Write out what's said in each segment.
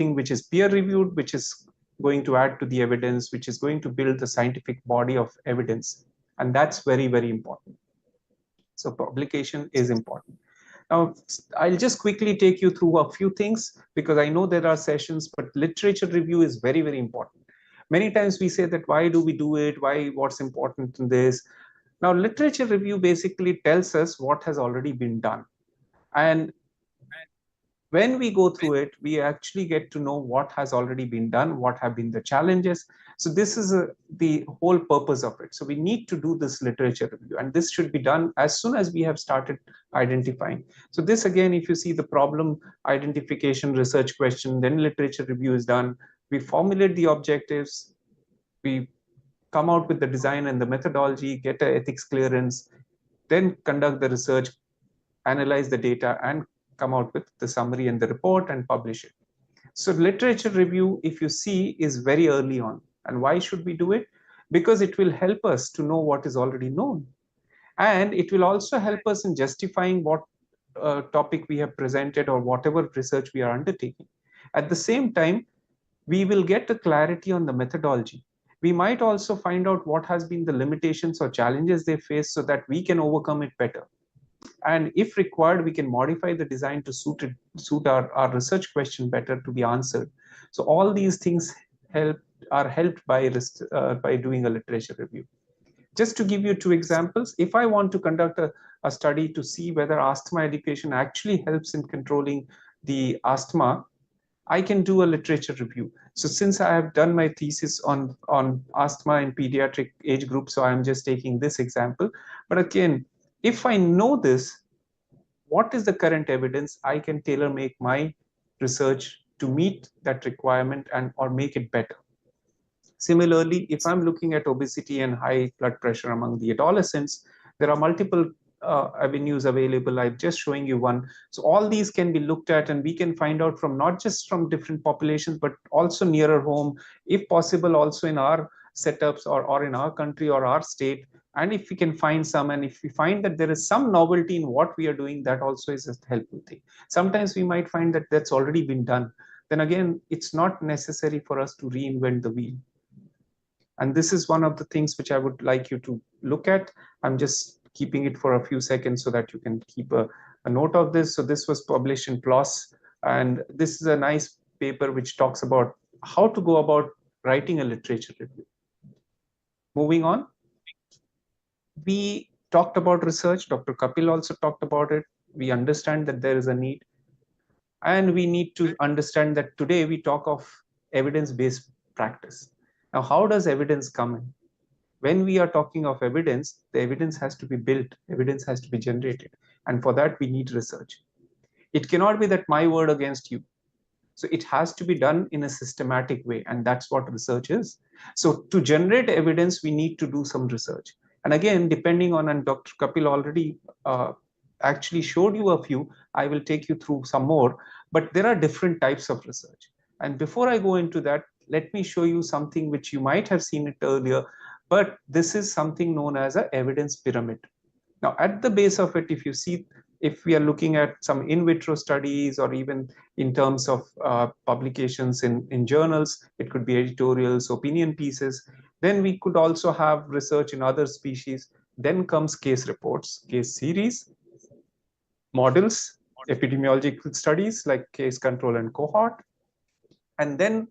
something which is peer reviewed, which is going to add to the evidence, which is going to build the scientific body of evidence. And that's very, very important. So publication is important. Now, I'll just quickly take you through a few things because I know there are sessions, but literature review is very, very important. Many times we say that why do we do it? Why, what's important in this? Now, literature review basically tells us what has already been done. And when we go through it, we actually get to know what has already been done, what have been the challenges. So this is the whole purpose of it. So we need to do this literature review, and this should be done as soon as we have started identifying. So this, again, if you see the problem identification research question, then literature review is done. We formulate the objectives, we come out with the design and the methodology, get an ethics clearance, then conduct the research, analyze the data, and come out with the summary and the report and publish it. So literature review, if you see, is very early on. And why should we do it? Because it will help us to know what is already known. And it will also help us in justifying what topic we have presented or whatever research we are undertaking. At the same time, we will get a clarity on the methodology. We might also find out what has been the limitations or challenges they face so that we can overcome it better. And if required, we can modify the design to suit our research question better to be answered. So all these things are helped by doing a literature review. Just to give you two examples, if I want to conduct a study to see whether asthma education actually helps in controlling the asthma, I can do a literature review. So since I have done my thesis on asthma in pediatric age group, so I'm just taking this example. But again, if I know this, what is the current evidence, I can tailor make my research to meet that requirement and or make it better. Similarly, if I'm looking at obesity and high blood pressure among the adolescents, there are multiple avenues available. I'm just showing you one. So all these can be looked at, and we can find out from not just from different populations, but also nearer home, if possible, also in our setups or in our country or our state. And if we can find some, and if we find that there is some novelty in what we are doing, that also is a helpful thing. Sometimes we might find that that's already been done. Then again, it's not necessary for us to reinvent the wheel. And this is one of the things which I would like you to look at. I'm just keeping it for a few seconds so that you can keep a note of this. So this was published in PLOS, and this is a nice paper which talks about how to go about writing a literature review. Moving on, we talked about research. Dr. Kapil also talked about it. We understand that there is a need, and we need to understand that today we talk of evidence-based practice. Now, how does evidence come in? When we are talking of evidence, the evidence has to be built, evidence has to be generated. And for that, we need research. It cannot be that my word against you. So it has to be done in a systematic way. And that's what research is. So to generate evidence, we need to do some research. And again, depending on, and Dr. Kapil already actually showed you a few, I will take you through some more, but there are different types of research. And before I go into that, let me show you something which you might have seen it earlier, but this is something known as an evidence pyramid. Now, at the base of it, if you see, if we are looking at some in vitro studies, or even in terms of publications in journals, it could be editorials, opinion pieces. Then we could also have research in other species. Then comes case reports, case series, models, epidemiological studies like case control and cohort. And then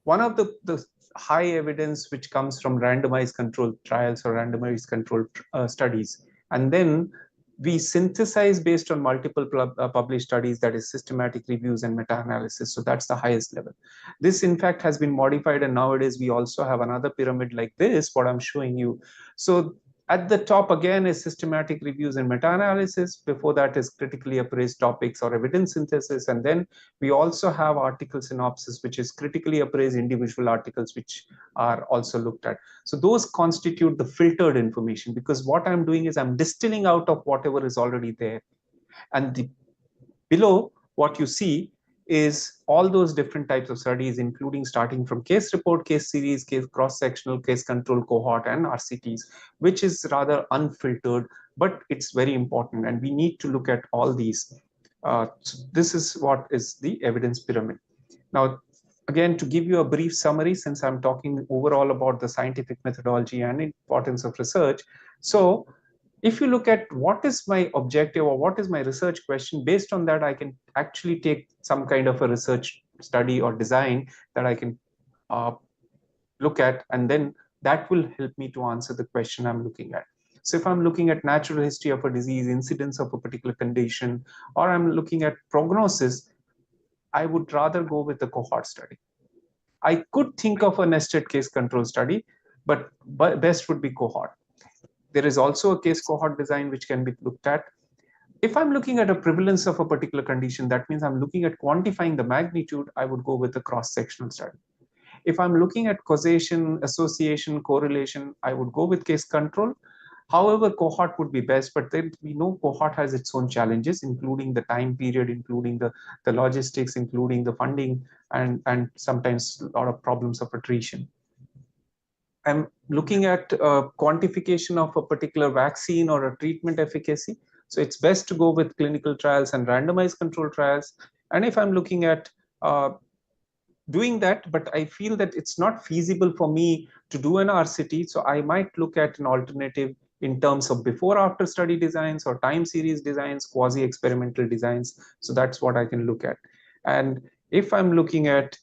one of the high evidence which comes from randomized controlled trials or randomized controlled studies. And then we synthesize based on multiple published studies, that is systematic reviews and meta-analysis. So that's the highest level. This in fact has been modified, and nowadays we also have another pyramid like this, what I'm showing you. So at the top again is systematic reviews and meta-analysis. Before that is critically appraised topics or evidence synthesis. And then we also have article synopsis, which is critically appraised individual articles, which are also looked at. So those constitute the filtered information, because what I'm doing is I'm distilling out of whatever is already there. And below, what you see is all those different types of studies, including starting from case report, case series, case cross-sectional, case control, cohort, and RCTs, which is rather unfiltered, but it's very important. And we need to look at all these. So this is what is the evidence pyramid. Now, again, to give you a brief summary, since I'm talking overall about the scientific methodology and importance of research. So if you look at what is my objective or what is my research question, based on that, I can actually take some kind of a research study or design that I can look at, and then that will help me to answer the question I'm looking at. So if I'm looking at natural history of a disease, incidence of a particular condition, or I'm looking at prognosis, I would rather go with the cohort study. I could think of a nested case control study, but best would be cohort. There is also a case cohort design which can be looked at. If I'm looking at a prevalence of a particular condition, that means I'm looking at quantifying the magnitude, I would go with a cross-sectional study. If I'm looking at causation, association, correlation, I would go with case control. However, cohort would be best, but then we know cohort has its own challenges, including the time period, including the logistics, including the funding, and sometimes a lot of problems of attrition. I'm looking at quantification of a particular vaccine or a treatment efficacy. So it's best to go with clinical trials and randomized control trials. And if I'm looking at doing that, but I feel that it's not feasible for me to do an RCT, so I might look at an alternative in terms of before after study designs or time series designs, quasi experimental designs. So that's what I can look at. And if I'm looking at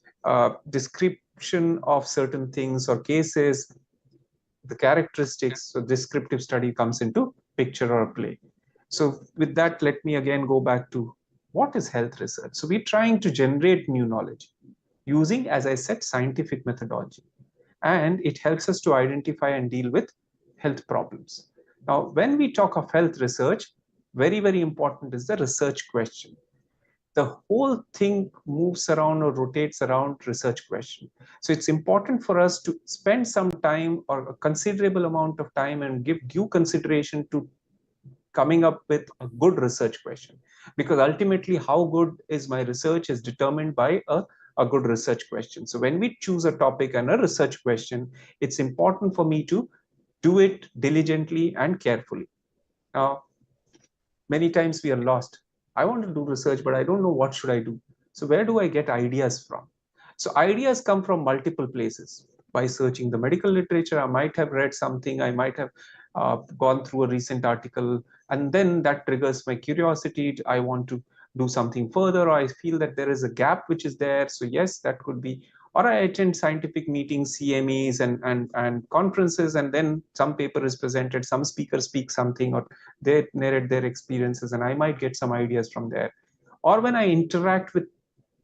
description of certain things or cases, the characteristics, so descriptive study comes into picture or play. So with that, let me again go back to what is health research. So we're trying to generate new knowledge using, as I said, scientific methodology. And it helps us to identify and deal with health problems. Now, when we talk of health research, very, very important is the research question. The whole thing moves around or rotates around research question. So it's important for us to spend some time or a considerable amount of time and give due consideration to coming up with a good research question, because ultimately how good is my research is determined by a good research question. So when we choose a topic and a research question, it's important for me to do it diligently and carefully. Now, many times we are lost. I want to do research, but I don't know what should I do. So where do I get ideas from? So ideas come from multiple places. By searching the medical literature, I might have read something, I might have gone through a recent article, and then that triggers my curiosity. I want to do something further, or I feel that there is a gap which is there. So yes, that could be, or I attend scientific meetings, CMEs and conferences, and then some paper is presented, some speaker speaks something, or they narrate their experiences, and I might get some ideas from there. Or when I interact with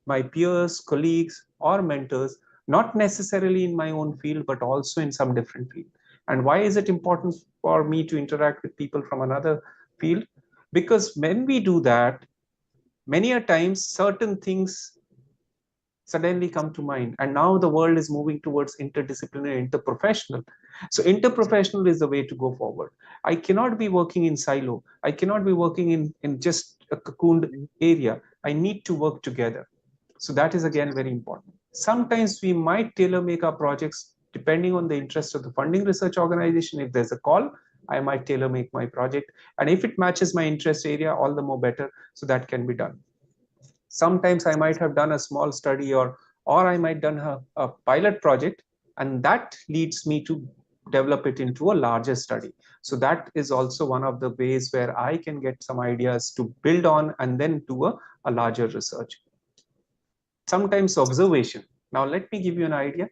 my peers, colleagues, or mentors, not necessarily in my own field, but also in some different field. And why is it important for me to interact with people from another field? Because when we do that, many a times certain things suddenly come to mind, and now the world is moving towards interdisciplinary, interprofessional. So interprofessional is the way to go forward. I cannot be working in silo, I cannot be working in just a cocooned area. I need to work together. So that is again very important. Sometimes we might tailor make our projects depending on the interest of the funding research organization. If there's a call, I might tailor make my project, and if it matches my interest area, all the more better. So that can be done. Sometimes I might have done a small study, or I might done a pilot project, and that leads me to develop it into a larger study. So that is also one of the ways where I can get some ideas to build on and then do a larger research. Sometimes observation. Now let me give you an idea.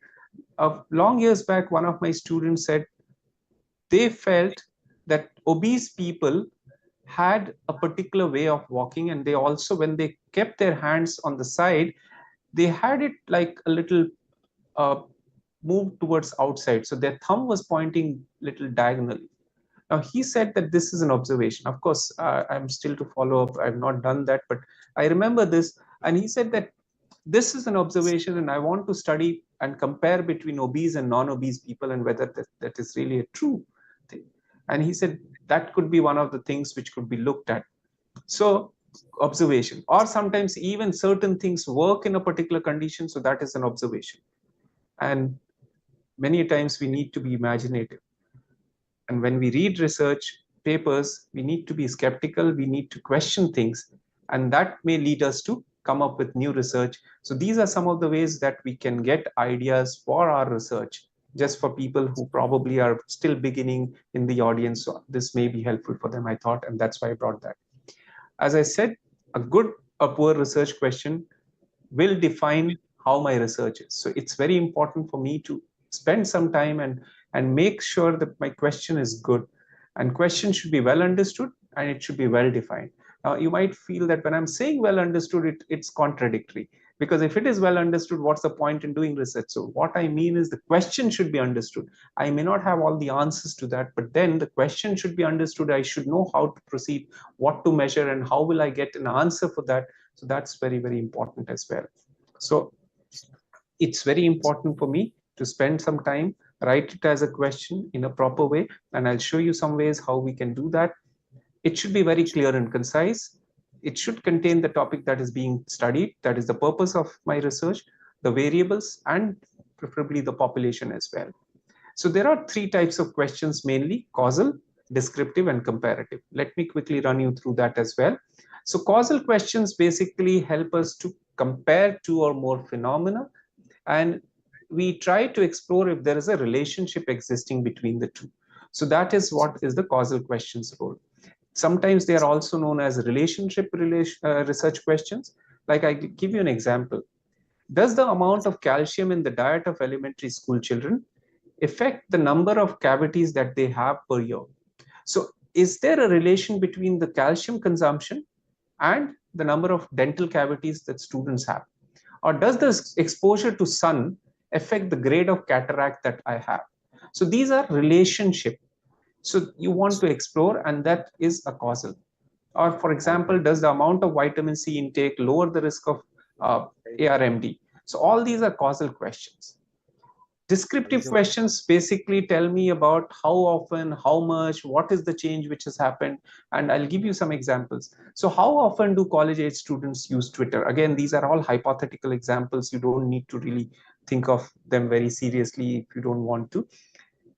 Long years back, one of my students said they felt that obese people had a particular way of walking, and they also, when they kept their hands on the side, they had it like a little uh, moved towards outside, so their thumb was pointing little diagonally. Now he said that this is an observation. Of course, I'm still to follow up, I've not done that, but I remember this. And he said that this is an observation, and I want to study and compare between obese and non-obese people, and whether that is really a true thing. And he said that could be one of the things which could be looked at. So observation, or sometimes even certain things work in a particular condition, so that is an observation. And many times we need to be imaginative, and when we read research papers, we need to be skeptical, we need to question things, and that may lead us to come up with new research. So these are some of the ways that we can get ideas for our research, just for people who probably are still beginning in the audience. So this may be helpful for them, I thought, and that's why I brought that. As I said, a good or poor research question will define how my research is. So it's very important for me to spend some time and make sure that my question is good. And question should be well understood and it should be well defined. Now, you might feel that when I'm saying well understood, it's contradictory. Because if it is well understood, what's the point in doing research? So what I mean is the question should be understood. I may not have all the answers to that, but then the question should be understood. I should know how to proceed, what to measure, and how will I get an answer for that. So that's very, very important as well. So it's very important for me to spend some time, write it as a question in a proper way, and I'll show you some ways how we can do that. It should be very clear and concise. It should contain the topic that is being studied, that is the purpose of my research, the variables, and preferably the population as well. So there are three types of questions mainly: causal, descriptive, and comparative. Let me quickly run you through that as well. So causal questions basically help us to compare two or more phenomena, and we try to explore if there is a relationship existing between the two. So that is what is the causal questions role. Sometimes they are also known as relationship research questions. Like I give you an example. Does the amount of calcium in the diet of elementary school children affect the number of cavities that they have per year? So is there a relation between the calcium consumption and the number of dental cavities that students have? Or does this exposure to sun affect the grade of cataract that I have? So these are relationship. So you want to explore, and that is a causal. Or for example, does the amount of vitamin C intake lower the risk of ARMD? So all these are causal questions. Descriptive questions basically tell me about how often, how much, what is the change which has happened, and I'll give you some examples. So how often do college age students use Twitter? Again, these are all hypothetical examples. You don't need to really think of them very seriously if you don't want to.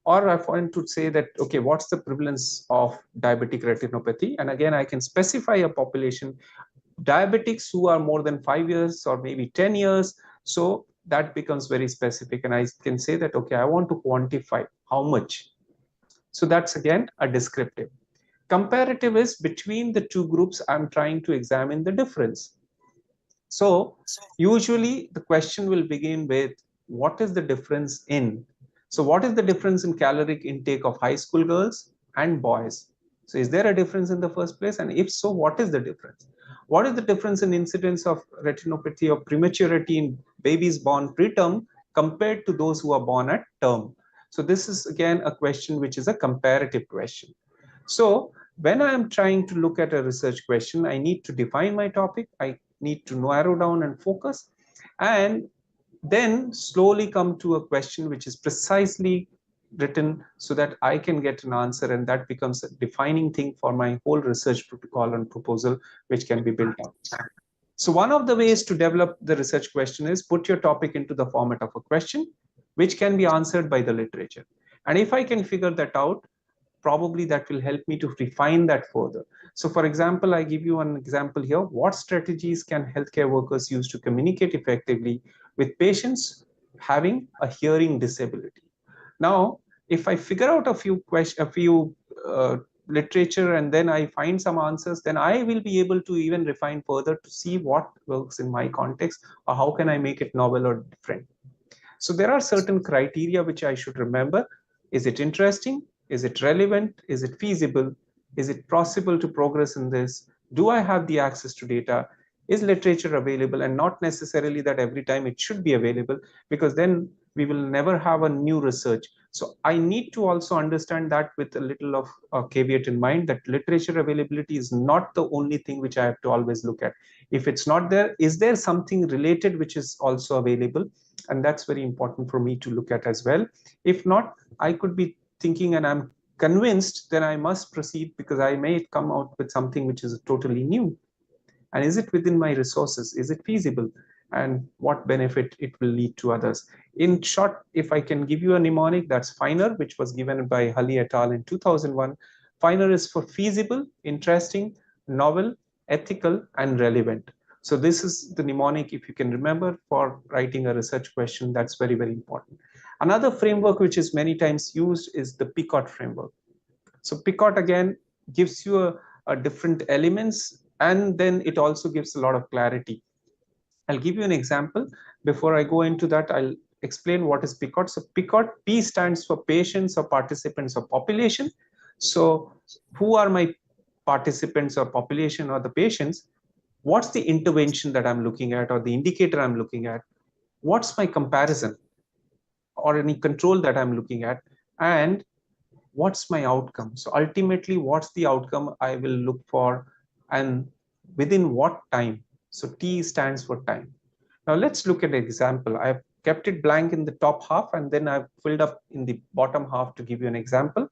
Or I want to say that, okay, what's the prevalence of diabetic retinopathy? And again, I can specify a population, diabetics who are more than 5 years or maybe 10 years. So that becomes very specific, and I can say that, okay, I want to quantify how much. So that's again a descriptive. Comparative is between the two groups, I'm trying to examine the difference. So usually the question will begin with, what is the difference in? So what is the difference in caloric intake of high school girls and boys? So is there a difference in the first place? And if so, what is the difference? What is the difference in incidence of retinopathy or prematurity in babies born preterm compared to those who are born at term? So this is again a question which is a comparative question. So when I am trying to look at a research question, I need to define my topic. I need to narrow down and focus, and then slowly come to a question which is precisely written so that I can get an answer, and that becomes a defining thing for my whole research protocol and proposal, which can be built up. So one of the ways to develop the research question is put your topic into the format of a question, which can be answered by the literature. And if I can figure that out, probably that will help me to refine that further. So for example, I give you an example here. What strategies can healthcare workers use to communicate effectively with patients having a hearing disability? Now, if I figure out a few literature and then I find some answers, then I will be able to even refine further to see what works in my context, or how can I make it novel or different. So there are certain criteria which I should remember. Is it interesting? Is it relevant? Is it feasible? Is it possible to progress in this? Do I have the access to data? Is literature available? And not necessarily that every time it should be available, because then we will never have a new research. So I need to also understand that with a little of a caveat in mind, that literature availability is not the only thing which I have to always look at. If it's not there, is there something related which is also available? And that's very important for me to look at as well. If not, I could be thinking and I'm convinced, then I must proceed, because I may come out with something which is totally new. And is it within my resources? Is it feasible? And what benefit it will lead to others? In short, if I can give you a mnemonic, that's FINER, which was given by Hali et al. In 2001. FINER is for feasible, interesting, novel, ethical, and relevant. So this is the mnemonic, if you can remember, for writing a research question. That's very, very important. Another framework which is many times used is the PICOT framework. So PICOT again gives you a different elements, and then it also gives a lot of clarity. I'll give you an example. Before I go into that, I'll explain what is PICOT. So PICOT, P stands for patients or participants or population. So who are my participants or population or the patients? What's the intervention that I'm looking at or the indicator I'm looking at? What's my comparison or any control that I'm looking at? And what's my outcome? So ultimately, what's the outcome I will look for and within what time? So T stands for time. Now let's look at an example. I've kept it blank in the top half and then I've filled up in the bottom half to give you an example.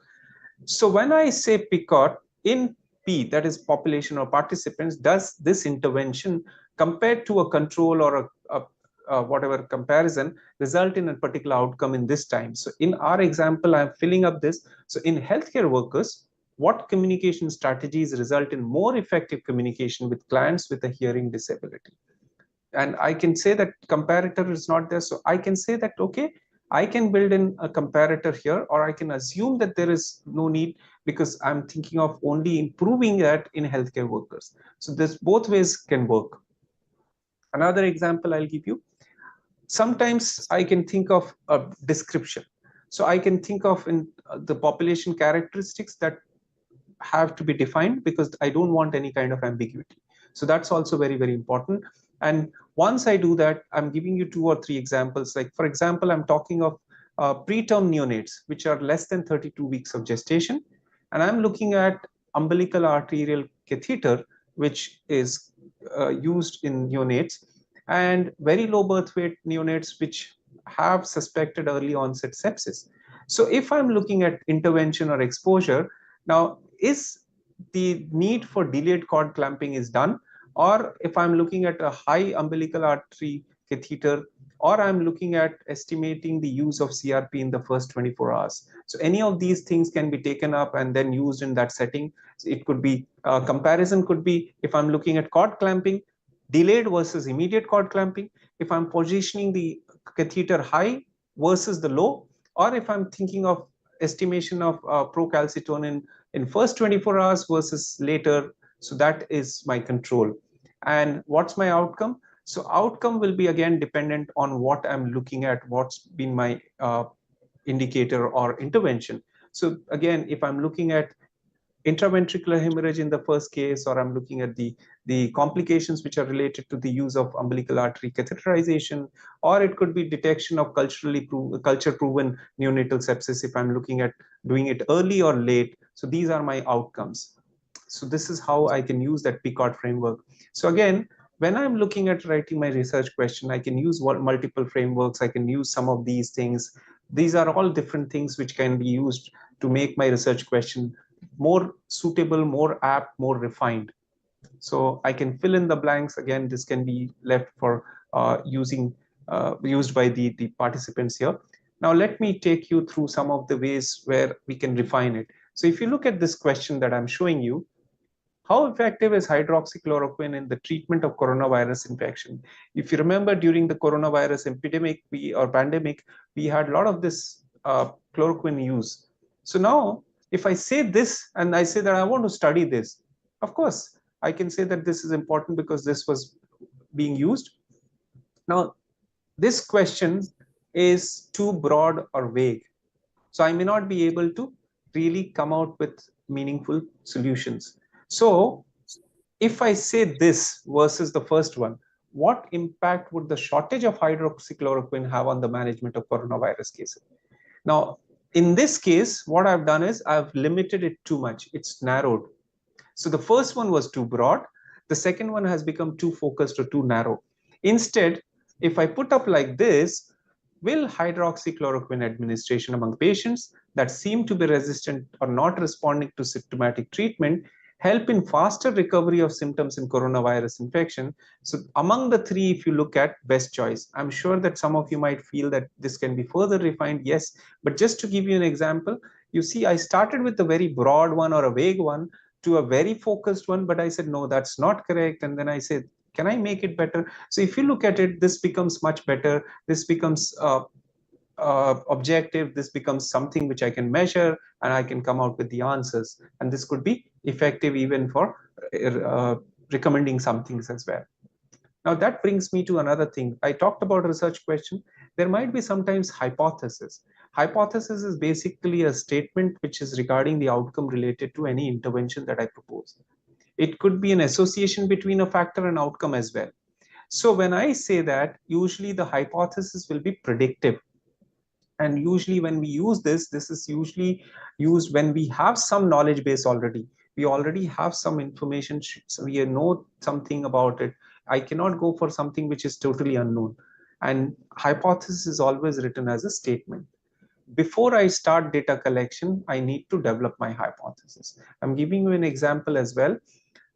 So when I say PICOT in P, that is population or participants, does this intervention compared to a control or whatever comparison result in a particular outcome in this time? So in our example, I'm filling up this. So in healthcare workers, what communication strategies result in more effective communication with clients with a hearing disability? And I can say that comparator is not there. So I can say that, okay, I can build in a comparator here, or I can assume that there is no need because I'm thinking of only improving that in healthcare workers. So this both ways can work. Another example I'll give you. Sometimes I can think of a description. So I can think of in the population characteristics that have to be defined because I don't want any kind of ambiguity. So that's also very, very important. And once I do that, I'm giving you 2 or 3 examples. Like, for example, I'm talking of preterm neonates, which are less than 32 weeks of gestation. And I'm looking at umbilical arterial catheter, which is used in neonates, and very low birth weight neonates, which have suspected early onset sepsis. So if I'm looking at intervention or exposure, now is the need for delayed cord clamping is done, or if I'm looking at a high umbilical artery catheter, or I'm looking at estimating the use of CRP in the first 24 hours. So any of these things can be taken up and then used in that setting. So it could be comparison could be if I'm looking at cord clamping, delayed versus immediate cord clamping, if I'm positioning the catheter high versus the low, or if I'm thinking of estimation of procalcitonin in first 24 hours versus later. So that is my control. And what's my outcome? So outcome will be again dependent on what I'm looking at, what's been my indicator or intervention. So again, if I'm looking at intraventricular hemorrhage in the first case, or I'm looking at the complications which are related to the use of umbilical artery catheterization, or it could be detection of culture proven neonatal sepsis if I'm looking at doing it early or late. So these are my outcomes. So this is how I can use that PICOT framework. So again, when I'm looking at writing my research question, I can use multiple frameworks. I can use some of these things. These are all different things which can be used to make my research question more suitable, more apt, more refined. So I can fill in the blanks. Again, this can be left for used by the participants here. Now let me take you through some of the ways where we can refine it. So if you look at this question that I'm showing you, how effective is hydroxychloroquine in the treatment of coronavirus infection? If you remember, during the coronavirus epidemic or pandemic, we had a lot of this chloroquine use. So now, if I say this and I say that I want to study this, of course, I can say that this is important because this was being used. Now, this question is too broad or vague. So I may not be able to really come out with meaningful solutions. So if I say this versus the first one, what impact would the shortage of hydroxychloroquine have on the management of coronavirus cases? Now, in this case, what I've done is I've limited it too much. It's narrowed. So the first one was too broad. The second one has become too focused or too narrow. Instead, if I put up like this, will hydroxychloroquine administration among patients that seem to be resistant or not responding to symptomatic treatment help in faster recovery of symptoms in coronavirus infection? So among the three, if you look at best choice, I'm sure that some of you might feel that this can be further refined. Yes, but just to give you an example, you see, I started with a very broad one or a vague one to a very focused one, but I said, no, that's not correct. And then I said, Can I make it better? So if you look at it, this becomes much better. This becomes objective. This becomes something which I can measure, and I can come out with the answers. And this could be effective even for recommending some things as well. Now that brings me to another thing. I talked about research question. There might be sometimes hypothesis. Hypothesis is basically a statement which is regarding the outcome related to any intervention that I propose. It could be an association between a factor and outcome as well. So when I say that, usually the hypothesis will be predictive. And usually when we use this is usually used when we have some knowledge base already. We already have some information, so we know something about it. I cannot go for something which is totally unknown. And hypothesis is always written as a statement. Before I start data collection, I need to develop my hypothesis. I'm giving you an example as well.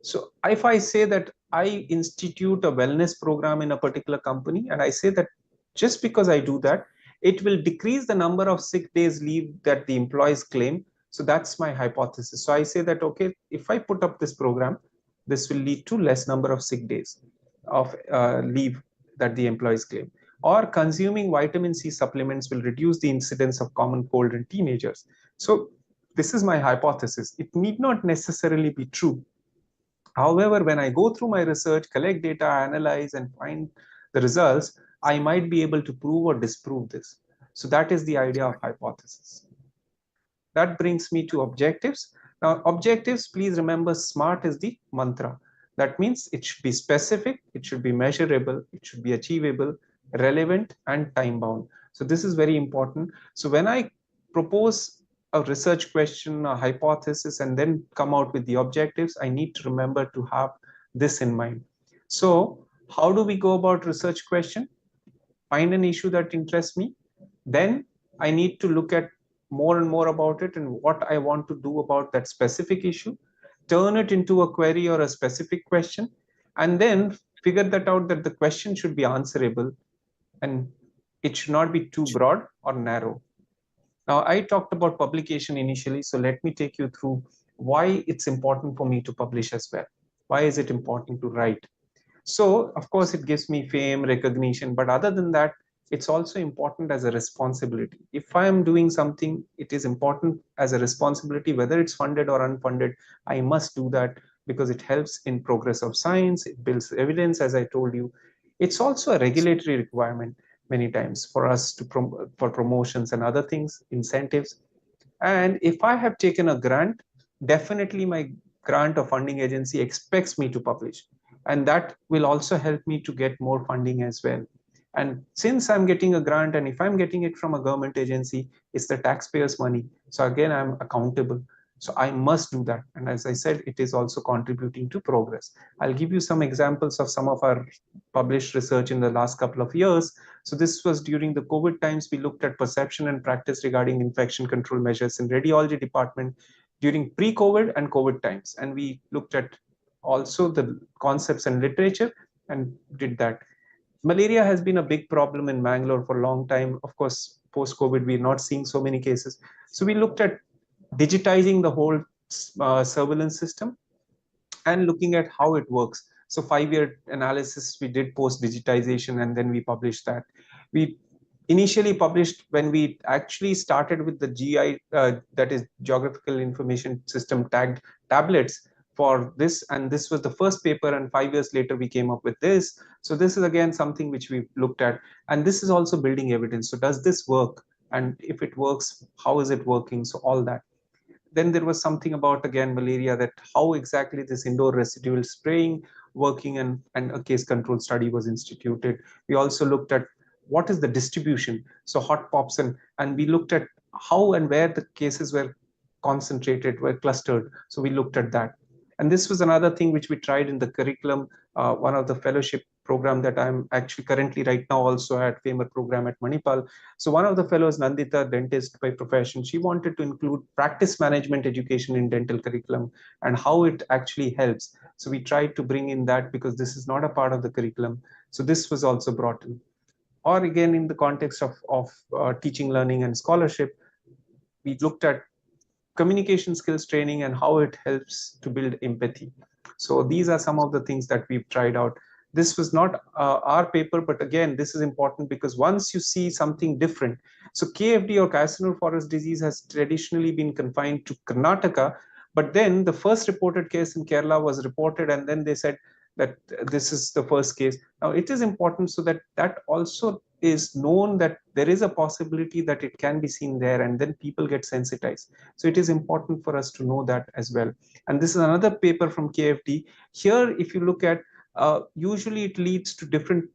So if I say that I institute a wellness program in a particular company, and I say that just because I do that, it will decrease the number of sick days leave that the employees claim. So that's my hypothesis. So I say that, okay, if I put up this program, this will lead to less number of sick days of leave that the employees claim. Or consuming vitamin C supplements will reduce the incidence of common cold in teenagers. So this is my hypothesis. It need not necessarily be true. However, when I go through my research, collect data, analyze, and find the results, I might be able to prove or disprove this. So that is the idea of hypothesis. That brings me to objectives. Now, objectives, please remember, SMART is the mantra. That means it should be specific, it should be measurable, it should be achievable, relevant, and time bound. So this is very important. So when I propose a research question, a hypothesis, and then come out with the objectives, I need to remember to have this in mind. So how do we go about research question? Find an issue that interests me. Then I need to look at more and more about it and what I want to do about that specific issue, turn it into a query or a specific question, and then figure that out that the question should be answerable and it should not be too broad or narrow. Now, I talked about publication initially, so let me take you through why it's important for me to publish as well. Why is it important to write? So, of course, it gives me fame, recognition, but other than that, it's also important as a responsibility. If I am doing something, it is important as a responsibility, whether it's funded or unfunded. I must do that because it helps in progress of science, it builds evidence, as I told you. It's also a regulatory requirement many times for us to for promotions and other things, incentives. And if I have taken a grant, definitely my grant or funding agency expects me to publish. And that will also help me to get more funding as well. And since I'm getting a grant, and if I'm getting it from a government agency, it's the taxpayers' money. So again, I'm accountable. So I must do that. And as I said, it is also contributing to progress. I'll give you some examples of some of our published research in the last couple of years. So this was during the COVID times. We looked at perception and practice regarding infection control measures in radiology department during pre-COVID and COVID times. And we looked at also the concepts and literature and did that. Malaria has been a big problem in Mangalore for a long time. Of course, post-COVID, we're not seeing so many cases. So we looked at digitizing the whole surveillance system and looking at how it works. So 5-year analysis we did post digitization, and then we published that. We initially published when we actually started with the GI, that is Geographical Information System tagged tablets for this, and this was the first paper, and 5 years later we came up with this. So this is again something which we looked at, and this is also building evidence. So does this work? And if it works, how is it working? So all that. Then there was something about, again, malaria, that how exactly this indoor residual spraying working, and a case control study was instituted. We also looked at what is the distribution, so hot pops, and we looked at how and where the cases were concentrated, were clustered. So we looked at that. And this was another thing which we tried in the curriculum. One of the fellowship program that I'm actually currently right now also at FAMER program at Manipal. So one of the fellows, Nandita, dentist by profession, she wanted to include practice management education in dental curriculum and how it actually helps. So we tried to bring in that because this is not a part of the curriculum. So this was also brought in. Or again, in the context of teaching, learning, and scholarship, we looked at communication skills training and how it helps to build empathy. So these are some of the things that we've tried out. This was not our paper, but again, this is important because once you see something different, so KFD or carcinal forest disease has traditionally been confined to Karnataka, but then the first reported case in Kerala was reported, and then they said that this is the first case. Now it is important so that that also is known that there is a possibility that it can be seen there, and then people get sensitized. So it is important for us to know that as well. And this is another paper from KFD. Here, if you look at, usually it leads to different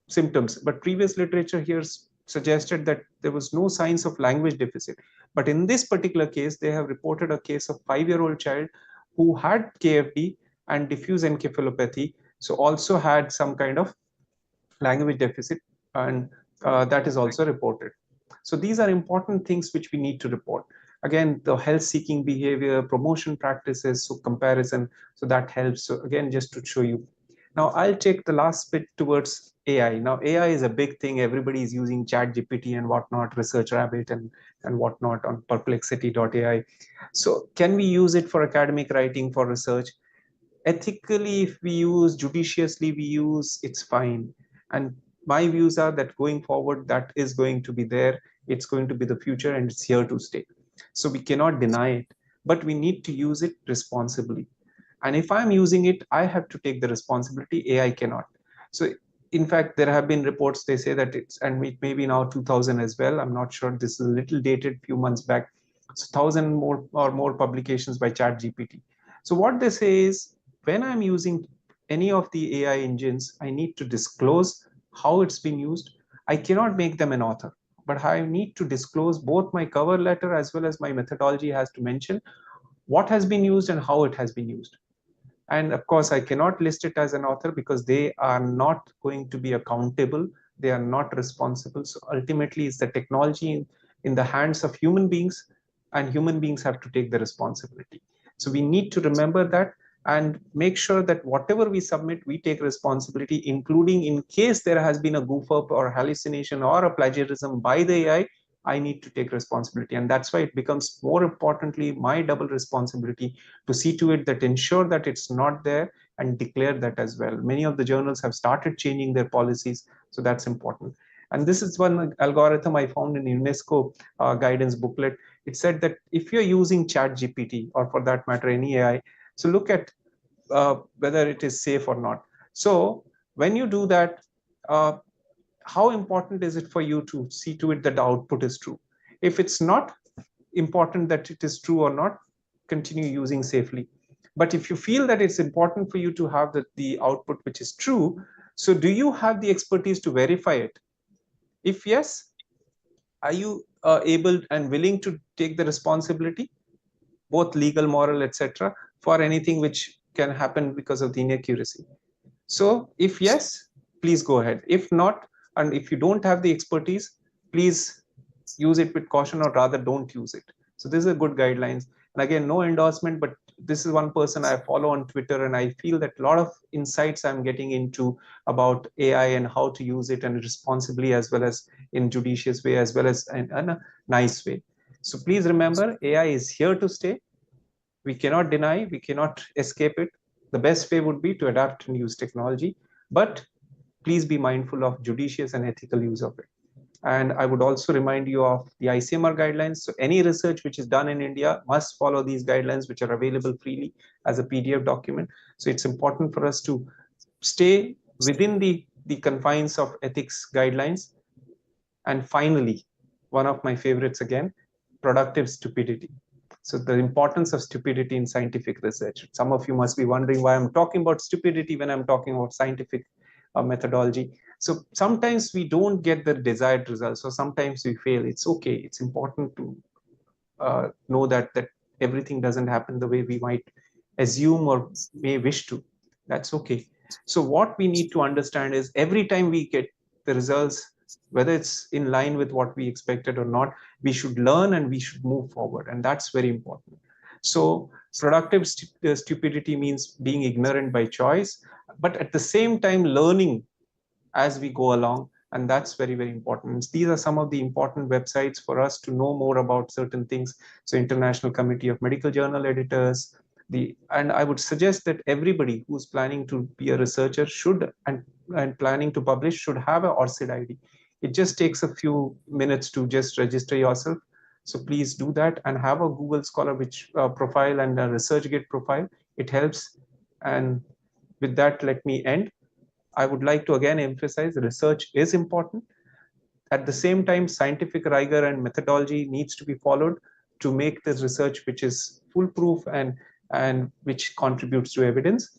symptoms, but previous literature here suggested that there was no signs of language deficit. But in this particular case, they have reported a case of 5-year-old child who had KFD and diffuse encephalopathy, so also had some kind of language deficit, and that is also reported. So these are important things which we need to report. Again, the health seeking behavior, promotion practices, so comparison, so that helps. So again, just to show you. Now I'll take the last bit towards AI. Now AI is a big thing. Everybody is using Chat GPT and whatnot, Research Rabbit and whatnot on perplexity.ai. So can we use it for academic writing, for research? Ethically, if we use, judiciously we use, it's fine. And my views are that going forward, that is going to be there. It's going to be the future, and it's here to stay. So we cannot deny it, but we need to use it responsibly. And if I'm using it, I have to take the responsibility. AI cannot. So in fact, there have been reports, they say that it's, and maybe now 2000 as well, I'm not sure, this is a little dated, few months back, so 1000 more or more publications by Chat GPT. So what they say is, when I'm using any of the AI engines, I need to disclose how it's been used. I cannot make them an author, but I need to disclose both my cover letter as well as my methodology has to mention what has been used and how it has been used. And of course, I cannot list it as an author because they are not going to be accountable. They are not responsible. So ultimately, it's the technology in the hands of human beings, and human beings have to take the responsibility. So we need to remember that and make sure that whatever we submit, we take responsibility, including in case there has been a goof up or hallucination or a plagiarism by the AI, I need to take responsibility. And that's why it becomes more importantly my double responsibility to see to it that ensure that it's not there and declare that as well. Many of the journals have started changing their policies, so that's important. And this is one algorithm I found in UNESCO guidance booklet. It said that if you're using Chat GPT, or for that matter any AI, so look at whether it is safe or not. So when you do that, how important is it for you to see to it that the output is true? If it's not important that it is true or not, continue using safely. But if you feel that it's important for you to have the output which is true, so do you have the expertise to verify it? If yes, are you able and willing to take the responsibility, both legal, moral, etc., for anything which can happen because of the inaccuracy? So if yes, please go ahead. If not, and if you don't have the expertise, please use it with caution, or rather don't use it. So this is a good guidelines. And again, no endorsement, but this is one person I follow on Twitter, and I feel that a lot of insights I'm getting into about AI and how to use it, and responsibly as well as in judicious way, as well as in a nice way. So please remember, AI is here to stay. We cannot deny, we cannot escape it. The best way would be to adapt and use technology, but please be mindful of judicious and ethical use of it. And I would also remind you of the ICMR guidelines. So any research which is done in India must follow these guidelines, which are available freely as a PDF document. So it's important for us to stay within the confines of ethics guidelines. And finally, one of my favorites again, productive stupidity. So the importance of stupidity in scientific research. Some of you must be wondering why I'm talking about stupidity when I'm talking about scientific methodology. So sometimes we don't get the desired results, or sometimes we fail. It's okay. It's important to know that everything doesn't happen the way we might assume or may wish to. That's okay. So what we need to understand is, every time we get the results, whether it's in line with what we expected or not, we should learn and we should move forward, and that's very important. So productive stupidity means being ignorant by choice, but at the same time learning as we go along, and that's very, very important. These are some of the important websites for us to know more about certain things. So International Committee of Medical Journal Editors, And I would suggest that everybody who's planning to be a researcher should and planning to publish should have a ORCID ID. It just takes a few minutes to just register yourself. So please do that and have a Google Scholar which profile and a ResearchGate profile. It helps. And with that, let me end. I would like to again emphasize research is important. At the same time, scientific rigor and methodology needs to be followed to make this research which is foolproof and which contributes to evidence.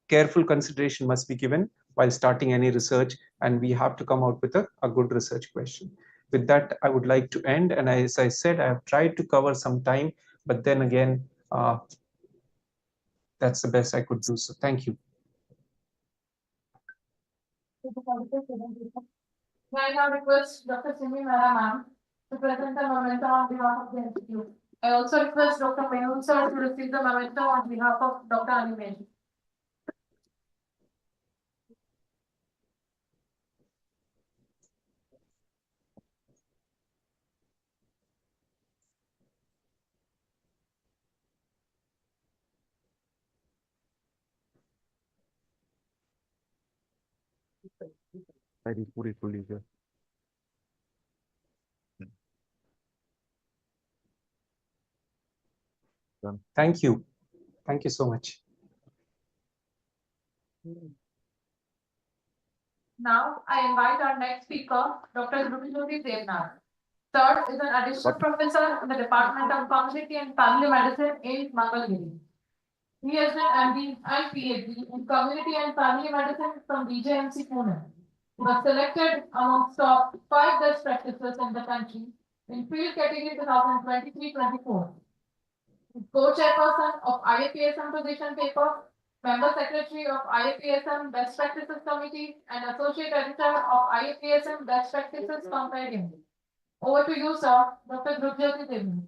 Careful consideration must be given while starting any research, and we have to come out with a good research question. With that, I would like to end. And as I said, I have tried to cover some time, but then again, that's the best I could do. So thank you. I now request Dr. CME ma'am to present the memento on behalf of the institute. I also request Dr. Mehul sir to receive the memento on behalf of Dr. AIIMS. Thank you. Thank you so much. Now, I invite our next speaker, Dr. Rajkot. Third is an additional professor in the Department of Community and Family Medicine in Mangalgiri. He has done MD and PhD in Community and Family Medicine from DJMC Pune. He was selected amongst top 5 best practices in the country in field category 2023-24. Co-chairperson of IAPSM position paper, member secretary of IAPSM Best Practices Committee, and associate editor of IAPSM Best Practices Compendium. Over to you, sir, Dr. Rajkot.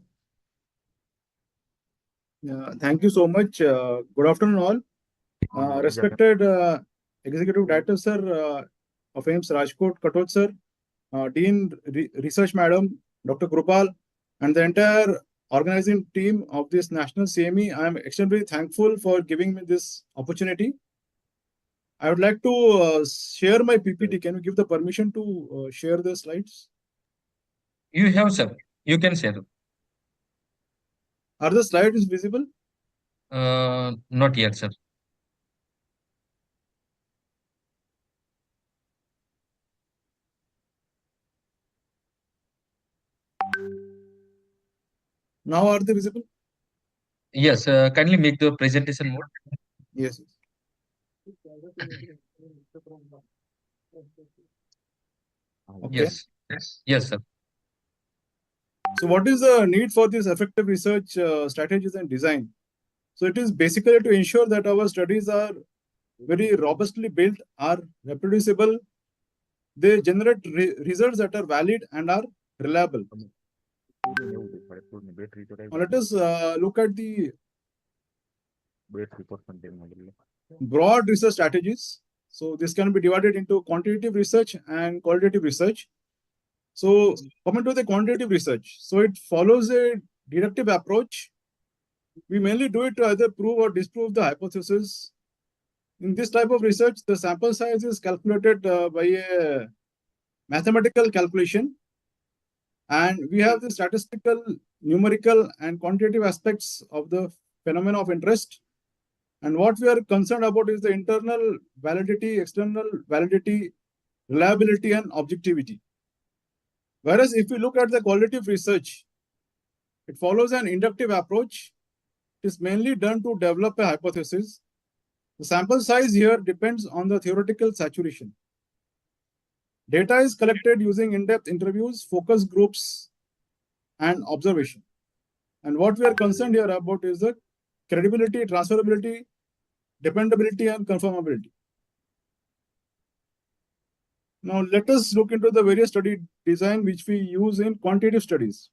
Thank you so much. Good afternoon, all. Respected Executive Director, sir, of AIIMS, Rajkot, Katot, sir, Dean Research Madam, Dr. Krupal, and the entire organizing team of this national CME. I am extremely thankful for giving me this opportunity. I would like to share my PPT. Can you give the permission to share the slides? You have, sir. You can share. Are the slides visible? Not yet, sir. Now are they visible? Yes, kindly make the presentation mode. Yes. Okay. Yes. Yes, sir. So what is the need for this effective research strategies and design? So it is basically to ensure that our studies are very robustly built, are reproducible, they generate results that are valid and are reliable. Now let us look at the broad research strategies. So this can be divided into quantitative research and qualitative research. So coming to the quantitative research, so it follows a deductive approach. We mainly do it to either prove or disprove the hypothesis. In this type of research, the sample size is calculated by a mathematical calculation. And we have the statistical, numerical, and quantitative aspects of the phenomena of interest. And what we are concerned about is the internal validity, external validity, reliability, and objectivity. Whereas if we look at the qualitative research, it follows an inductive approach. It is mainly done to develop a hypothesis. The sample size here depends on the theoretical saturation. Data is collected using in-depth interviews, focus groups, and observation. And what we are concerned here about is the credibility, transferability, dependability, and conformability. Now let us look into the various study design which we use in quantitative studies.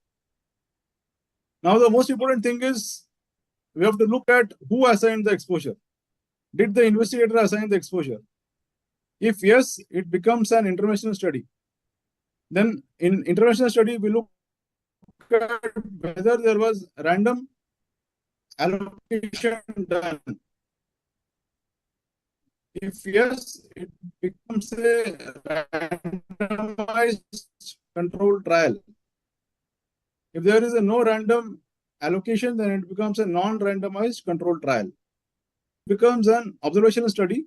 Now the most important thing is we have to look at who assigned the exposure. Did the investigator assign the exposure? If yes, it becomes an interventional study. Then in interventional study, we look at whether there was random allocation done? If yes, it becomes a randomized controlled trial. If there is a no random allocation, then it becomes a non-randomized controlled trial. It becomes an observational study.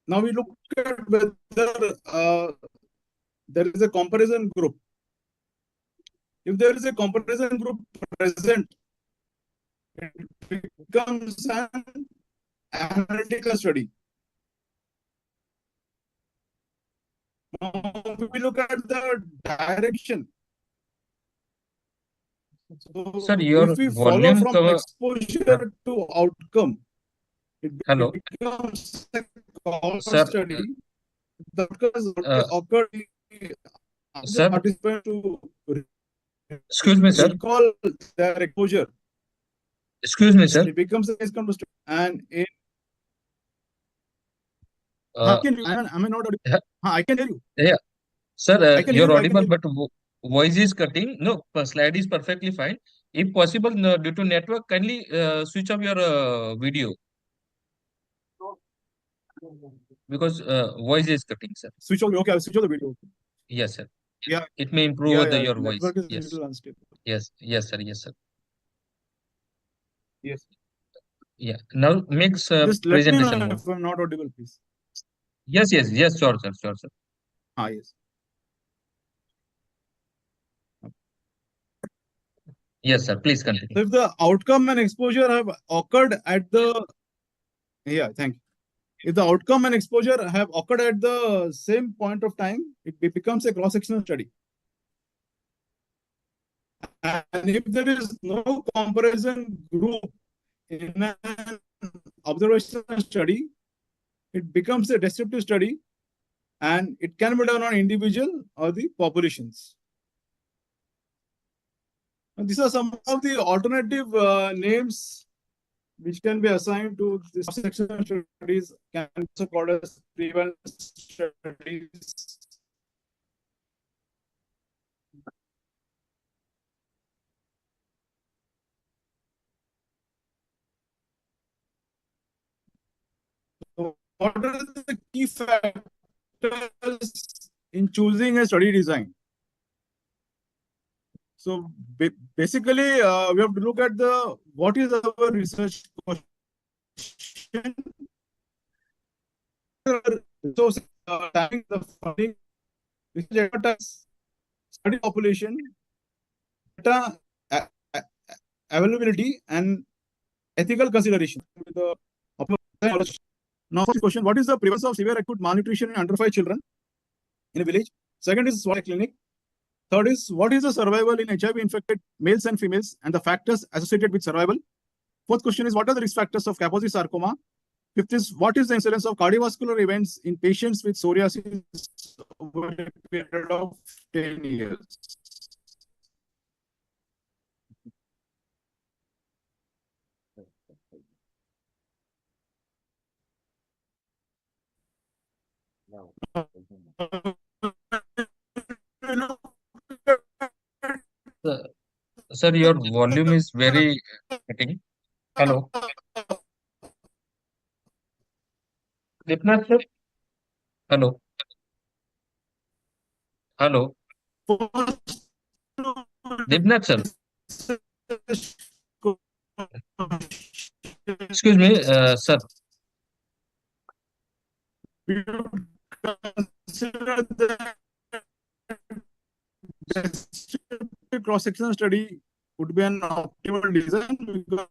Now we look at whether there is a comparison group. If there is a comparison group present, it becomes an analytical study. Now we look at the direction. So Sir, your if we follow volume from cover. exposure to outcome, it Hello. becomes a call Sir, study. The outcomes occur sir, participant to excuse me, sir. recall their exposure. Excuse me, sir. It becomes a study. And in Uh, am I not audible? yeah. I can hear you. Yeah, sir, I can hear you're you. I can audible, hear but voice is cutting. No, slide is perfectly fine. If possible, no, due to network, kindly switch off your video because voice is cutting, sir. Switch on. Okay, I'll switch on the video. Yes, sir. Yeah. It may improve Yeah, the yeah. your voice. Network is a Yes, little unstable. yes, yes, sir. Yes, sir. Yes. Yeah. Now makes Just let me know presentation mode. if I'm not audible, please. Yes, yes, yes. Sure, sir. Sure, sir. Yes. Yes, sir. Please continue. So if the outcome and exposure have occurred at the thank you. If the outcome and exposure have occurred at the same point of time, it becomes a cross-sectional study. And if there is no comparison group in an observational study, it becomes a descriptive study, and it can be done on individual or the populations. And these are some of the alternative names which can be assigned to this cross-sectional studies, can also called as prevalence studies. So what are the key factors in choosing a study design? So basically, we have to look at what is our research question. So having the funding, research study population, data availability, and ethical consideration. Now, first question: what is the prevalence of severe acute malnutrition in under 5 children in a village? Second is what clinic. Third is what is the survival in HIV-infected males and females and the factors associated with survival. Fourth question is what are the risk factors of Kaposi sarcoma. Fifth is what is the incidence of cardiovascular events in patients with psoriasis over a period of 10 years. Sir, your volume is very cutting. Hello. Dipnath, sir. Hello. Hello. Dipnath, sir. Excuse me, sir. We would consider that cross-sectional study would be an optimal design because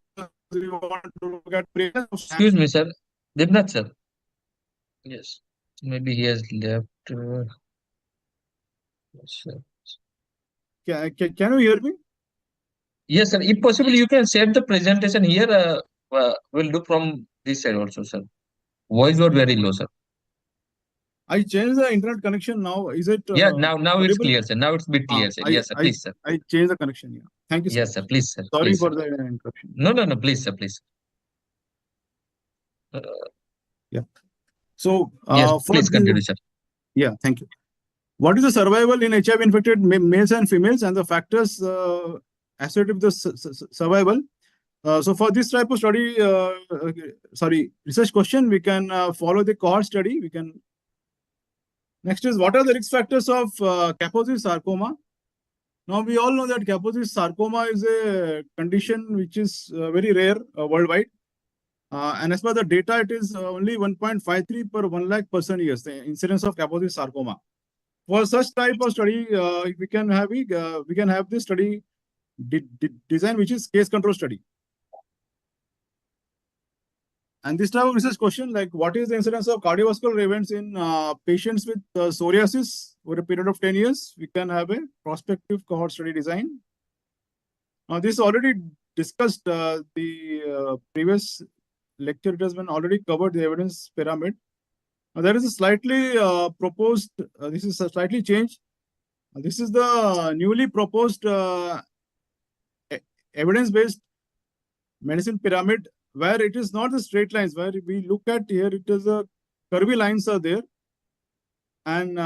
we want to look at prevalence. Excuse me, sir. Dipnath, sir. Yes. Maybe he has left. Sir. Can you hear me? Yes, sir. If possible, you can save the presentation here. We'll do from this side also, sir. Voice was very low, sir. I changed the internet connection now. Is it? Yeah, now it's audible? clear, sir. Now it's a bit clear, sir. Yes, sir. Please, sir. I changed the connection. Yeah. Thank you. Yes, sir. Please, sir. Sorry Please, for sir. the interruption. No. Please, sir. Please. Yeah. So, yes, please continue, sir. Yeah, thank you. What is the survival in HIV-infected males and females and the factors associated with the survival? So for this type of study, research question, we can follow the cohort study. We can. Next is, what are the risk factors of Kaposi sarcoma? Now we all know that Kaposi sarcoma is a condition which is very rare worldwide. And as per the data, it is only 1.53 per 1 lakh person years, the incidence of Kaposi sarcoma. For such type of study, we can have this study design, which is case control study. And this type of research question, like what is the incidence of cardiovascular events in patients with psoriasis over a period of 10 years? We can have a prospective cohort study design. Now, this already discussed the previous lecture. It has been already covered the evidence pyramid. Now, there is a slightly proposed, this is a slightly changed. This is the newly proposed evidence-based medicine pyramid, where it is not the straight lines, where we look at here, it is a curvy lines are there. And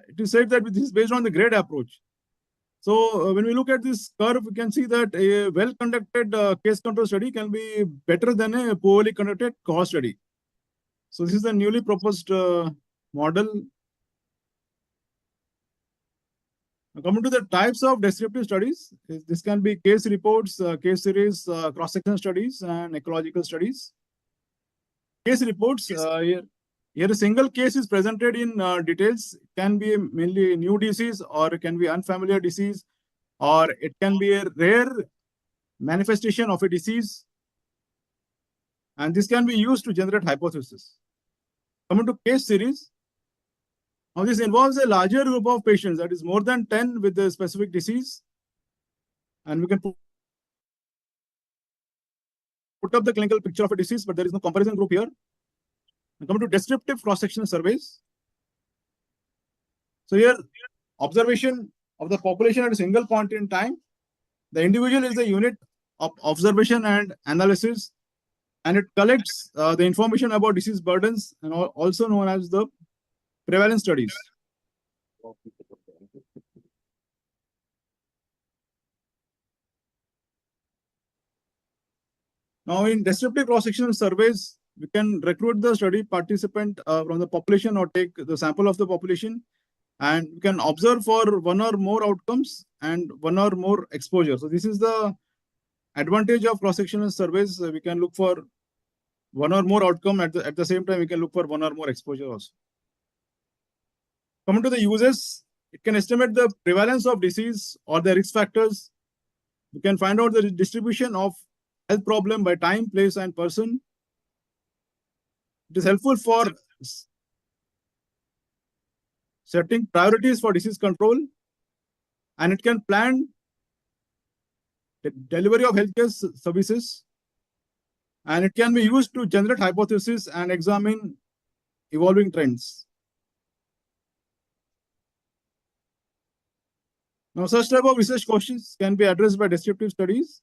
it is said that this is based on the grade approach. So when we look at this curve, we can see that a well-conducted case control study can be better than a poorly conducted cohort study. So this is the newly proposed model. Coming to the types of descriptive studies, this can be case reports, case series, cross-section studies, and ecological studies. Case reports, here a single case is presented in details. It can be mainly a new disease, or it can be unfamiliar disease, or it can be a rare manifestation of a disease. And this can be used to generate hypothesis. Coming to case series, now this involves a larger group of patients, that is more than 10 with a specific disease. And we can put up the clinical picture of a disease, but there is no comparison group here. And coming to descriptive cross-sectional surveys. So here, observation of the population at a single point in time. The individual is the unit of observation and analysis, and it collects the information about disease burdens, and also known as the prevalence studies. Now, in descriptive cross-sectional surveys, we can recruit the study participant from the population, or take the sample of the population, and we can observe for one or more outcomes and one or more exposure. So this is the advantage of cross-sectional surveys. We can look for one or more outcome at the same time. We can look for one or more exposure also. Coming to the uses, it can estimate the prevalence of disease or the risk factors. We can find out the distribution of health problem by time, place, and person. It is helpful for setting priorities for disease control, and it can plan the delivery of healthcare services, and it can be used to generate hypotheses and examine evolving trends. Now, such type of research questions can be addressed by descriptive studies.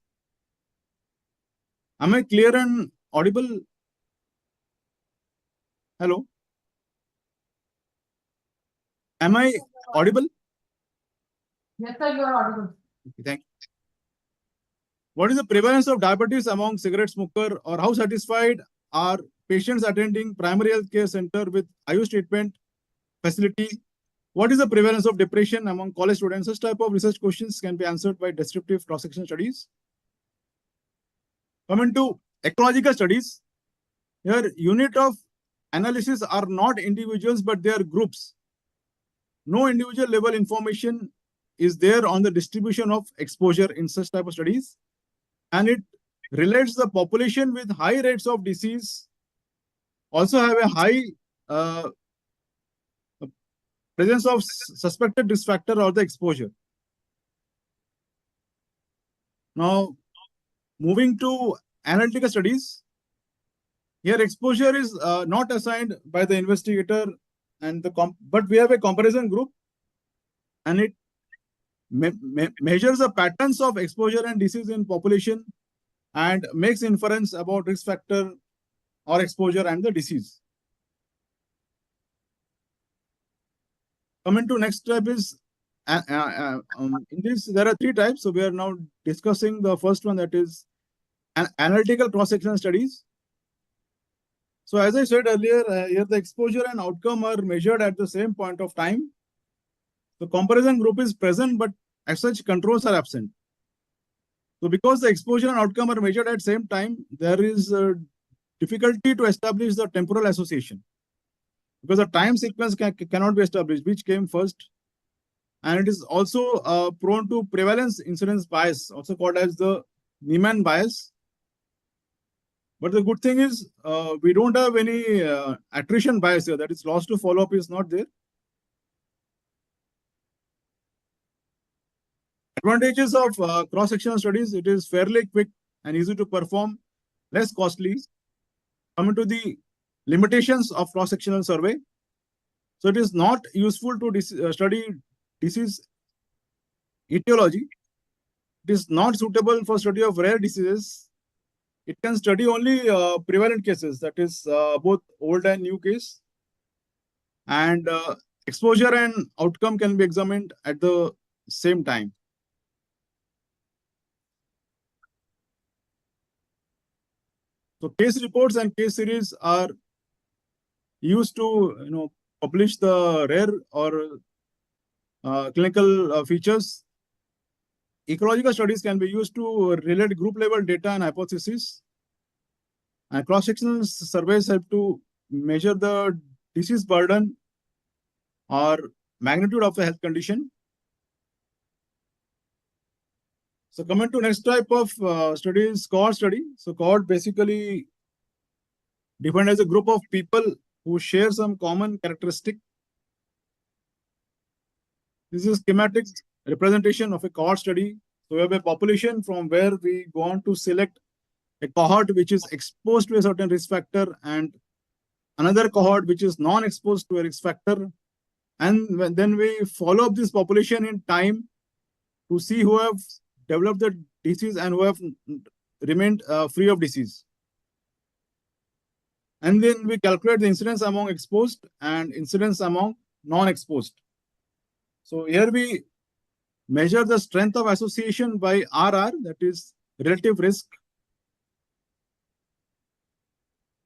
Am I clear and audible? Hello? Am I audible? Yes, sir, you are audible. Okay, thank you. What is the prevalence of diabetes among cigarette smoker, or how satisfied are patients attending primary health care center with AIIMS treatment facility? What is the prevalence of depression among college students? Such type of research questions can be answered by descriptive cross-section studies. Coming to ecological studies, here unit of analysis are not individuals, but they are groups. No individual level information is there on the distribution of exposure in such type of studies, and it relates the population with high rates of disease, also have a high presence of suspected risk factor or the exposure. Now, moving to analytical studies, here exposure is not assigned by the investigator, and but we have a comparison group, and it measures the patterns of exposure and disease in population and makes inference about risk factor or exposure and the disease. Coming to next step is, in this there are three types. So we are now discussing the first one, that is analytical cross-sectional studies. So as I said earlier, here the exposure and outcome are measured at the same point of time. The comparison group is present, but as such controls are absent. So because the exposure and outcome are measured at same time, there is a difficulty to establish the temporal association, because the time sequence cannot be established, which came first. And it is also prone to prevalence incidence bias, also called as the Niemann bias. But the good thing is we don't have any attrition bias here, that is loss to follow-up is not there. Advantages of cross-sectional studies: it is fairly quick and easy to perform, less costly. Coming to the limitations of cross-sectional survey. So it is not useful to study disease etiology. It is not suitable for study of rare diseases. It can study only prevalent cases, that is both old and new case. And exposure and outcome can be examined at the same time. So case reports and case series are used to publish the rare or clinical features. Ecological studies can be used to relate group level data and hypotheses. And cross-sectional surveys help to measure the disease burden or magnitude of a health condition. So coming to next type of study is cohort study. So cohort basically defined as a group of people who share some common characteristic. This is a schematic representation of a cohort study. So we have a population from where we go on to select a cohort which is exposed to a certain risk factor and another cohort which is non-exposed to a risk factor. And then we follow up this population in time to see who have developed the disease and who have remained free of disease. And then we calculate the incidence among exposed and incidence among non-exposed. So here we measure the strength of association by RR, that is relative risk.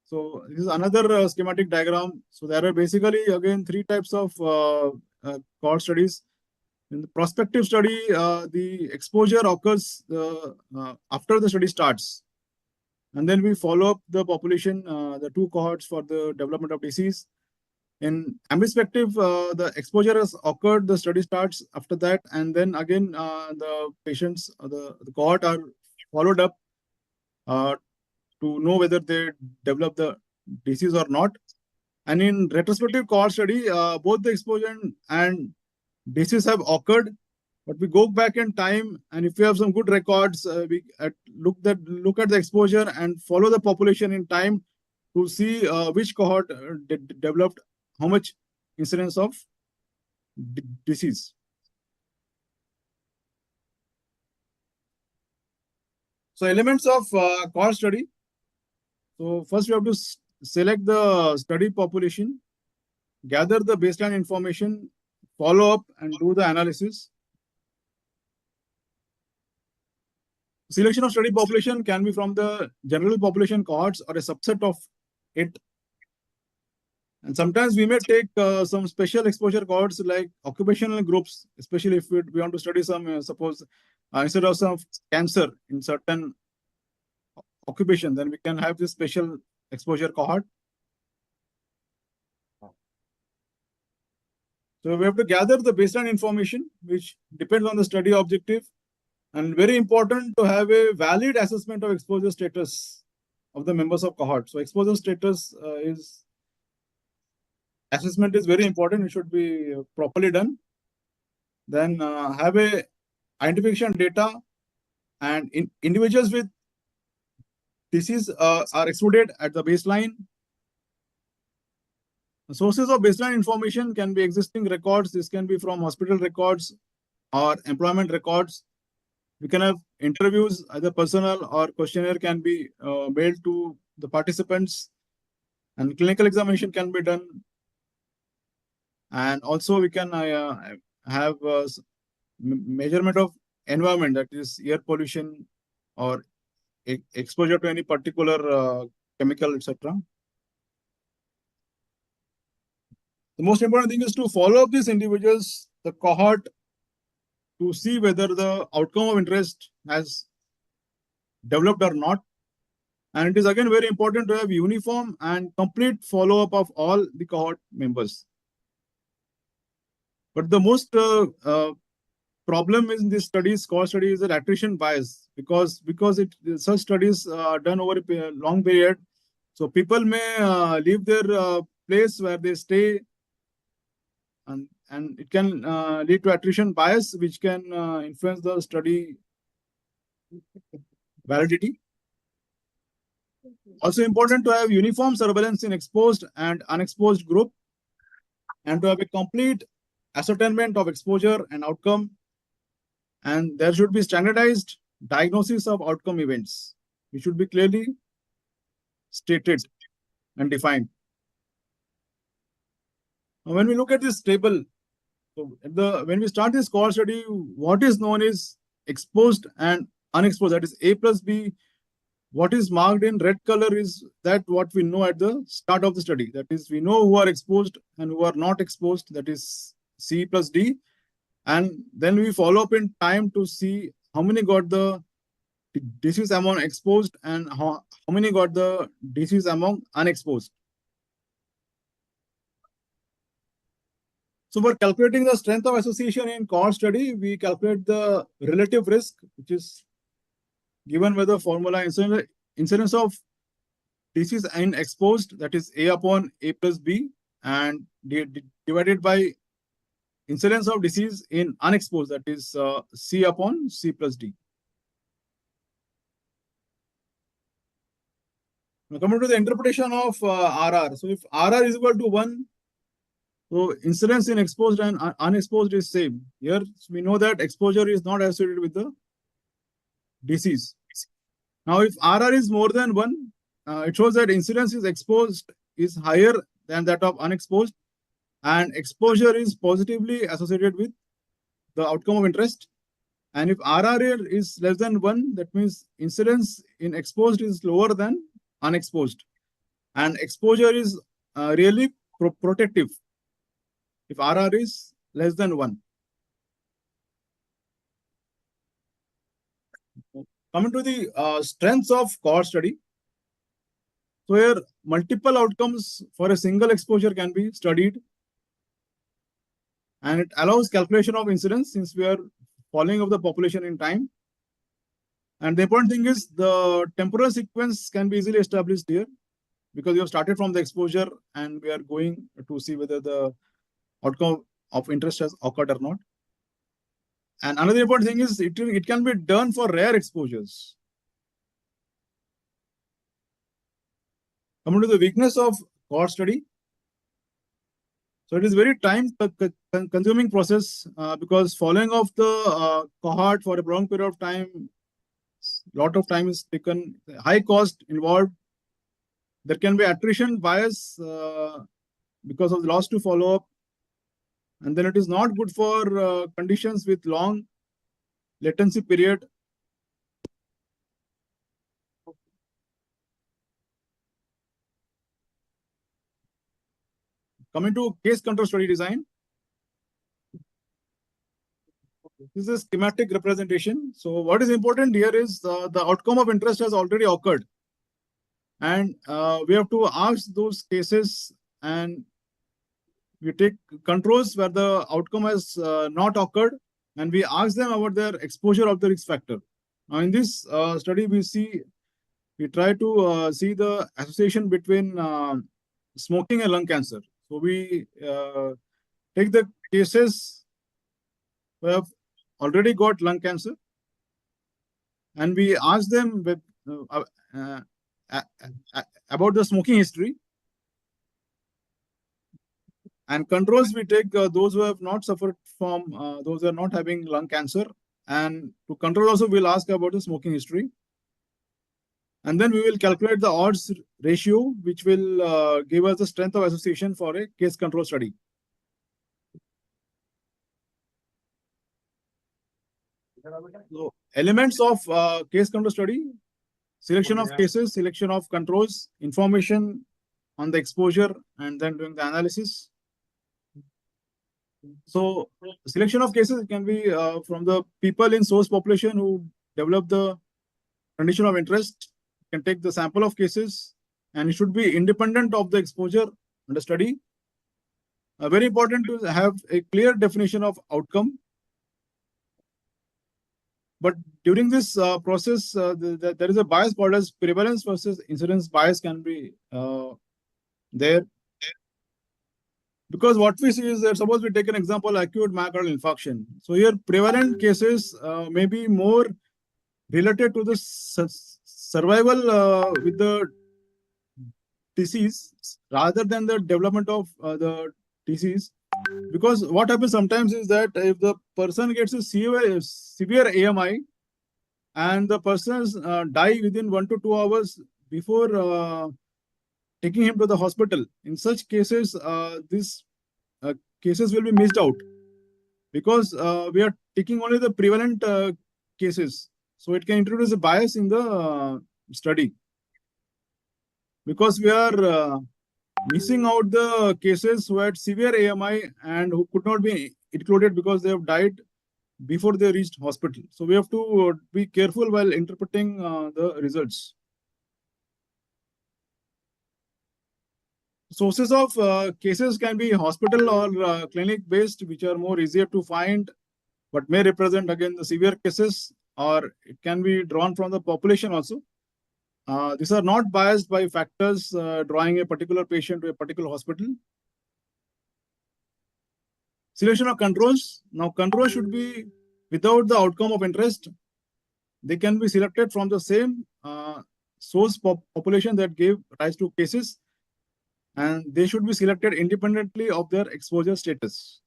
So this is another schematic diagram. So there are basically again three types of cohort studies. In the prospective study, the exposure occurs after the study starts. And then we follow up the population, the two cohorts for the development of disease. In ambidextrous, the exposure has occurred, the study starts after that, and then again the patients, the cohort are followed up to know whether they develop the disease or not. And in retrospective cohort study, both the exposure and disease have occurred, but we go back in time, and if we have some good records, we look at the exposure and follow the population in time to see which cohort developed how much incidence of disease. So elements of cohort study. So first we have to select the study population, gather the baseline information, follow up and do the analysis. Selection of study population can be from the general population cohorts or a subset of it. And sometimes we may take some special exposure cohorts like occupational groups, especially if we want to study some, suppose, instead of some cancer in certain occupation, then we can have this special exposure cohort. So we have to gather the baseline information, which depends on the study objective. And very important to have a valid assessment of exposure status of the members of cohort. So exposure status assessment is very important. It should be properly done. Then have a identification data, and individuals with disease are excluded at the baseline. The sources of baseline information can be existing records. This can be from hospital records or employment records. We can have interviews, either personal or questionnaire can be mailed to the participants, and clinical examination can be done. And also we can have measurement of environment, that is air pollution or exposure to any particular chemical, etc. The most important thing is to follow up these individuals, the cohort, to see whether the outcome of interest has developed or not. And it is again very important to have uniform and complete follow-up of all the cohort members. But the most problem in this studies, core study, is that attrition bias, because such studies are done over a long period. So people may leave their place where they stay, and it can lead to attrition bias, which can influence the study validity. Also important to have uniform surveillance in exposed and unexposed group, and to have a complete ascertainment of exposure and outcome. And there should be standardized diagnosis of outcome events, which should be clearly stated and defined. Now, when we look at this table, so when we start this core study, what is known is exposed and unexposed, that is A plus B. What is marked in red color is that what we know at the start of the study. That is, we know who are exposed and who are not exposed, that is C plus D. And then we follow up in time to see how many got the disease among exposed and how many got the disease among unexposed. So for calculating the strength of association in core study, we calculate the relative risk, which is given by the formula incidence of disease in exposed, that is A upon A plus B, and divided by incidence of disease in unexposed, that is C upon C plus D. Now coming to the interpretation of RR. So if RR is equal to 1, so incidence in exposed and unexposed is same. Here we know that exposure is not associated with the disease. Now if RR is more than 1, it shows that incidence is exposed is higher than that of unexposed, and exposure is positively associated with the outcome of interest. And if RR is less than 1, that means incidence in exposed is lower than unexposed, and exposure is really protective if RR is less than 1. Coming to the strengths of core study. So here multiple outcomes for a single exposure can be studied, and it allows calculation of incidence since we are following up the population in time. And the important thing is the temporal sequence can be easily established here, because we have started from the exposure and we are going to see whether the outcome of interest has occurred or not. And another important thing is it can be done for rare exposures. Coming to the weakness of core study. So it is very time-consuming process because following of the cohort for a long period of time, lot of time is taken, high cost involved. There can be attrition bias because of the loss to follow up. And then it is not good for conditions with long latency period. Coming to case control study design. This is a schematic representation. So what is important here is the outcome of interest has already occurred. And we have to ask those cases, and we take controls where the outcome has not occurred, and we ask them about their exposure of the risk factor. Now in this study, we try to see the association between smoking and lung cancer. So we take the cases who have already got lung cancer, and we ask them with, about the smoking history. And controls, we take those who have not suffered from, those who are not having lung cancer. And to control also, we'll ask about the smoking history. And then we will calculate the odds ratio, which will give us the strength of association for a case control study. So elements of case control study. selection of cases, selection of controls, information on the exposure, and then doing the analysis. So selection of cases can be from the people in source population who develop the condition of interest, can take the sample of cases, and it should be independent of the exposure under study. Very important to have a clear definition of outcome. But during this process, there is a bias called as prevalence versus incidence bias can be there. Because what we see is that suppose we take an example, acute myocardial infarction. So here prevalent cases may be more related to the survival with the disease rather than the development of the disease. Because what happens sometimes is that if the person gets a severe AMI and the persons die within 1 to 2 hours before taking him to the hospital, in such cases, these cases will be missed out because we are taking only the prevalent cases. So it can introduce a bias in the study because we are missing out the cases who had severe AMI and who could not be included because they have died before they reached hospital. So we have to be careful while interpreting the results. Sources of cases can be hospital or clinic based, which are more easier to find, but may represent again the severe cases, or it can be drawn from the population also. These are not biased by factors drawing a particular patient to a particular hospital. Selection of controls. Now, controls should be without the outcome of interest. They can be selected from the same source population that gave rise to cases, and they should be selected independently of their exposure status.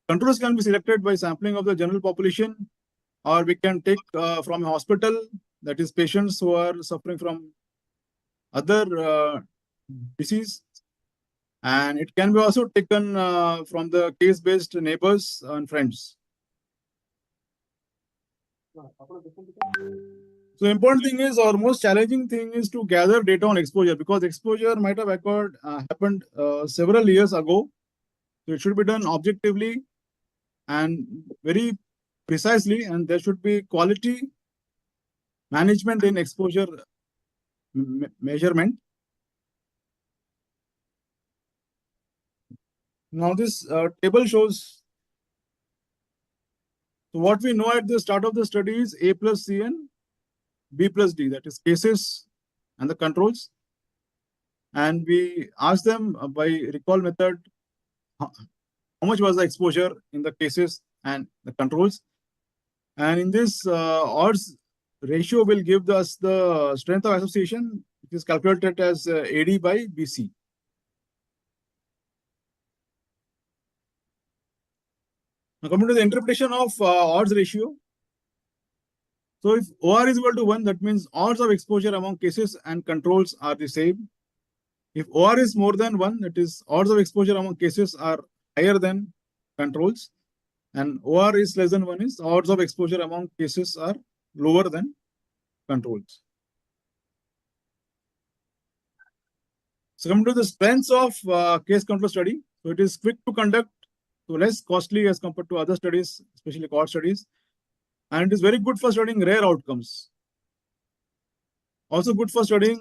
Controls can be selected by sampling of the general population, or we can take from a hospital, that is patients who are suffering from other disease. And it can be also taken from the case-based neighbors and friends. So important thing is, or most challenging thing is to gather data on exposure, because exposure might have happened several years ago. So it should be done objectively and very precisely, and there should be quality management in exposure measurement. Now this table shows, so what we know at the start of the study is A plus C and B plus D, that is cases and the controls. And we ask them by recall method, how much was the exposure in the cases and the controls. And in this odds ratio will give us the strength of association, which is calculated as AD by BC. Now coming to the interpretation of odds ratio. So if OR is equal to 1, that means odds of exposure among cases and controls are the same. If OR is more than 1, that is odds of exposure among cases are higher than controls. And OR is less than 1 is odds of exposure among cases are lower than controls. So coming to the strengths of case control study. So it is quick to conduct, so less costly as compared to other studies, especially cohort studies. And it is very good for studying rare outcomes. Also good for studying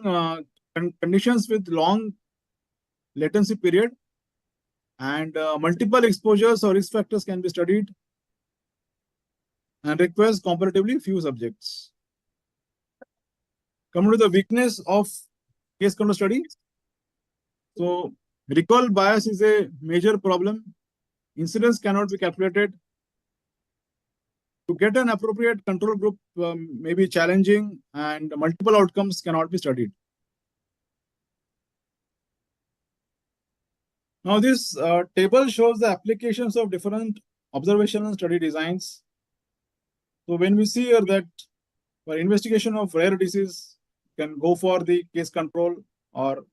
conditions with long latency period, and multiple exposures or risk factors can be studied and requires comparatively few subjects. Coming to the weakness of case control study. So recall bias is a major problem. Incidence cannot be calculated. To get an appropriate control group may be challenging, and multiple outcomes cannot be studied. Now this table shows the applications of different observational study designs. So when we see here that for investigation of rare disease, you can go for the case control or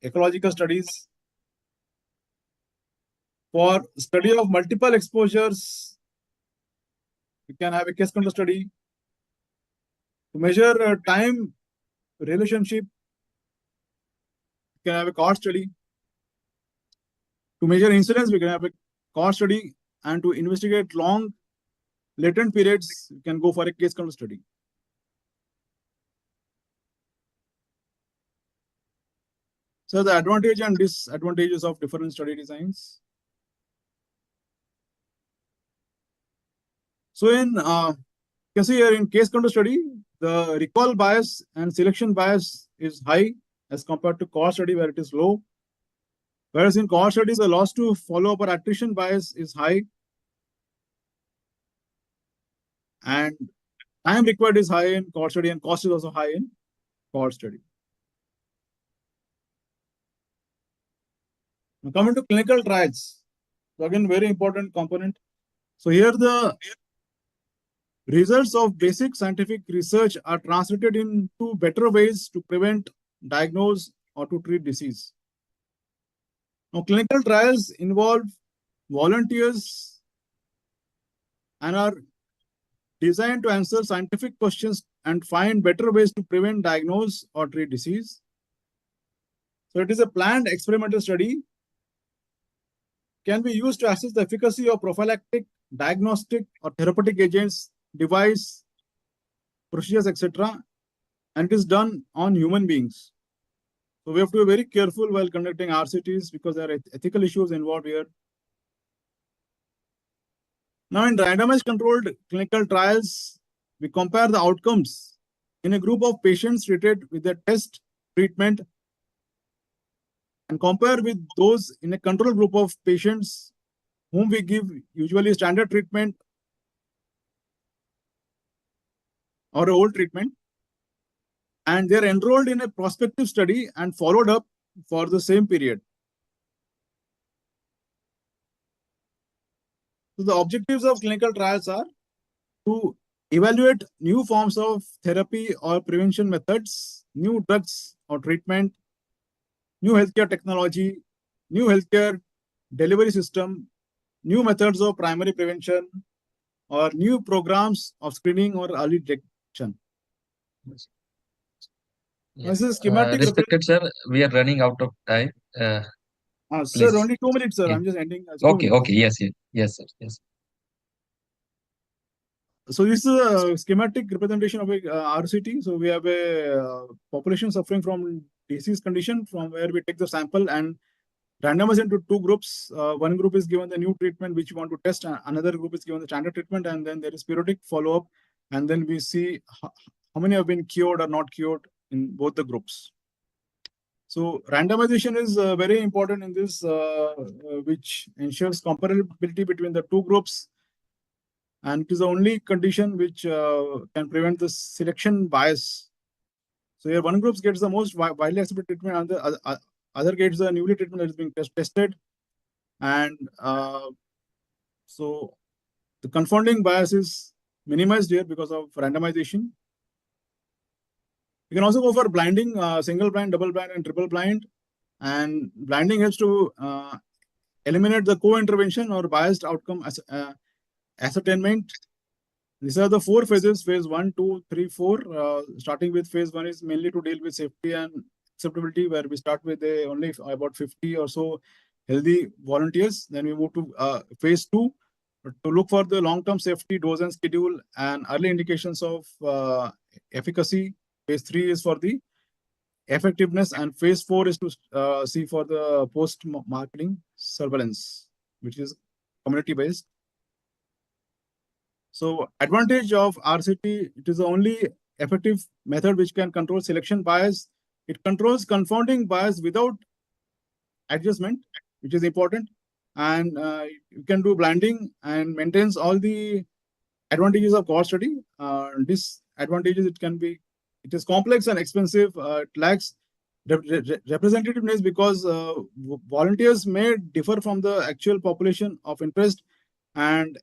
ecological studies. For study of multiple exposures, we can have a case control study. To measure time relationship, we can have a cohort study. To measure incidence, we can have a cohort study. And to investigate long latent periods, we can go for a case control study. So the advantage and disadvantages of different study designs. So in you can see here in case control study, the recall bias and selection bias is high as compared to cohort study where it is low. Whereas in cohort studies, the loss to follow-up or attrition bias is high. And time required is high in cohort study and cost is also high in cohort study. Now coming to clinical trials. So again, very important component. So here the results of basic scientific research are translated into better ways to prevent, diagnose, or to treat disease. Now, clinical trials involve volunteers and are designed to answer scientific questions and find better ways to prevent, diagnose, or treat disease. So it is a planned experimental study, can be used to assess the efficacy of prophylactic, diagnostic, or therapeutic agents, device, procedures, etc. And it is done on human beings. So we have to be very careful while conducting RCTs because there are ethical issues involved here. Now in randomized controlled clinical trials, we compare the outcomes in a group of patients treated with a test treatment and compare with those in a control group of patients whom we give usually standard treatment or old treatment. And they're enrolled in a prospective study and followed up for the same period. So the objectives of clinical trials are to evaluate new forms of therapy or prevention methods, new drugs or treatment, new healthcare technology, new healthcare delivery system, new methods of primary prevention, or new programs of screening or early detection. This is schematic. Respected sir, we are running out of time. Sir, only 2 minutes, sir. Yeah. I'm just ending. Okay, okay, yes, sir, yes. So this is a schematic representation of a RCT. So we have a population suffering from disease condition from where we take the sample and randomize into 2 groups. One group is given the new treatment which we want to test. Another group is given the standard treatment, and then there is periodic follow-up. And then we see how many have been cured or not cured in both the groups. So randomization is very important in this, which ensures comparability between the 2 groups. And it is the only condition which can prevent the selection bias. So here one group gets the most widely accepted treatment, and the other gets the newly treatment that is being tested. And so the confounding bias is minimized here because of randomization. You can also go for blinding, single blind, double blind, and triple blind. And blinding helps to eliminate the co-intervention or biased outcome ascertainment. These are the 4 phases: phase 1, 2, 3, 4. Starting with phase 1 is mainly to deal with safety and acceptability, where we start with only about 50 or so healthy volunteers. Then we move to phase 2 to look for the long-term safety, dose and schedule, and early indications of efficacy. Phase 3 is for the effectiveness, and phase 4 is to see for the post-marketing surveillance, which is community-based. So advantage of RCT, it is the only effective method which can control selection bias. It controls confounding bias without adjustment, which is important. And you can do blinding and maintains all the advantages of cohort study. Disadvantages, it is complex and expensive. It lacks representativeness because volunteers may differ from the actual population of interest, and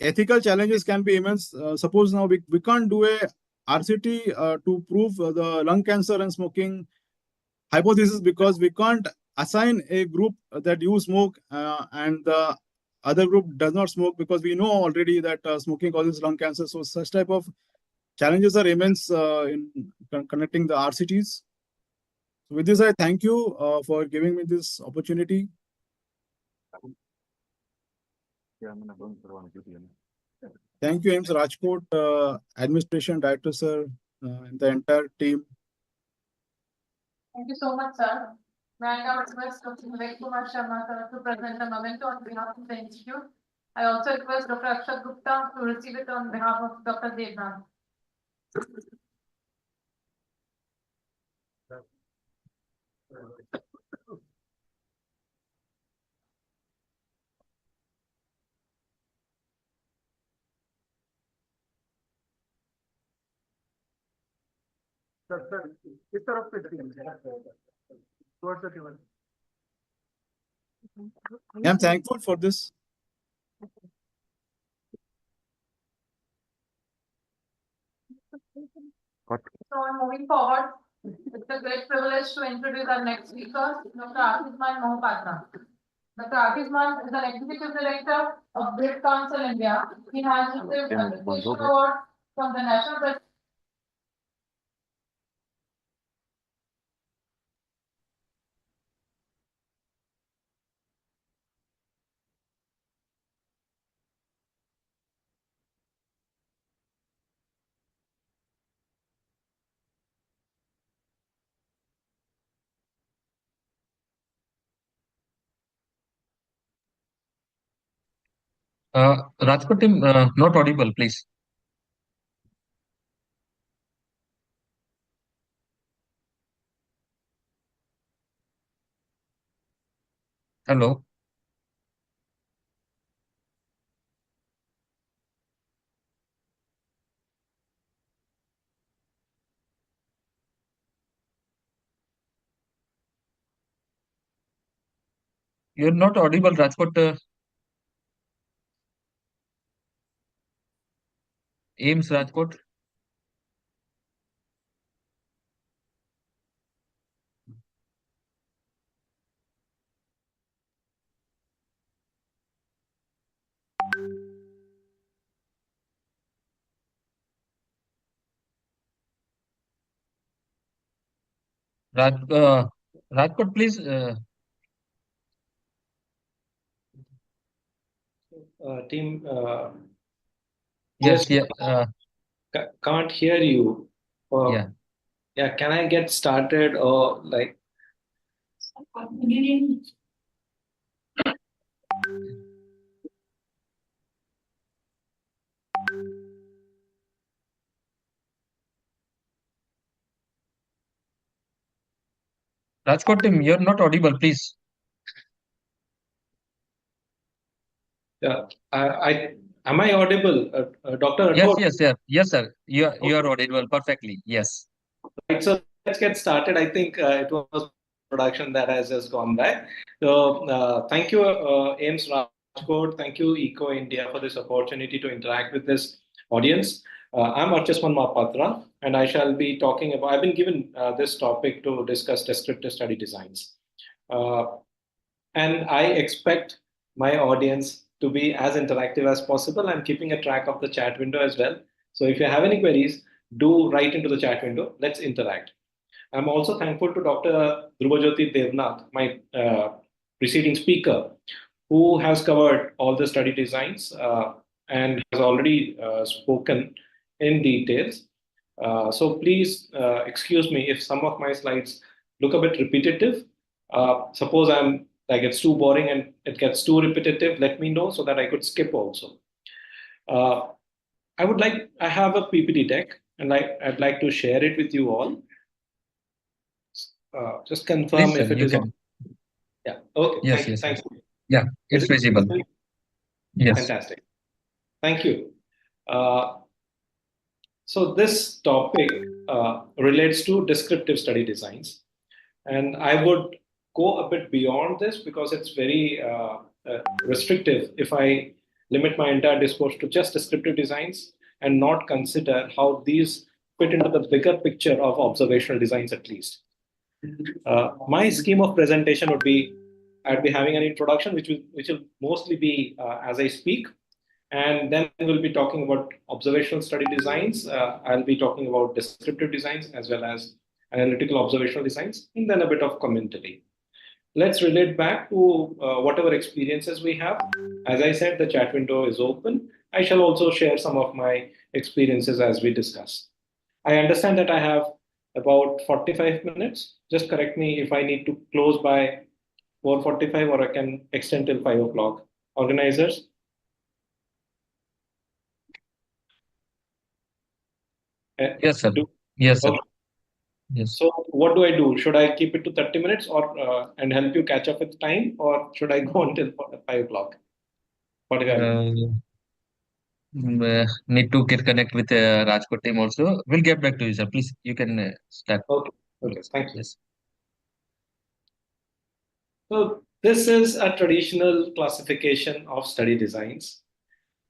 ethical challenges can be immense. Suppose now we can't do a RCT to prove the lung cancer and smoking hypothesis because we can't assign a group that you smoke and the other group does not smoke, because we know already that smoking causes lung cancer. So such type of challenges are immense in connecting the RCTs. So with this, I thank you for giving me this opportunity. Thank you, AIIMS Rajkot, administration, director, sir, and the entire team. Thank you so much, sir. May I now request Dr. Vivek Kumar Sharma sir to present the memento on behalf of the institute. I also request Dr. Akshat Gupta to receive it on behalf of Dr. Devnath. I'm thankful for this. So moving forward, it's a great privilege to introduce our next speaker, Dr. Artisman Mohapatra. Dr. Artisman is an executive director of Grid Council India. He has received a distinction award from the National President. Rajkot team, not audible, please. Hello. You're not audible, Rajkot. AIIMS Rajkot. Rajkot, please. Team, Yes, just yeah. can't hear you. Yeah. Yeah, can I get started or like? Rajkot team, you're not audible, please. Yeah, am I audible, Dr. Yes, Rajkot? yes, sir. You are audible perfectly. Yes. Right, so let's get started. I think it was production that has just gone by. So thank you, AIIMS Rajkot. Thank you, Eco India, for this opportunity to interact with this audience. I'm Artisman Mohapatra, and I shall be talking about. I've been given this topic to discuss descriptive study designs, and I expect my audience to be as interactive as possible. I'm keeping a track of the chat window as well. So if you have any queries, do write into the chat window. Let's interact. I'm also thankful to Dr. Dhrubajyoti Devnath, my preceding speaker, who has covered all the study designs and has already spoken in details. So please excuse me if some of my slides look a bit repetitive. Suppose it's too boring and it gets too repetitive, let me know so that I could skip also. I have a PPT deck and I'd like to share it with you all. Just confirm Please, if sir, it you is can. on. Yeah. Okay. Yes, Thank you. Yeah, it's visible. Yes. Fantastic. Thank you. So this topic relates to descriptive study designs, and I would go a bit beyond this because it's very restrictive if I limit my entire discourse to just descriptive designs and not consider how these fit into the bigger picture of observational designs at least. My scheme of presentation would be I'd be having an introduction, which will mostly be as I speak. And then we'll be talking about observational study designs. I'll be talking about descriptive designs as well as analytical observational designs, and then a bit of commentary. Let's relate back to whatever experiences we have. As I said, the chat window is open. I shall also share some of my experiences as we discuss. I understand that I have about 45 minutes. Just correct me if I need to close by 4:45 or I can extend till 5 o'clock. Organizers? Yes, sir. Do, Yes, sir. okay. Yes. So what do I do? Should I keep it to 30 minutes or and help you catch up with time, or should I go until 5 o'clock? 45 minutes. Need to get connect with Rajkot team also. We'll get back to you, sir. Please, you can start. Okay. Okay. Thank you. Yes. So this is a traditional classification of study designs.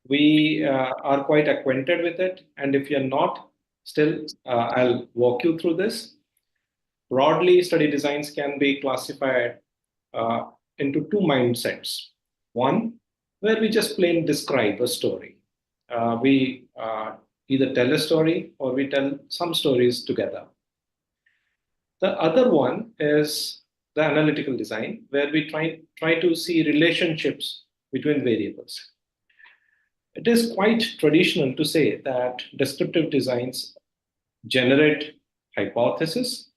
We are quite acquainted with it, and if you're not, still, I'll walk you through this. Broadly, study designs can be classified into two mindsets. One, where we just plain describe a story. We either tell a story or we tell some stories together. The other one is the analytical design, where we try to see relationships between variables. It is quite traditional to say that descriptive designs generate hypotheses,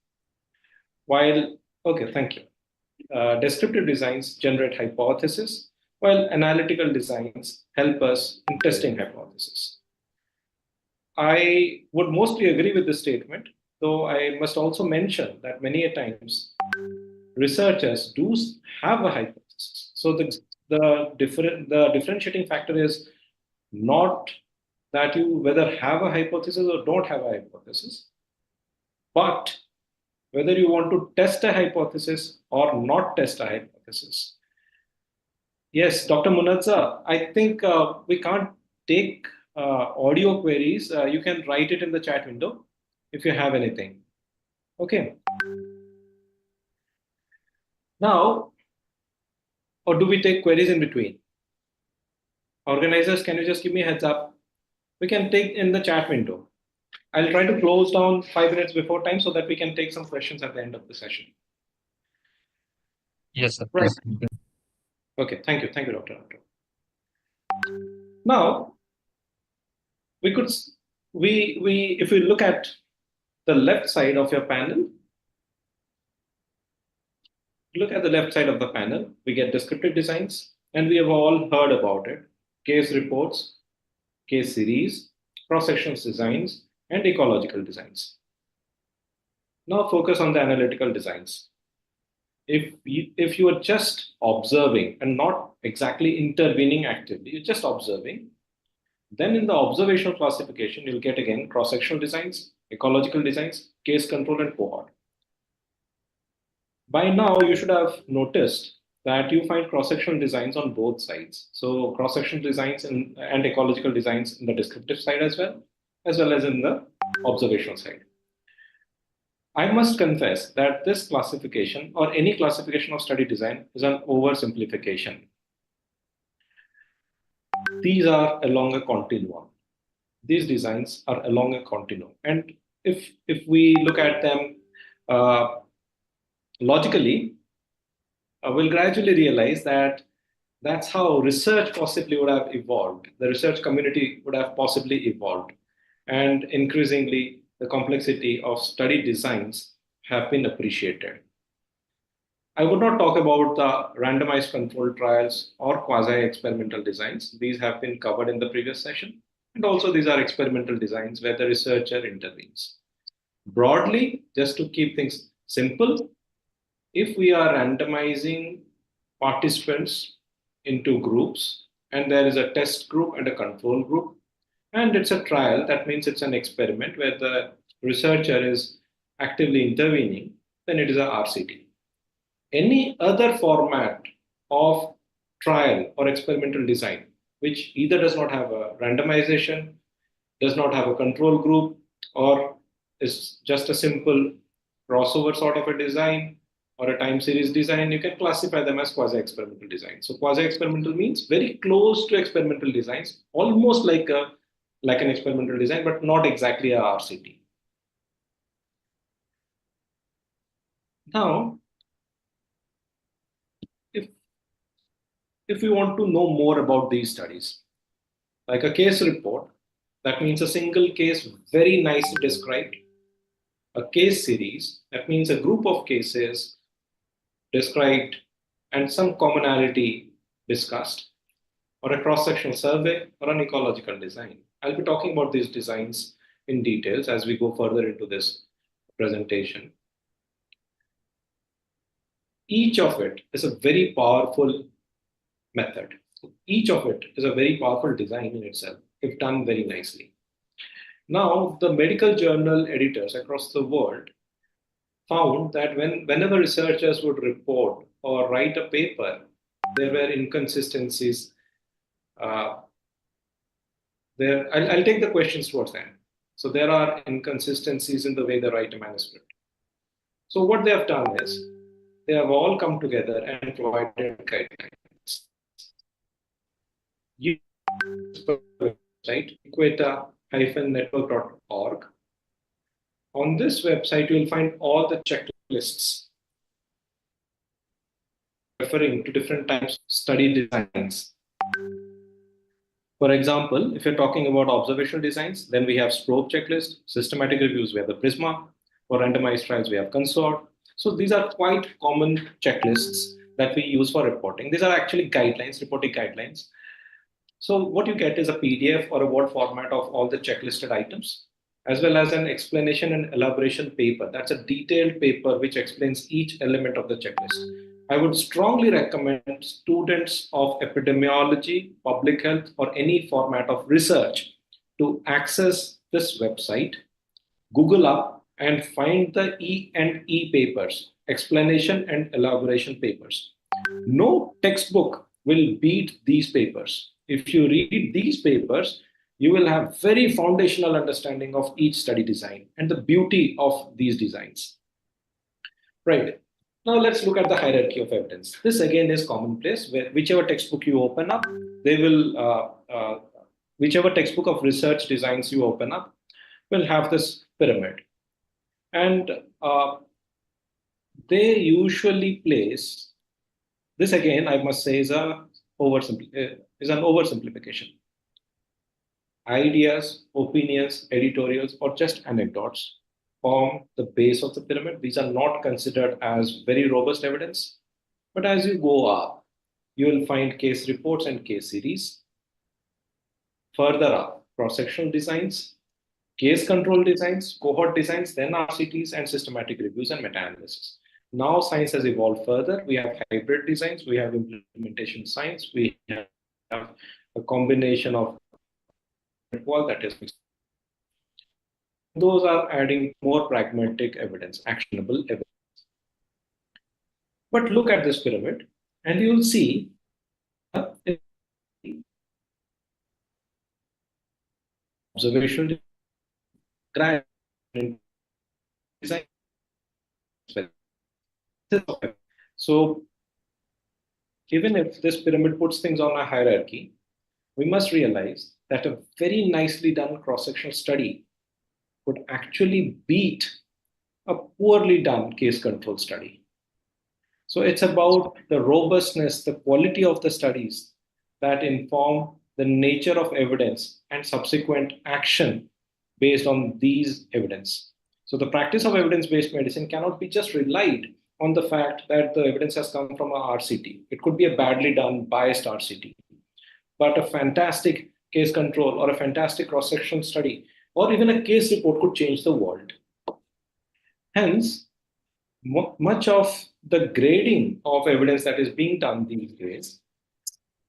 while, okay, thank you. Descriptive designs generate hypotheses, while analytical designs help us in testing hypotheses. I would mostly agree with this statement, though I must also mention that many a times researchers do have a hypothesis. So the differentiating factor is not that you whether have a hypothesis or don't have a hypothesis, but whether you want to test a hypothesis or not test a hypothesis. Yes, Dr. Munazza, I think we can't take audio queries. You can write it in the chat window if you have anything. Okay. Now, or do we take queries in between? Organizers, can you just give me a heads up? We can take in the chat window. I'll try to close down 5 minutes before time so that we can take some questions at the end of the session. Yes, sir. Right. Please. Okay, thank you. Thank you, Dr. Now, if we look at the left side of your panel, look at the left side of the panel, we get descriptive designs, and we have all heard about it. Case reports, case series, cross-sectional designs, and ecological designs. Now focus on the analytical designs. If you are just observing and not exactly intervening actively, you're just observing, then in the observational classification, you'll get again cross-sectional designs, ecological designs, case control, and cohort. By now, you should have noticed that you find cross-sectional designs on both sides. So cross-sectional designs and ecological designs in the descriptive side as well as in the observational side. I must confess that this classification or any classification of study design is an oversimplification. These are along a continuum. These designs are along a continuum. And if we look at them logically, we'll gradually realize that that's how research possibly would have evolved. The research community would have possibly evolved. And increasingly, the complexity of study designs have been appreciated. I would not talk about the randomized controlled trials or quasi-experimental designs. These have been covered in the previous session. And also these are experimental designs where the researcher intervenes. Broadly, just to keep things simple, if we are randomizing participants into groups, and there is a test group and a control group, and it's a trial, that means it's an experiment where the researcher is actively intervening, then it is a RCT. Any other format of trial or experimental design, which either does not have a randomization, does not have a control group, or is just a simple crossover sort of a design, or a time series design, you can classify them as quasi-experimental design. So quasi-experimental means very close to experimental designs, almost like an experimental design, but not exactly a RCT. Now, if we want to know more about these studies, like a case report, that means a single case very nicely described. A case series, that means a group of cases described and some commonality discussed, or a cross-sectional survey, or an ecological design. I'll be talking about these designs in details as we go further into this presentation. Each of it is a very powerful method. Each of it is a very powerful design in itself, if done very nicely. Now, the medical journal editors across the world found that whenever researchers would report or write a paper, there were inconsistencies. I'll take the questions towards them. So there are inconsistencies in the way they write a manuscript. So what they have done is, they have all come together and provided guidelines. Use the website, equata-network.org. On this website, you will find all the checklists referring to different types of study designs. For example, if you're talking about observational designs, then we have SPROBE checklist, systematic reviews, we have the PRISMA. For randomized trials, we have CONSORT. So these are quite common checklists that we use for reporting. These are actually guidelines, reporting guidelines. So what you get is a PDF or a Word format of all the checklisted items, as well as an explanation and elaboration paper. That's a detailed paper which explains each element of the checklist. I would strongly recommend students of epidemiology, public health, or any format of research to access this website, Google up, and find the E&E papers, explanation and elaboration papers. No textbook will beat these papers. If you read these papers, you will have very foundational understanding of each study design and the beauty of these designs. Right. Now let's look at the hierarchy of evidence. This again is commonplace. Whichever textbook you open up, they will, whichever textbook of research designs you open up will have this pyramid. And they usually place, this again, I must say, is an oversimplification. Ideas, opinions, editorials, or just anecdotes form the base of the pyramid. These are not considered as very robust evidence. But as you go up, you will find case reports and case series. Further up, cross-sectional designs, case control designs, cohort designs, then RCTs, and systematic reviews and meta-analysis. Now science has evolved further. We have hybrid designs, we have implementation science, we have a combination of that is mixed. Those are adding more pragmatic evidence, actionable evidence. But look at this pyramid, and you'll see observational design. So even if this pyramid puts things on a hierarchy, we must realize that a very nicely done cross-sectional study could actually beat a poorly done case control study. So it's about the robustness, the quality of the studies that inform the nature of evidence and subsequent action based on these evidence. So the practice of evidence-based medicine cannot be just relied on the fact that the evidence has come from a RCT. It could be a badly done, biased RCT, but a fantastic case control or a fantastic cross-sectional study or even a case report could change the world. Hence, much of the grading of evidence that is being done these days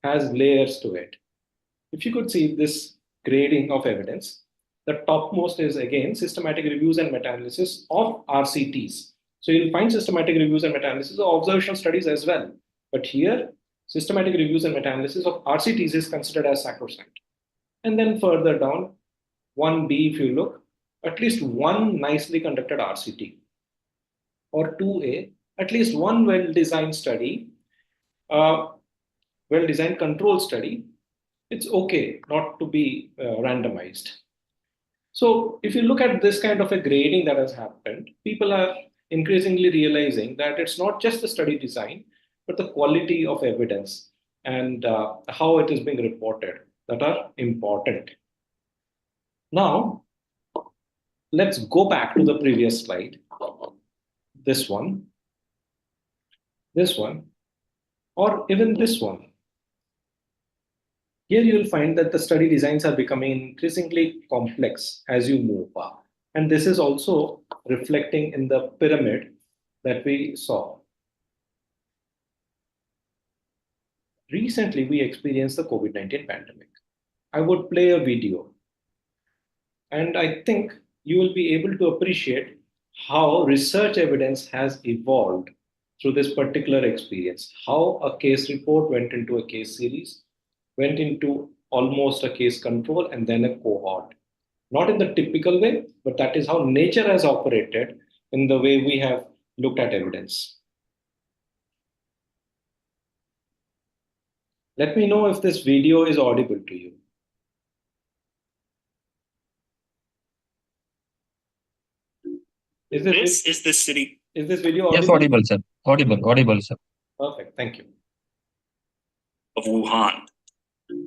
has layers to it. If you could see this grading of evidence, the topmost is again systematic reviews and meta-analysis of RCTs. So you'll find systematic reviews and meta-analysis of observational studies as well. But here, systematic reviews and meta-analysis of RCTs is considered as sacrosanct. And then further down, 1B, if you look, at least one nicely conducted RCT, or 2A, at least one well-designed study, well-designed control study, it's okay not to be randomized. So if you look at this kind of a grading that has happened, people are increasingly realizing that it's not just the study design, but the quality of evidence and how it is being reported that are important. Now, let's go back to the previous slide. This one, or even this one. Here you will find that the study designs are becoming increasingly complex as you move up. And this is also reflecting in the pyramid that we saw. Recently, we experienced the COVID-19 pandemic. I would play a video. And I think you will be able to appreciate how research evidence has evolved through this particular experience, how a case report went into a case series, went into almost a case control and then a cohort. Not in the typical way, but that is how nature has operated in the way we have looked at evidence. Let me know if this video is audible to you. Is this video audible? Yes, audible, sir. Audible, sir. Perfect, thank you. Of Wuhan.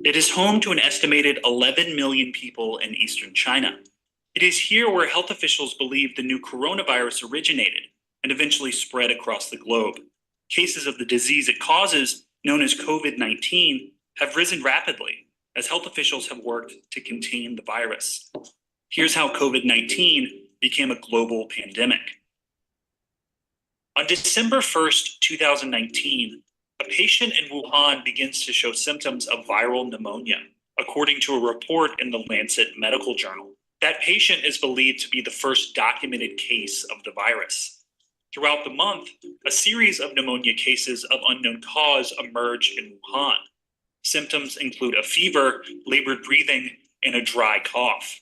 It is home to an estimated 11 million people in eastern China. It is here where health officials believe the new coronavirus originated and eventually spread across the globe. Cases of the disease it causes, known as COVID-19, have risen rapidly as health officials have worked to contain the virus. Here's how COVID-19 became a global pandemic. On December 1st, 2019, a patient in Wuhan begins to show symptoms of viral pneumonia, according to a report in the Lancet Medical Journal. That patient is believed to be the first documented case of the virus. Throughout the month, a series of pneumonia cases of unknown cause emerge in Wuhan. Symptoms include a fever, labored breathing, and a dry cough.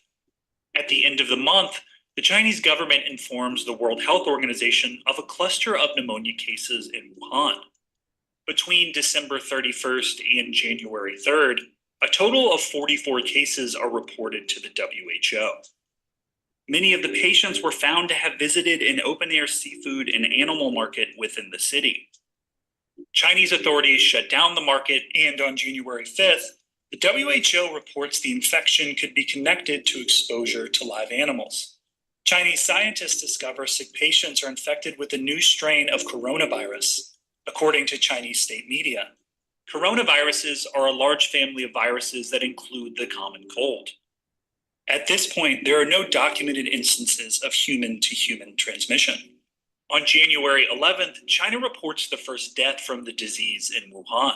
At the end of the month, the Chinese government informs the World Health Organization of a cluster of pneumonia cases in Wuhan. Between December 31st and January 3rd, a total of 44 cases are reported to the WHO. Many of the patients were found to have visited an open-air seafood and animal market within the city. Chinese authorities shut down the market, and on January 5th, the WHO reports the infection could be connected to exposure to live animals. Chinese scientists discover sick patients are infected with a new strain of coronavirus. According to Chinese state media, coronaviruses are a large family of viruses that include the common cold. At this point, there are no documented instances of human-to-human transmission. On January 11th, China reports the first death from the disease in Wuhan.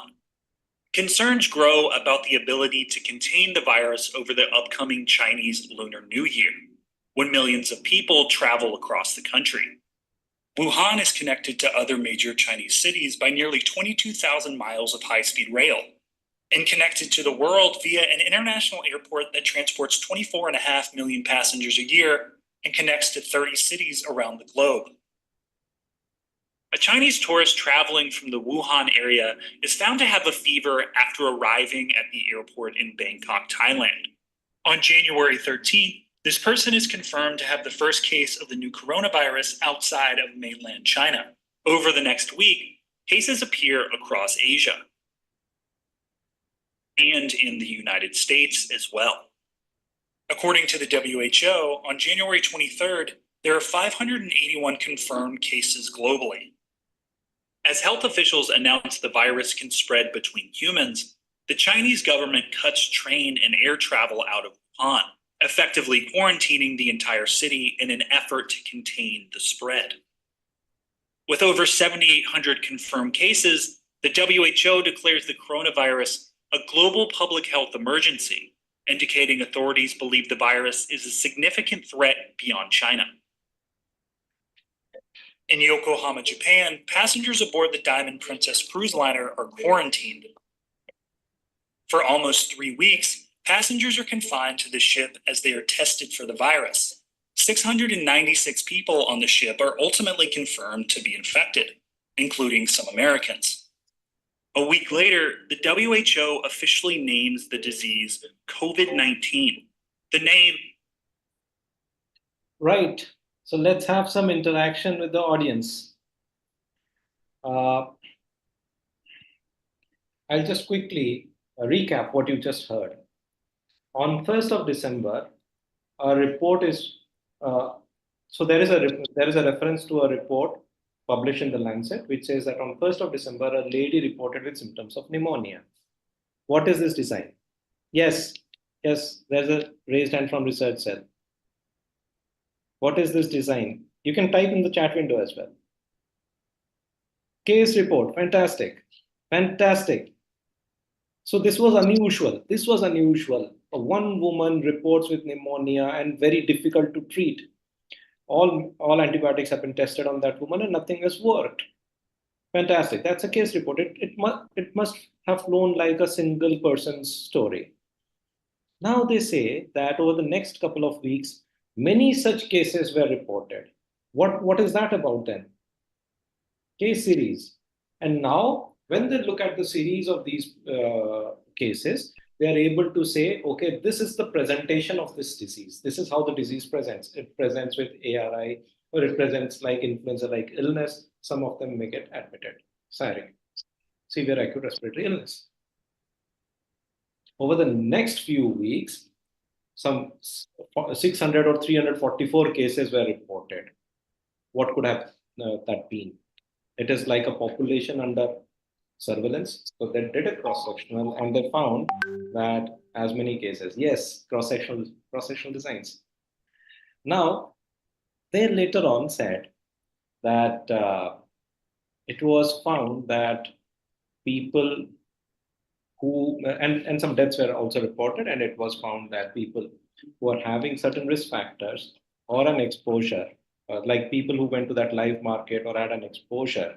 Concerns grow about the ability to contain the virus over the upcoming Chinese Lunar New Year, when millions of people travel across the country. Wuhan is connected to other major Chinese cities by nearly 22,000 miles of high-speed rail and connected to the world via an international airport that transports 24.5 million passengers a year and connects to 30 cities around the globe. A Chinese tourist traveling from the Wuhan area is found to have a fever after arriving at the airport in Bangkok, Thailand. On January 13th, this person is confirmed to have the first case of the new coronavirus outside of mainland China. Over the next week, cases appear across Asia and in the United States as well. According to the WHO, on January 23rd, there are 581 confirmed cases globally. As health officials announce the virus can spread between humans, the Chinese government cuts train and air travel out of Wuhan, effectively quarantining the entire city in an effort to contain the spread. With over 7,800 confirmed cases, the WHO declares the coronavirus a global public health emergency, indicating authorities believe the virus is a significant threat beyond China. In Yokohama, Japan, passengers aboard the Diamond Princess cruise liner are quarantined. For almost 3 weeks, passengers are confined to the ship as they are tested for the virus. 696 people on the ship are ultimately confirmed to be infected. including some Americans. A week later, the WHO officially names the disease COVID-19. The name. Right. So let's have some interaction with the audience. I'll just quickly recap what you just heard. On 1st of December, a report is, so there is a reference to a report published in the Lancet, which says that on 1st of December, a lady reported with symptoms of pneumonia. What is this design? Yes, there's a raised hand from research cell. What is this design? You can type in the chat window as well. Case report, fantastic. So this was unusual. One woman reports with pneumonia and very difficult to treat. All antibiotics have been tested on that woman and nothing has worked. Fantastic. That's a case report. It must have flown like a single person's story. Now they say that over the next couple of weeks, many such cases were reported. What is that about then? Case series. And now, when they look at the series of these cases, they are able to say, okay, this is the presentation of this disease. This is how the disease presents. It presents with ARI, or it presents like influenza-like illness. Some of them may get admitted. SARI, severe acute respiratory illness. Over the next few weeks, some 600 or 344 cases were reported. What could have that been? It is like a population under surveillance. So they did a cross-sectional and they found that as many cases. Yes, cross-sectional designs. Now, they later on said that it was found that people who, and some deaths were also reported, and it was found that people who are having certain risk factors or an exposure, like people who went to that live market or had an exposure,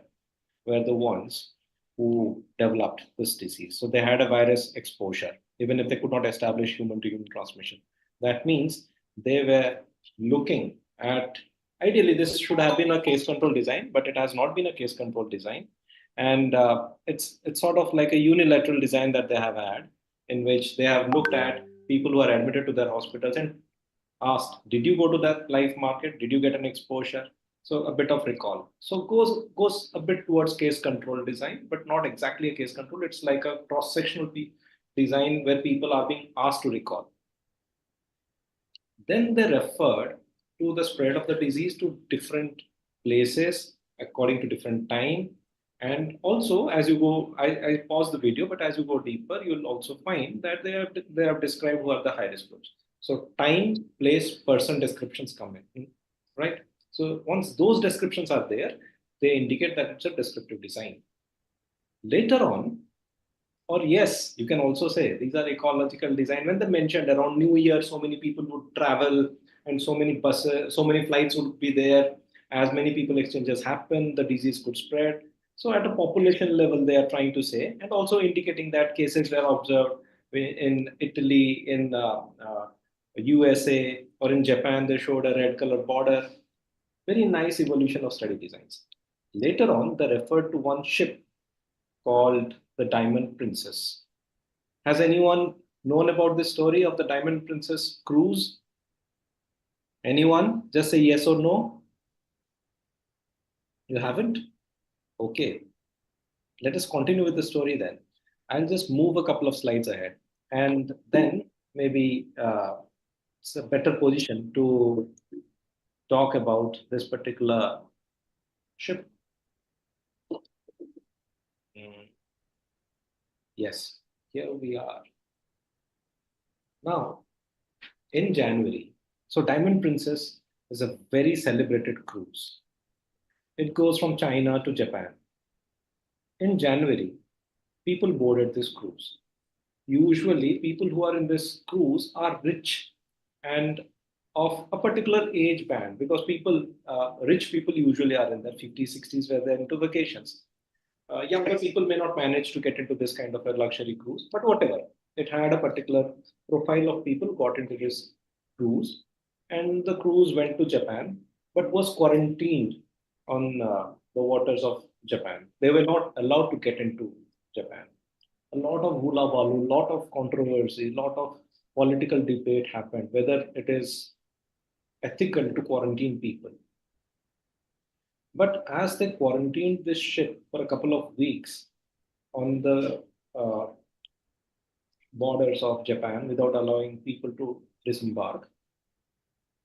were the ones who developed this disease. So they had a virus exposure, even if they could not establish human-to-human transmission. That means they were looking at, ideally this should have been a case control design, but it has not been a case control design. And it's sort of like a unilateral design that they have had, in which they have looked at people who are admitted to their hospitals and asked, did you go to that live market? Did you get an exposure? So a bit of recall. So goes a bit towards case control design, but not exactly a case control. It's like a cross-sectional design where people are being asked to recall. Then they referred to the spread of the disease to different places according to different time. And also, as you go, I pause the video, but as you go deeper, you'll also find that they have described who are the high-risk groups. So time, place, person descriptions come in, right? So once those descriptions are there, they indicate that it's a descriptive design. Later on, or yes, you can also say these are ecological design. When they mentioned around New Year, so many people would travel and so many buses, so many flights would be there. As many people exchanges happen, the disease could spread. So at a population level, they are trying to say, and also indicating that cases were observed in Italy, in USA, or in Japan, they showed a red color border. Very nice evolution of study designs. Later on, they referred to one ship called the Diamond Princess. Has anyone known about this story of the Diamond Princess cruise? Anyone? Just say yes or no. You haven't? Okay. Let us continue with the story then. I'll just move a couple of slides ahead, and then maybe it's a better position to talk about this particular ship. Yes, here we are. Now, in January, so Diamond Princess is a very celebrated cruise. It goes from China to Japan. In January, people boarded this cruise. Usually, people who are in this cruise are rich and of a particular age band, because rich people usually are in their 50s, 60s, where they're into vacations. Younger people may not manage to get into this kind of a luxury cruise, but whatever. It had a particular profile of people who got into this cruise, and the cruise went to Japan, but was quarantined on the waters of Japan. They were not allowed to get into Japan. A lot of hula baloo, lot of controversy, lot of political debate happened, whether it is ethical to quarantine people. But as they quarantined this ship for a couple of weeks on the borders of Japan without allowing people to disembark,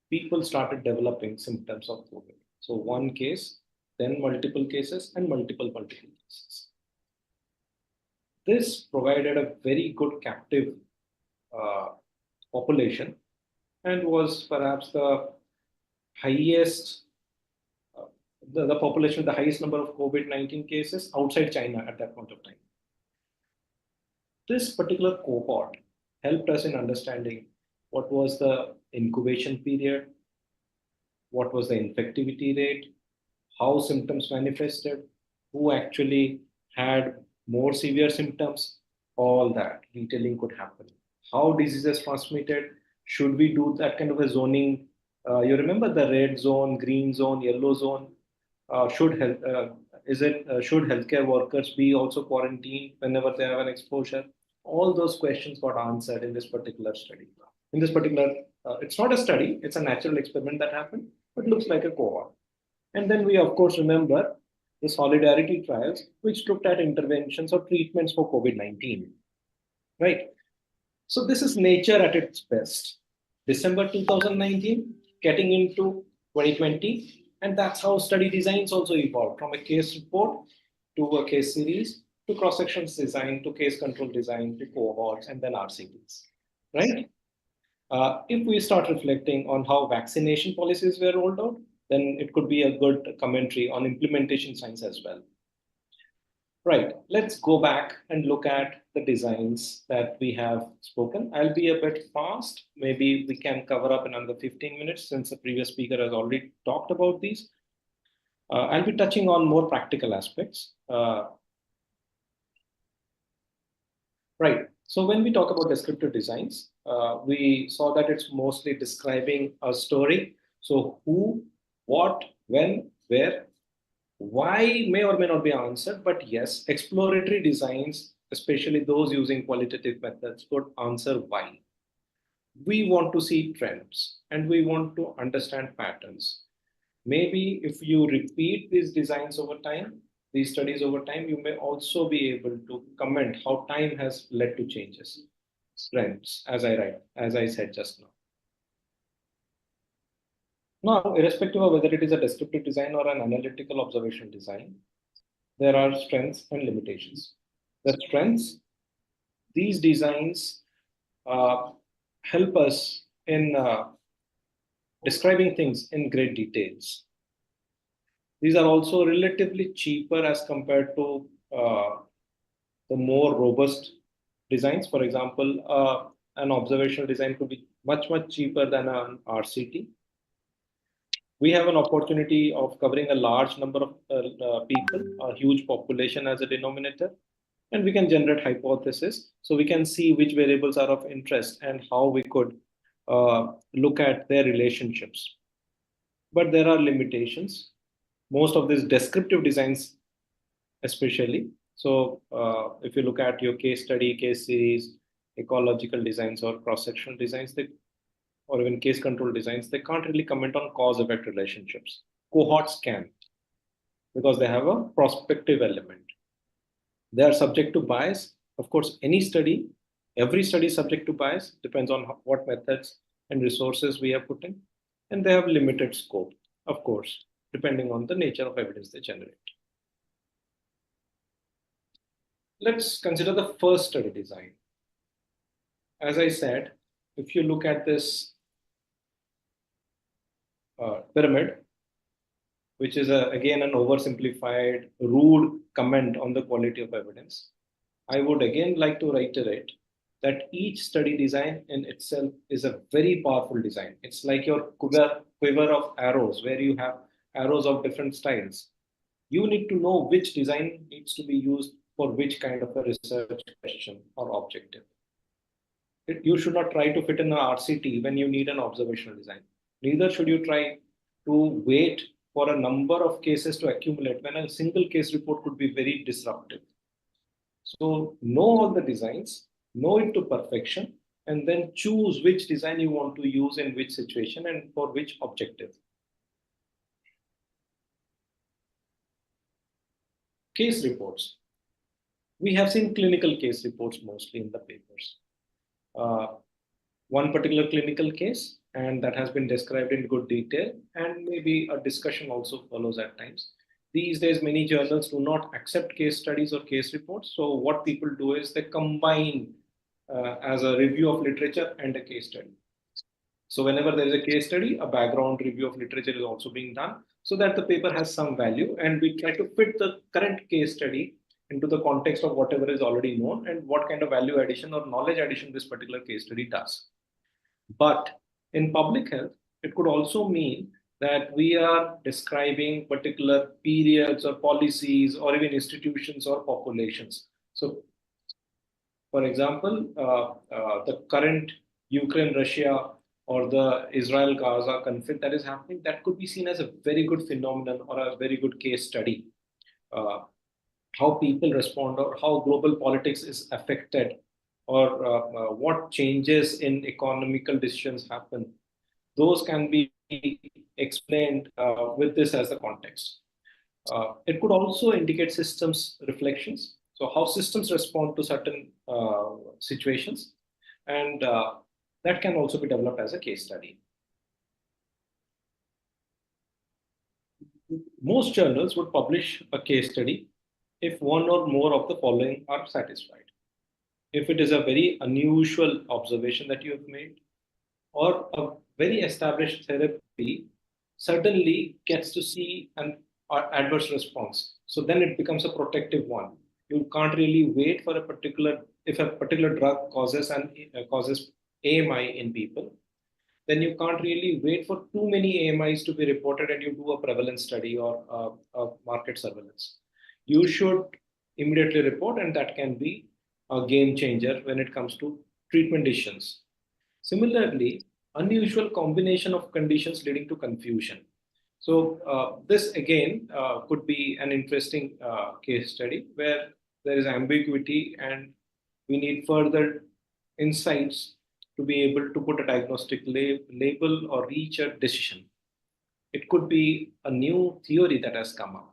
people started developing symptoms of COVID. So one case, then multiple cases, and multiple cases. This provided a very good captive population and was perhaps the highest, the population with the highest number of COVID-19 cases outside China at that point of time. This particular cohort helped us in understanding what was the incubation period, what was the infectivity rate, how symptoms manifested, who actually had more severe symptoms, all that detailing could happen. How diseases transmitted, should we do that kind of a zoning? You remember the red zone, green zone, yellow zone? Should healthcare workers be also quarantined whenever they have an exposure? All those questions got answered in this particular study. In this particular, it's not a study, it's a natural experiment that happened, but looks like a cohort. And then we, of course, remember the solidarity trials, which looked at interventions or treatments for COVID-19, right? So this is nature at its best. December 2019, getting into 2020, and that's how study designs also evolved from a case report to a case series to cross-sections design to case control design to cohorts and then RCTs, right? If we start reflecting on how vaccination policies were rolled out, then it could be a good commentary on implementation science as well. Right, let's go back and look at the designs that we have spoken. I'll be a bit fast. Maybe we can cover up in under 15 minutes since the previous speaker has already talked about these. I'll be touching on more practical aspects. Right, so when we talk about descriptive designs, we saw that it's mostly describing a story. So who, what, when, where, why may or may not be answered, but yes, exploratory designs, especially those using qualitative methods, could answer why. We want to see trends and we want to understand patterns. Maybe if you repeat these designs over time, these studies over time, you may also be able to comment how time has led to changes, trends, as I said just now. Now, irrespective of whether it is a descriptive design or an analytical observational design, there are strengths and limitations. The strengths, these designs help us in describing things in great details. These are also relatively cheaper as compared to the more robust designs. For example, an observational design could be much cheaper than an RCT. We have an opportunity of covering a large number of people, a huge population as a denominator, and we can generate hypotheses. So we can see which variables are of interest and how we could look at their relationships. But there are limitations. Most of these descriptive designs, especially. So if you look at your case study, case series, ecological designs or cross-sectional designs, or even case control designs, they can't really comment on cause-effect relationships. Cohorts can, because they have a prospective element. They are subject to bias. Of course, every study is subject to bias, depends on what methods and resources we have put in. And they have limited scope, of course, depending on the nature of evidence they generate. Let's consider the first study design. As I said, if you look at this pyramid, which is again an oversimplified, rude comment on the quality of evidence, I would again like to reiterate that each study design in itself is a very powerful design. It's like your quiver of arrows, where you have arrows of different styles. You need to know which design needs to be used for which kind of a research question or objective. You should not try to fit in an RCT when you need an observational design. Neither should you try to wait for a number of cases to accumulate when a single case report could be very disruptive. So know all the designs, know it to perfection, and then choose which design you want to use in which situation and for which objective. Case reports. We have seen clinical case reports mostly in the papers. One particular clinical case, and that has been described in good detail, and maybe a discussion also follows at times. These days, many journals do not accept case studies or case reports. So what people do is they combine as a review of literature and a case study. So whenever there is a case study, a background review of literature is also being done so that the paper has some value, and we try to fit the current case study into the context of whatever is already known and what kind of value addition or knowledge addition this particular case study does. But in public health, it could also mean that we are describing particular periods or policies or even institutions or populations. So, for example, the current Ukraine-Russia or the Israel-Gaza conflict that is happening, that could be seen as a very good phenomenon or a very good case study. How people respond or how global politics is affected or what changes in economical decisions happen. Those can be explained with this as the context. It could also indicate systems reflections. So how systems respond to certain situations, and that can also be developed as a case study. Most journals would publish a case study if one or more of the following are satisfied. If it is a very unusual observation that you have made, or a very established therapy suddenly gets to see an adverse response, so then it becomes a protective one. You can't really wait for a particular, if a particular drug causes AMI in people, then you can't really wait for too many AMIs to be reported and you do a prevalence study or a market surveillance. You should immediately report, and that can be a game changer when it comes to treatment decisions. Similarly, unusual combination of conditions leading to confusion. So this again could be an interesting case study where there is ambiguity and we need further insights to be able to put a diagnostic label or reach a decision. It could be a new theory that has come up.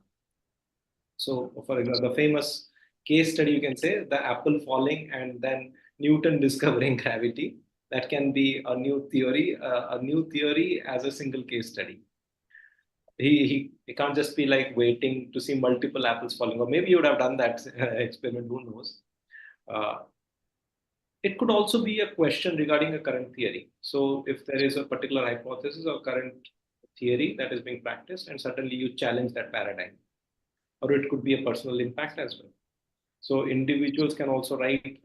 So for example, the famous case study, you can say the apple falling and then Newton discovering gravity. That can be a new theory as a single case study. He can't just be like waiting to see multiple apples falling, or maybe you would have done that experiment, who knows. It could also be a question regarding a current theory. So if there is a particular hypothesis or current theory that is being practiced and suddenly you challenge that paradigm, or it could be a personal impact as well. So individuals can also write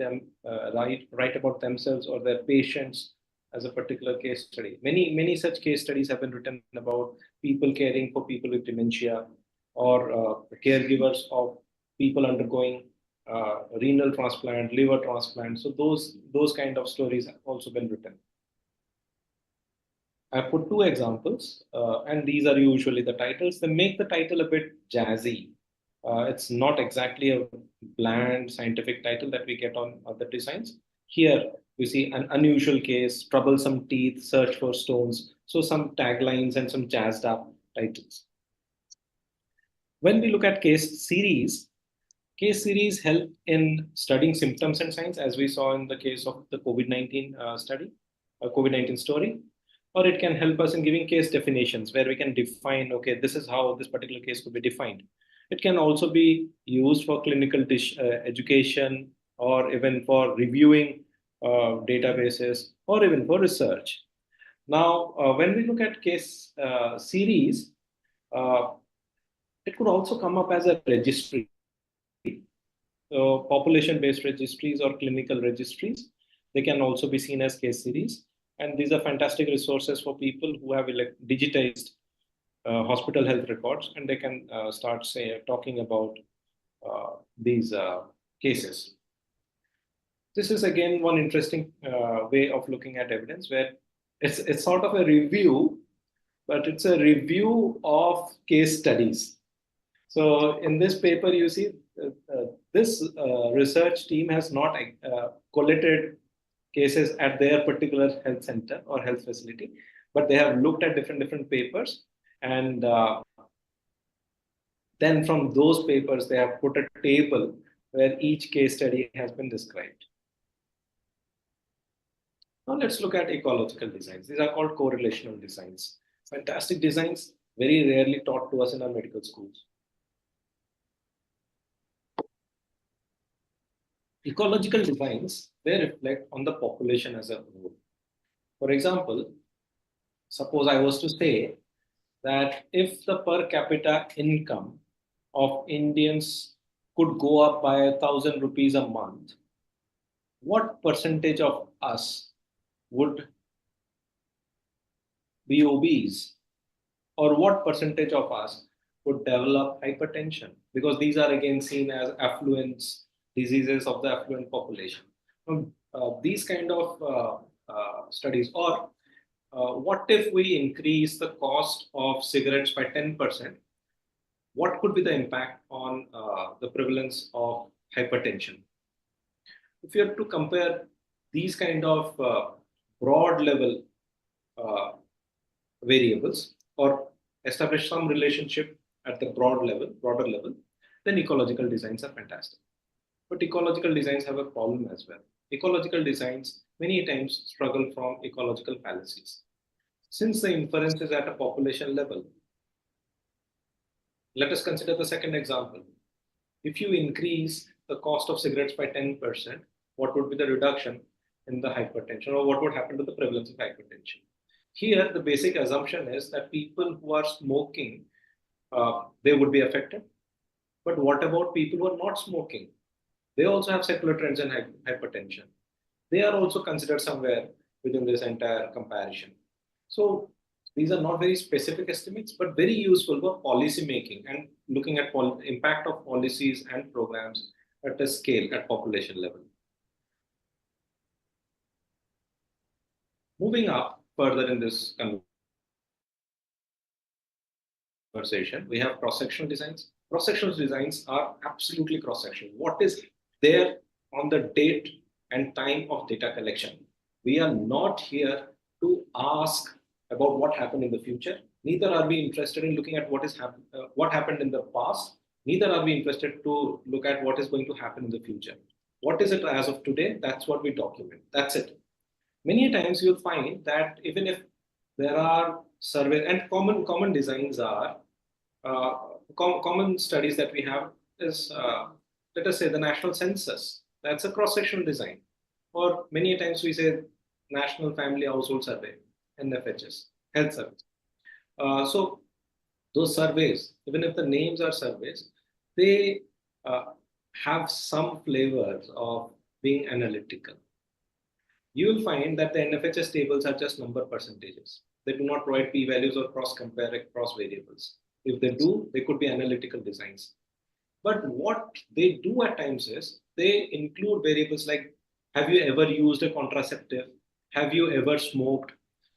about themselves or their patients as a particular case study. Many such case studies have been written about people caring for people with dementia, or caregivers of people undergoing renal transplant, liver transplant. So those kind of stories have also been written. I put two examples, and these are usually the titles. They make the title a bit jazzy. It's not exactly a bland scientific title that we get on other designs. Here we see an unusual case, troublesome teeth, search for stones. So some taglines and some jazzed up titles. When we look at case series help in studying symptoms and signs, as we saw in the case of the COVID-19 COVID-19 story. Or it can help us in giving case definitions where we can define, okay, this is how this particular case could be defined. It can also be used for clinical education, or even for reviewing databases, or even for research. Now, when we look at case series, it could also come up as a registry. So population-based registries or clinical registries, they can also be seen as case series. And these are fantastic resources for people who have digitized hospital health records, and they can start talking about these cases. This is again one interesting way of looking at evidence, where it's sort of a review but it's a review of case studies. So in this paper, you see this research team has not collated cases at their particular health center or health facility, but they have looked at different papers, and then from those papers, they have put a table where each case study has been described. Now let's look at ecological designs. These are called correlational designs. Fantastic designs, very rarely taught to us in our medical schools. Ecological designs, they reflect on the population as a whole. For example, suppose I was to say that if the per capita income of Indians could go up by 1,000 rupees a month, what percentage of us would be obese, or what percentage of us would develop hypertension? Because these are again seen as affluence diseases of the affluent population. These kind of studies, or what if we increase the cost of cigarettes by 10%? What could be the impact on the prevalence of hypertension? If you have to compare these kind of broad level variables, or establish some relationship at the broader level, then ecological designs are fantastic. But ecological designs have a problem as well. Ecological designs many times struggle from ecological fallacies. Since the inference is at a population level, let us consider the second example. If you increase the cost of cigarettes by 10%, what would be the reduction in the hypertension, or what would happen to the prevalence of hypertension? Here, the basic assumption is that people who are smoking, they would be affected. But what about people who are not smoking? They also have secular trends in hypertension. They are also considered somewhere within this entire comparison. So these are not very specific estimates, but very useful for policy making and looking at impact of policies and programs at a scale, at population level. Moving up further in this conversation, we have cross-sectional designs. Cross-sectional designs are absolutely cross-sectional. What is there on the date and time of data collection? We are not here to ask about what happened in the future. Neither are we interested in looking at what happened in the past. Neither are we interested to look at what is going to happen in the future. What is it as of today? That's what we document. That's it. Many times you'll find that even if there are surveys, and common designs are, common studies that we have is, let us say, the national census. That's a cross-sectional design. Or many times we say National Family Household Survey, NFHS, health survey. So those surveys, even if the names are surveys, they have some flavors of being analytical. You will find that the NFHS tables are just number percentages. They do not provide p-values or cross-compare across variables. If they do, they could be analytical designs. But what they do at times is they include variables like, have you ever used a contraceptive? Have you ever smoked?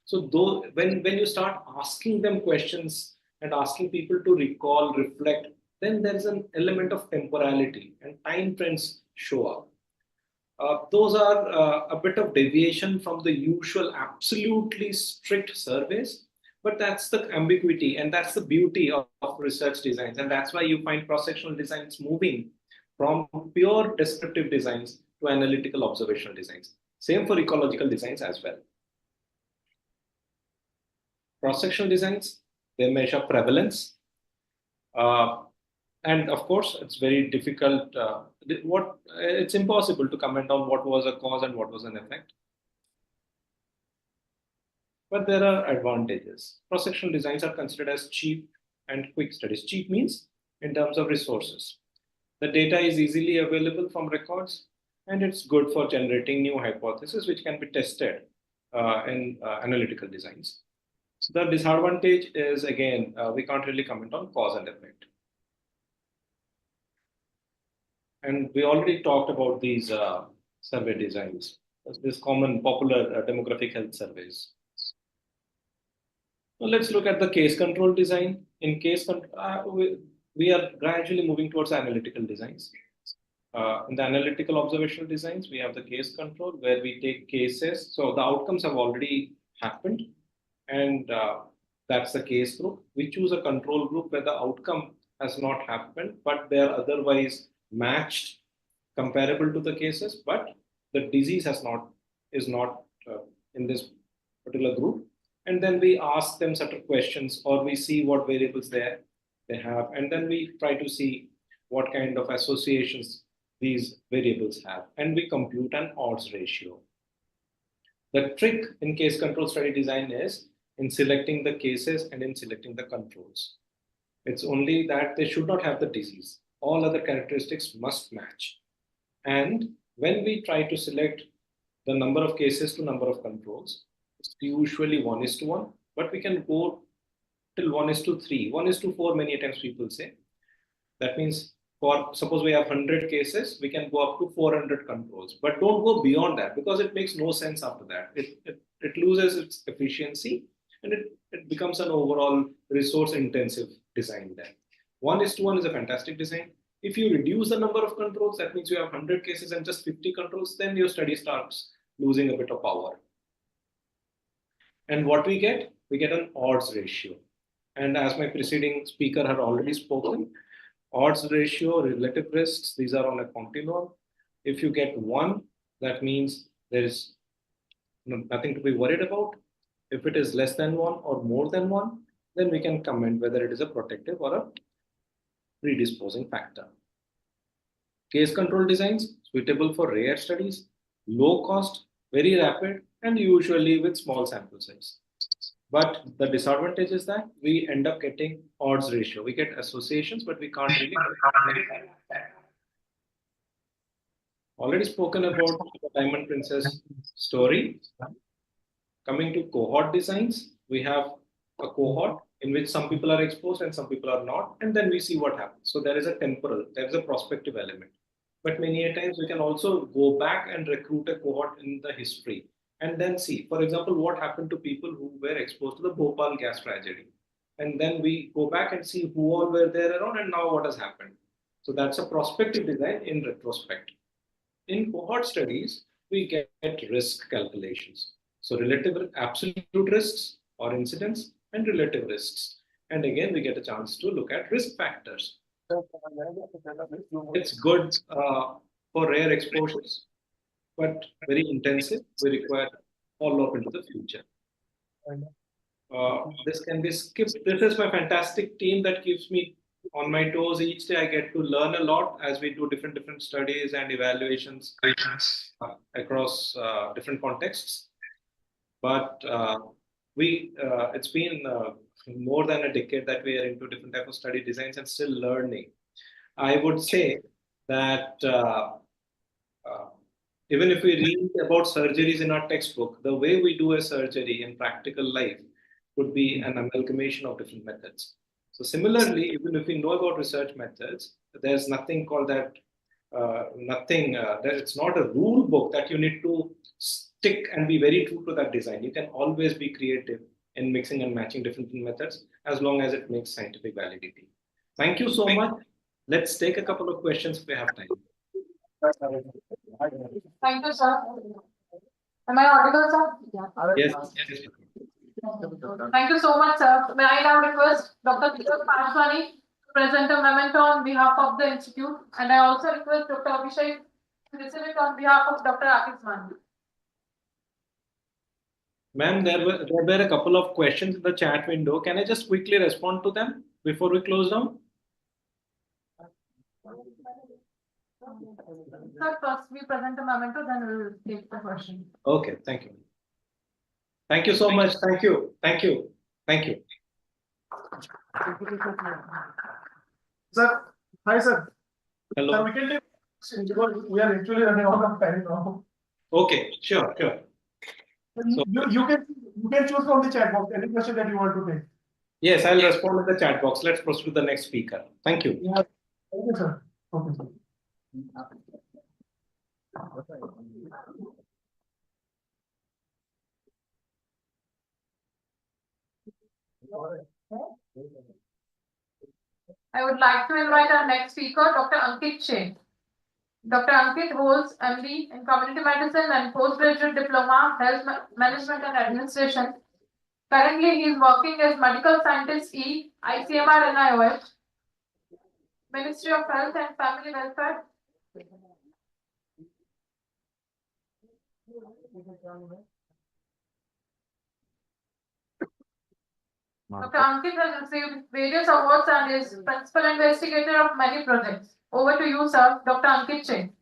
So when you start asking them questions and asking people to recall, reflect, then there is an element of temporality and time trends show up. Those are a bit of deviation from the usual absolutely strict surveys, but that's the ambiguity and that's the beauty of research designs. And that's why you find cross-sectional designs moving from pure descriptive designs to analytical observational designs. Same for ecological designs as well. Cross-sectional designs, they measure prevalence. And of course, it's very difficult. It's impossible to comment on what was a cause and what was an effect. But there are advantages. Cross-sectional designs are considered as cheap and quick studies. Cheap means in terms of resources. The data is easily available from records, and it's good for generating new hypotheses which can be tested in analytical designs. So the disadvantage is, again, we can't really comment on cause and effect. And we already talked about these survey designs, these common popular demographic health surveys. Now let's look at the case control design. In case we are gradually moving towards analytical designs. In the analytical observational designs, we have the case control where we take cases. So the outcomes have already happened, and that's the case group. We choose a control group where the outcome has not happened, but they are otherwise matched, comparable to the cases, but the disease is not in this particular group. And then we ask them certain questions, or we see what variables they have, and then we try to see what kind of associations these variables have, and we compute an odds ratio. The trick in case control study design is in selecting the cases and in selecting the controls. It's only that they should not have the disease. All other characteristics must match. And when we try to select the number of cases to number of controls, it's usually 1:1, but we can go till 1:3, 1:4, many times people say. That means for suppose we have 100 cases, we can go up to 400 controls, but don't go beyond that because it makes no sense after that. It loses its efficiency and it becomes an overall resource intensive design then. 1:1 is a fantastic design. If you reduce the number of controls, that means you have 100 cases and just 50 controls, then your study starts losing a bit of power. And what we get an odds ratio. And as my preceding speaker had already spoken, odds ratio, relative risks, these are on a continuum. If you get 1, that means there is nothing to be worried about. If it is less than 1 or more than 1, then we can comment whether it is a protective or a predisposing factor. Case control designs suitable for rare studies, low cost, very rapid, and usually with small sample size. But the disadvantage is that we end up getting odds ratio. We get associations, but we can't really. Already spoken about the Diamond Princess story. Coming to cohort designs, we have a cohort in which some people are exposed and some people are not, and then we see what happens. So there is a temporal, there is a prospective element. But many a times we can also go back and recruit a cohort in the history and then see, for example, what happened to people who were exposed to the Bhopal gas tragedy. And then we go back and see who all were there around and now what has happened. So that's a prospective design in retrospect. In cohort studies, we get risk calculations. So relative absolute risks or incidence and relative risks. And again, we get a chance to look at risk factors. It's good for rare exposures, but very intensive. We require follow-up into the future. This can be skipped. This is my fantastic team that keeps me on my toes each day. I get to learn a lot as we do different studies and evaluations across different contexts. But it's been more than a decade that we are into different type of study designs and still learning. I would say that even if we read about surgeries in our textbook, the way we do a surgery in practical life could be an amalgamation of different methods. So similarly, even if we know about research methods, there's nothing called that, it's not a rule book that you need to stick and be very true to that design. You can always be creative in mixing and matching different methods as long as it makes scientific validity. Thank you so much. Let's take a couple of questions if we have time. Thank you, sir. Am I audible, sir? Yes. Thank you so much, sir. May I now request Dr. Kishore Pashwani to present a memento on behalf of the institute, and I also request Dr. Abhishek to receive it on behalf of Dr. Akis. Ma'am, there were a couple of questions in the chat window. Can I just quickly respond to them before we close down? Sir, first we present a memento, then we will take the question. Okay, thank you. Thank you so much. Thank you. Thank you. Thank you. Sir, hi sir. Hello. Sir, we can take because we are actually running out of time now. Okay, sure. So, you can choose from the chat box any question that you want to take. Yes, I'll respond to the chat box. Let's proceed to the next speaker. Thank you. Yeah. Thank you, sir. Okay, sir. I would like to invite our next speaker, Dr. Ankit Singh. Dr. Ankit holds MD in Community Medicine and Postgraduate Diploma Health Management and Administration. Currently, he is working as Medical Scientist E, ICMR NIOH, Ministry of Health and Family Welfare. Dr. Ankit has received various awards and is principal investigator of many projects. Over to you, sir, Dr. Ankit Singh.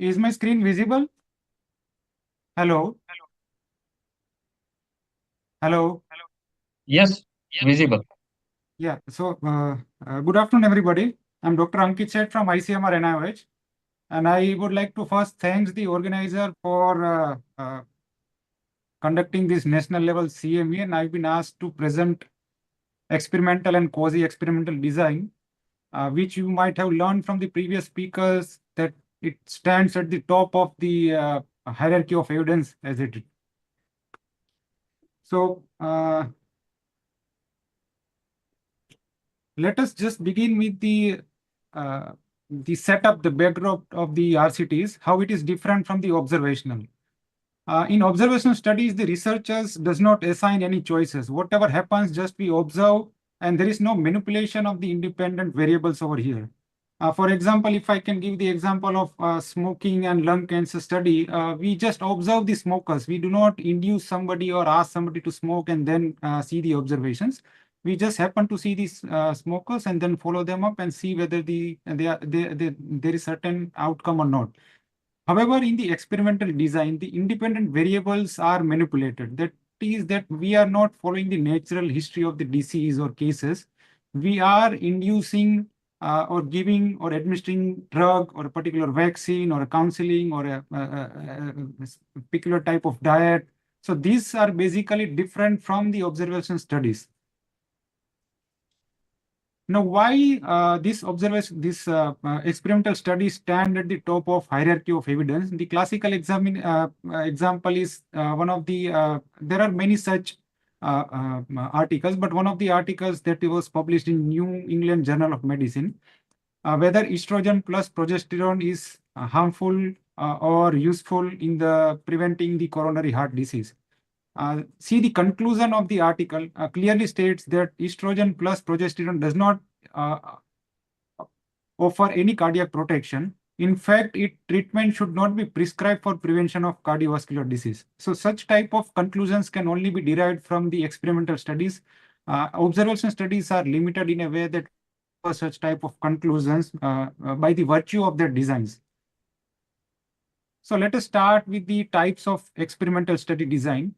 Is my screen visible? Hello? Hello? Yes, visible. Yeah, so good afternoon, everybody. I'm Dr. Ankit Seth from ICMR NIOH, and I would like to first thank the organizer for conducting this national level CME, and I've been asked to present experimental and quasi-experimental design, which you might have learned from the previous speakers that it stands at the top of the hierarchy of evidence as it. So let us just begin with the setup, the backdrop of the RCTs, how it is different from the observational. In observational studies, the researchers does not assign any choices. Whatever happens, just we observe, and there is no manipulation of the independent variables over here. For example, if I can give the example of smoking and lung cancer study, we just observe the smokers. We do not induce somebody or ask somebody to smoke and then see the observations. We just happen to see these smokers and then follow them up and see whether there is certain outcome or not. However, in the experimental design, the independent variables are manipulated. That is that we are not following the natural history of the disease or cases. We are inducing or giving or administering drug or a particular vaccine or a counseling or a particular type of diet. So these are basically different from the observation studies. Now, why this experimental studies stand at the top of hierarchy of evidence? The classical example is one of the, there are many such articles, but one of the articles that was published in New England Journal of Medicine, whether estrogen plus progesterone is harmful or useful in the preventing the coronary heart disease. See, the conclusion of the article clearly states that estrogen plus progesterone does not offer any cardiac protection. In fact, treatment should not be prescribed for prevention of cardiovascular disease. So such type of conclusions can only be derived from the experimental studies. Observational studies are limited in a way that such type of conclusions by the virtue of their designs. So let us start with the types of experimental study design.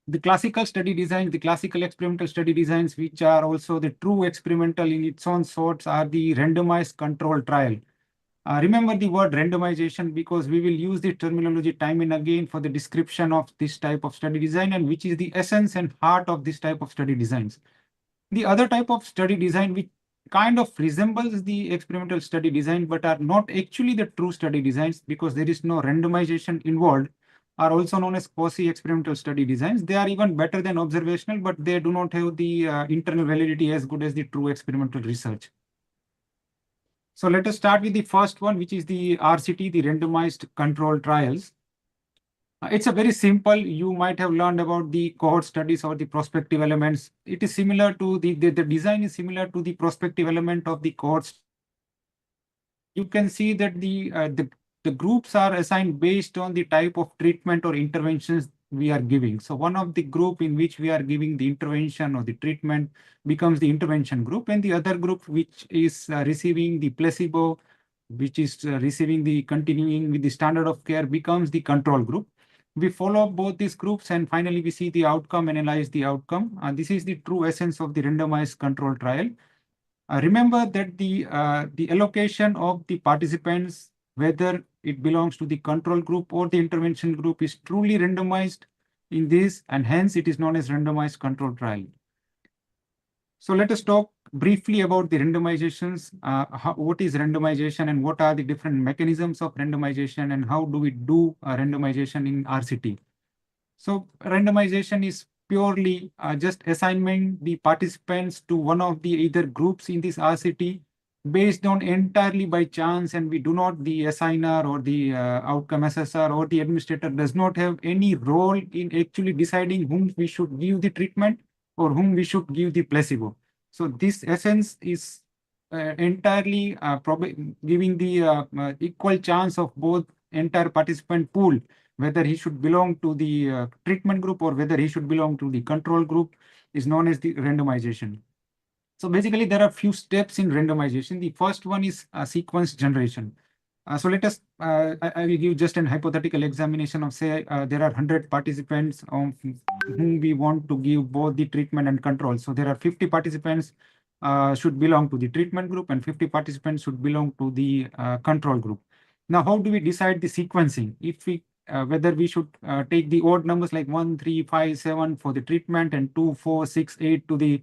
The classical study designs, the classical experimental study designs, which are also the true experimental in its own sorts, are the randomized control trial. Remember the word randomization because we will use the terminology time and again for the description of this type of study design and which is the essence and heart of this type of study designs. The other type of study design which kind of resembles the experimental study design but are not actually the true study designs because there is no randomization involved are also known as quasi-experimental study designs. They are even better than observational, but they do not have the internal validity as good as the true experimental research. So let us start with the first one, which is the RCT, the randomized control trials. It's a very simple, you might have learned about the cohort studies or the prospective elements. It is similar to the design is similar to the prospective element of the cohorts. You can see that the groups are assigned based on the type of treatment or interventions we are giving. So one of the group in which we are giving the intervention or the treatment becomes the intervention group, and the other group which is receiving the placebo, which is receiving the continuing with the standard of care becomes the control group. We follow up both these groups and finally we see the outcome, analyze the outcome. This is the true essence of the randomized control trial. Remember that the allocation of the participants, whether it belongs to the control group or the intervention group, is truly randomized in this, and hence it is known as randomized control trial. So let us talk briefly about the randomizations. What is randomization and what are the different mechanisms of randomization and how do we do randomization in RCT? So randomization is purely just assignment the participants to one of the either groups in this RCT based on entirely by chance, and we do not, the assigner or the outcome assessor or the administrator does not have any role in actually deciding whom we should give the treatment or whom we should give the placebo. So this essence is entirely giving the equal chance of both entire participant pool, whether he should belong to the treatment group or whether he should belong to the control group, is known as the randomization. So basically, there are few steps in randomization. The first one is sequence generation. So let us, I will give just an hypothetical examination of say there are 100 participants whom we want to give both the treatment and control. So there are 50 participants should belong to the treatment group and 50 participants should belong to the control group. Now, how do we decide the sequencing? If we whether we should take the odd numbers like 1, 3, 5, 7 for the treatment and 2, 4, 6, 8 to the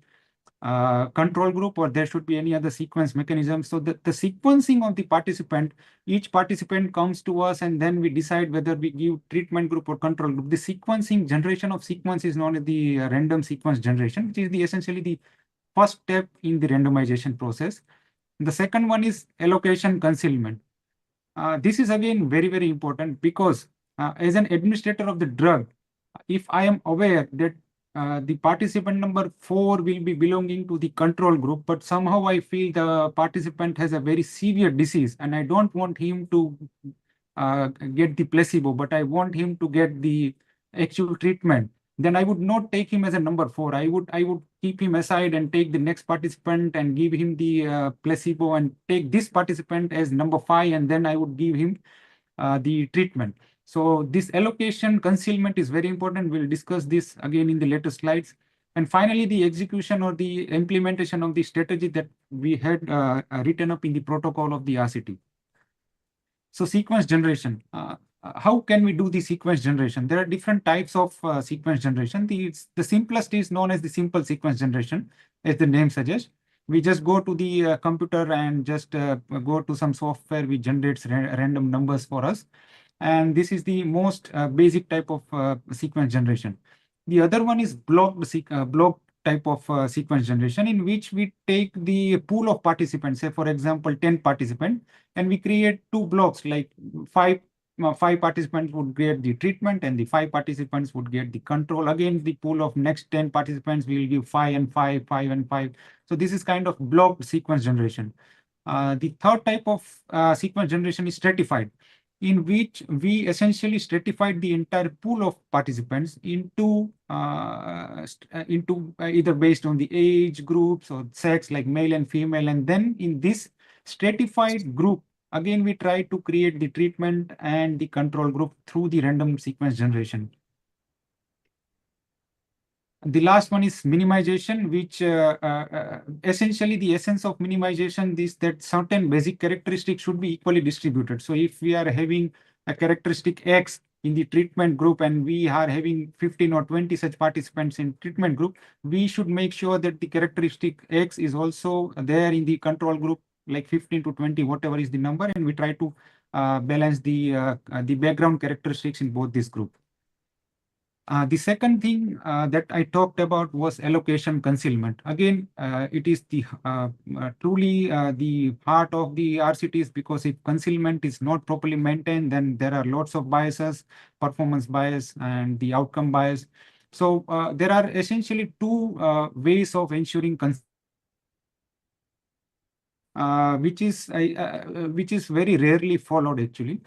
control group, or there should be any other sequence mechanism. So the sequencing of the participant, each participant comes to us and then we decide whether we give treatment group or control group. The sequencing generation of sequence is known as the random sequence generation, which is essentially the first step in the randomization process. The second one is allocation concealment. This is again very, very important because as an administrator of the drug, if I am aware that the participant number 4 will be belonging to the control group, but somehow I feel the participant has a very severe disease and I don't want him to get the placebo, but I want him to get the actual treatment, then I would not take him as a number 4. I would keep him aside and take the next participant and give him the placebo and take this participant as number 5, and then I would give him the treatment. So this allocation concealment is very important. We'll discuss this again in the later slides. And finally, the execution or the implementation of the strategy that we had written up in the protocol of the RCT. So sequence generation. How can we do the sequence generation? There are different types of sequence generation. The simplest is known as the simple sequence generation, as the name suggests. We just go to the computer and just go to some software which generates random numbers for us. And this is the most basic type of sequence generation. The other one is blocked type of sequence generation, in which we take the pool of participants, say for example 10 participants, and we create 2 blocks, like 5 participants would get the treatment and the 5 participants would get the control. Again, the pool of next 10 participants will give 5 and 5, 5 and 5. So this is kind of blocked sequence generation. The third type of sequence generation is stratified, in which we essentially stratified the entire pool of participants into either based on the age groups or sex, like male and female. And then in this stratified group, again, we try to create the treatment and the control group through the random sequence generation. The last one is minimization, which essentially the essence of minimization is that certain basic characteristics should be equally distributed. So if we are having a characteristic X in the treatment group and we are having 15 or 20 such participants in treatment group, we should make sure that the characteristic X is also there in the control group, like 15 to 20, whatever is the number, and we try to balance the background characteristics in both this group. The second thing that I talked about was allocation concealment. Again, it is the truly the heart of the RCTs, because if concealment is not properly maintained, then there are lots of biases, performance bias and the outcome bias. So there are essentially 2 ways of ensuring which is very rarely followed actually.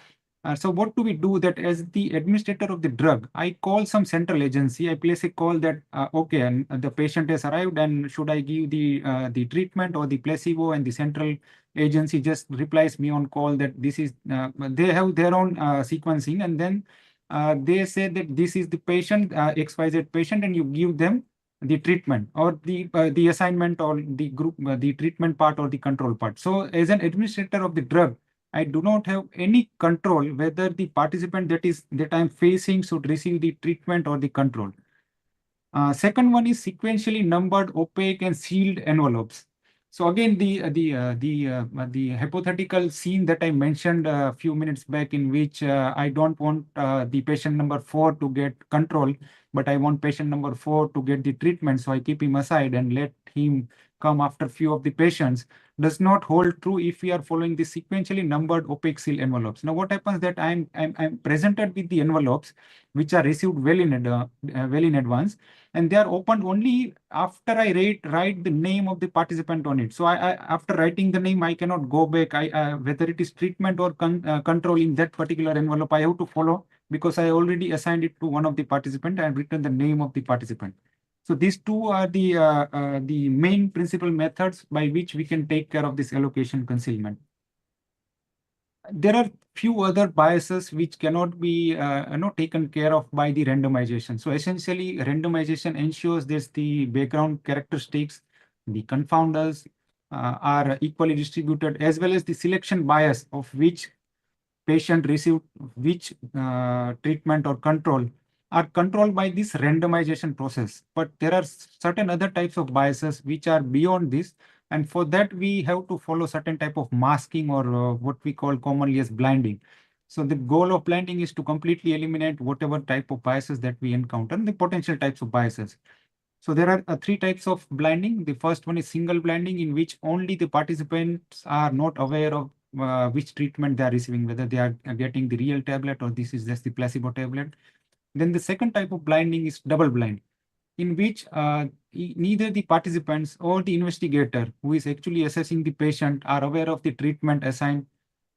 So what do we do? That as the administrator of the drug, I call some central agency. I place a call that okay, and the patient has arrived, and should I give the treatment or the placebo? And the central agency just replies me on call that this is they have their own sequencing, and then they say that this is the patient XYZ patient, and you give them the treatment or the assignment or the group, the treatment part or the control part. So as an administrator of the drug, I do not have any control whether the participant that I'm facing should receive the treatment or the control. Second one is sequentially numbered, opaque, and sealed envelopes. So again, the hypothetical scene that I mentioned a few minutes back, in which I don't want the patient number 4 to get control, but I want patient number 4 to get the treatment. So I keep him aside and let him come after few of the patients, does not hold true if we are following the sequentially numbered opaque seal envelopes. Now, what happens that I'm presented with the envelopes which are received well in advance, and they are opened only after I write the name of the participant on it. So after writing the name, I cannot go back. Whether it is treatment or control in that particular envelope, I have to follow, because I already assigned it to one of the participant and written the name of the participant. So these 2 are the main principal methods by which we can take care of this allocation concealment. There are few other biases which cannot be taken care of by the randomization. So essentially, randomization ensures there's the background characteristics, the confounders are equally distributed, as well as the selection bias of which patient received which treatment or control are controlled by this randomization process. But there are certain other types of biases which are beyond this. And for that, we have to follow certain type of masking or what we call commonly as blinding. So the goal of blinding is to completely eliminate whatever type of biases that we encounter, the potential types of biases. So there are three types of blinding. The first one is single blinding, in which only the participants are not aware of which treatment they are receiving, whether they are getting the real tablet or this is just the placebo tablet. Then the second type of blinding is double blind, in which neither the participants or the investigator who is actually assessing the patient are aware of the treatment assigned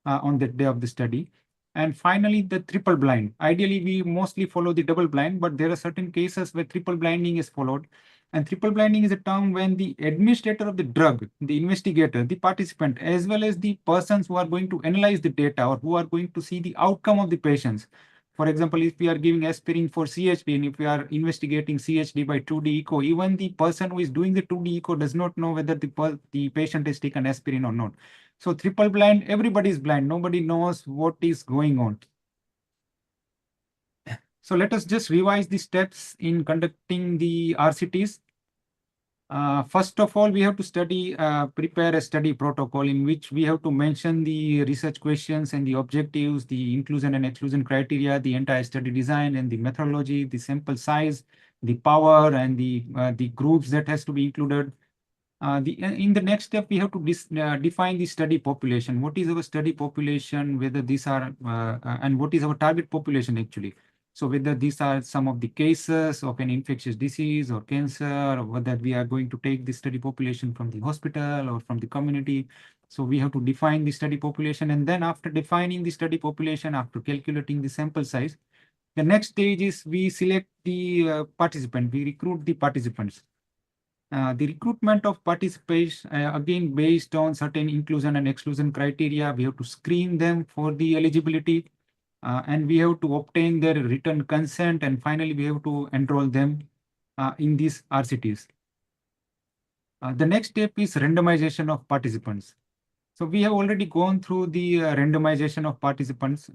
on the day of the study. And finally, the triple blind. Ideally, we mostly follow the double blind, but there are certain cases where triple blinding is followed. And triple blinding is a term when the administrator of the drug, the investigator, the participant, as well as the persons who are going to analyze the data or who are going to see the outcome of the patients. For example, if we are giving aspirin for CHD and if we are investigating CHD by 2D echo, even the person who is doing the 2D echo does not know whether the patient has taken aspirin or not. So triple blind, everybody is blind. Nobody knows what is going on. So let us just revise the steps in conducting the RCTs. First of all, we have to prepare a study protocol in which we have to mention the research questions and the objectives, the inclusion and exclusion criteria, the entire study design and the methodology, the sample size, the power and the groups that has to be included. In the next step, we have to define the study population. What is our study population, whether these are, and what is our target population actually? So whether these are some of the cases of an infectious disease or cancer, or whether we are going to take the study population from the hospital or from the community. So we have to define the study population. And then after defining the study population, after calculating the sample size, the next stage is we select the participant, we recruit the participants. The recruitment of participants, again, based on certain inclusion and exclusion criteria, we have to screen them for the eligibility and we have to obtain their written consent, and finally we have to enroll them in these RCTs. The next step is randomization of participants. So we have already gone through the randomization of participants.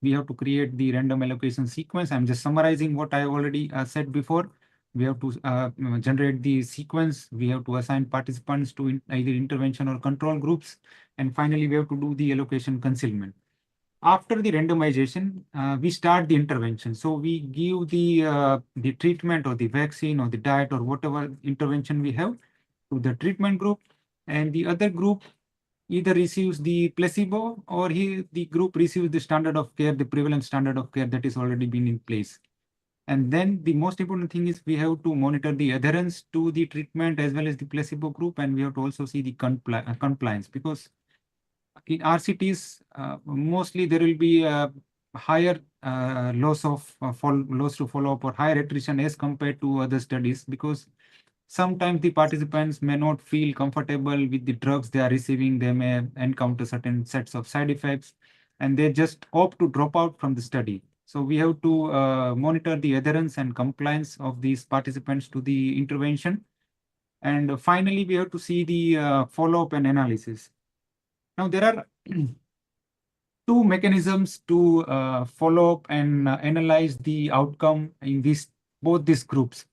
We have to create the random allocation sequence. I'm just summarizing what I already said before. We have to generate the sequence. We have to assign participants to either intervention or control groups. And finally, we have to do the allocation concealment. After the randomization, we start the intervention. So we give the treatment or the vaccine or the diet or whatever intervention we have to the treatment group, and the other group either receives the placebo or the group receives the standard of care, the prevalent standard of care that is already been in place. And then the most important thing is we have to monitor the adherence to the treatment as well as the placebo group, and we have to also see the compliance, because in RCTs, mostly there will be a higher loss to follow up or higher attrition as compared to other studies, because sometimes the participants may not feel comfortable with the drugs they are receiving. They may encounter certain sets of side effects and they just opt to drop out from the study. So we have to monitor the adherence and compliance of these participants to the intervention. And finally, we have to see the follow-up and analysis. Now, there are two mechanisms to follow up and analyze the outcome in both these groups.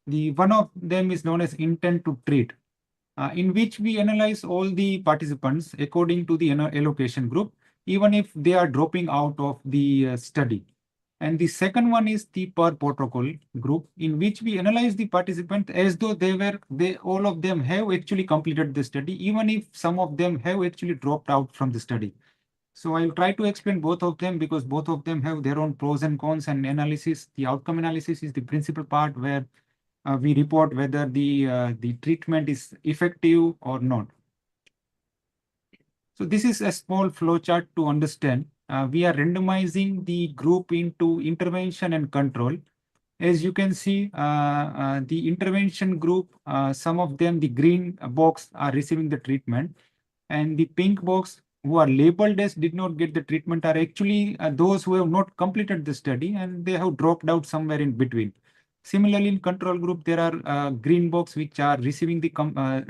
One of them is known as intent to treat, in which we analyze all the participants according to the allocation group, even if they are dropping out of the study. And the second one is the per protocol group, in which we analyze the participants as though all of them have actually completed the study, even if some of them have actually dropped out from the study. So I'll try to explain both of them because both of them have their own pros and cons, and analysis. The outcome analysis is the principal part where we report whether the treatment is effective or not. So this is a small flowchart to understand. We are randomizing the group into intervention and control. As you can see, the intervention group, some of them, the green box, are receiving the treatment, and the pink box, who are labeled as did not get the treatment, are actually those who have not completed the study and they have dropped out somewhere in between. Similarly, in control group, there are green box which are receiving the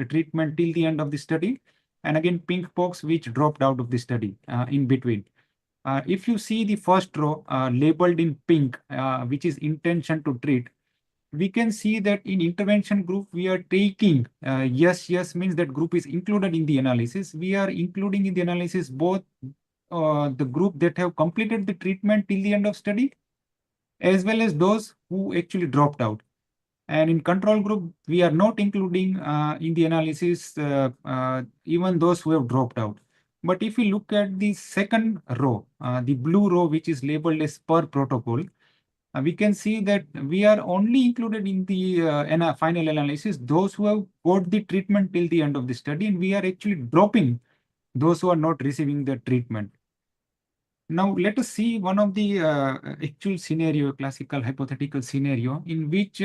treatment till the end of the study, and again pink box which dropped out of the study in between. If you see the first row labeled in pink, which is intention to treat, we can see that in intervention group, we are taking yes means that group is included in the analysis. We are including in the analysis both the group that have completed the treatment till the end of study, as well as those who actually dropped out. And in control group, we are not including in the analysis even those who have dropped out. But if we look at the second row, the blue row, which is labeled as per protocol, we can see that we are only included in the final analysis those who have got the treatment till the end of the study, and we are actually dropping those who are not receiving the treatment. Now, let us see one of the actual scenario, classical hypothetical scenario, in which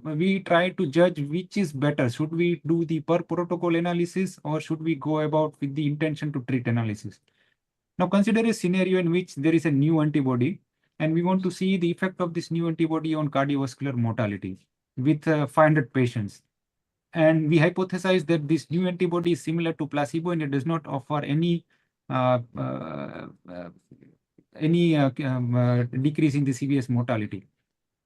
we try to judge which is better. Should we do the per protocol analysis, or should we go about with the intention to treat analysis? Now, consider a scenario in which there is a new antibody, and we want to see the effect of this new antibody on cardiovascular mortality with 500 patients. And we hypothesize that this new antibody is similar to placebo and it does not offer any decrease in the CVS mortality.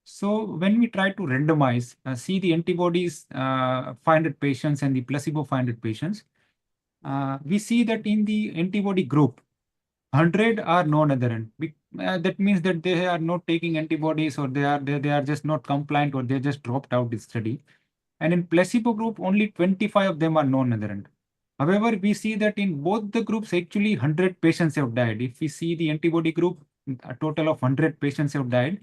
So when we try to randomize, see the antibodies 500 patients and the placebo 500 patients, we see that in the antibody group, 100 are non-adherent. That means that they are not taking antibodies, or they are just not compliant, or they just dropped out the study. And in placebo group, only 25 of them are non-adherent. However, we see that in both the groups, actually 100 patients have died. If we see the antibody group, a total of 100 patients have died.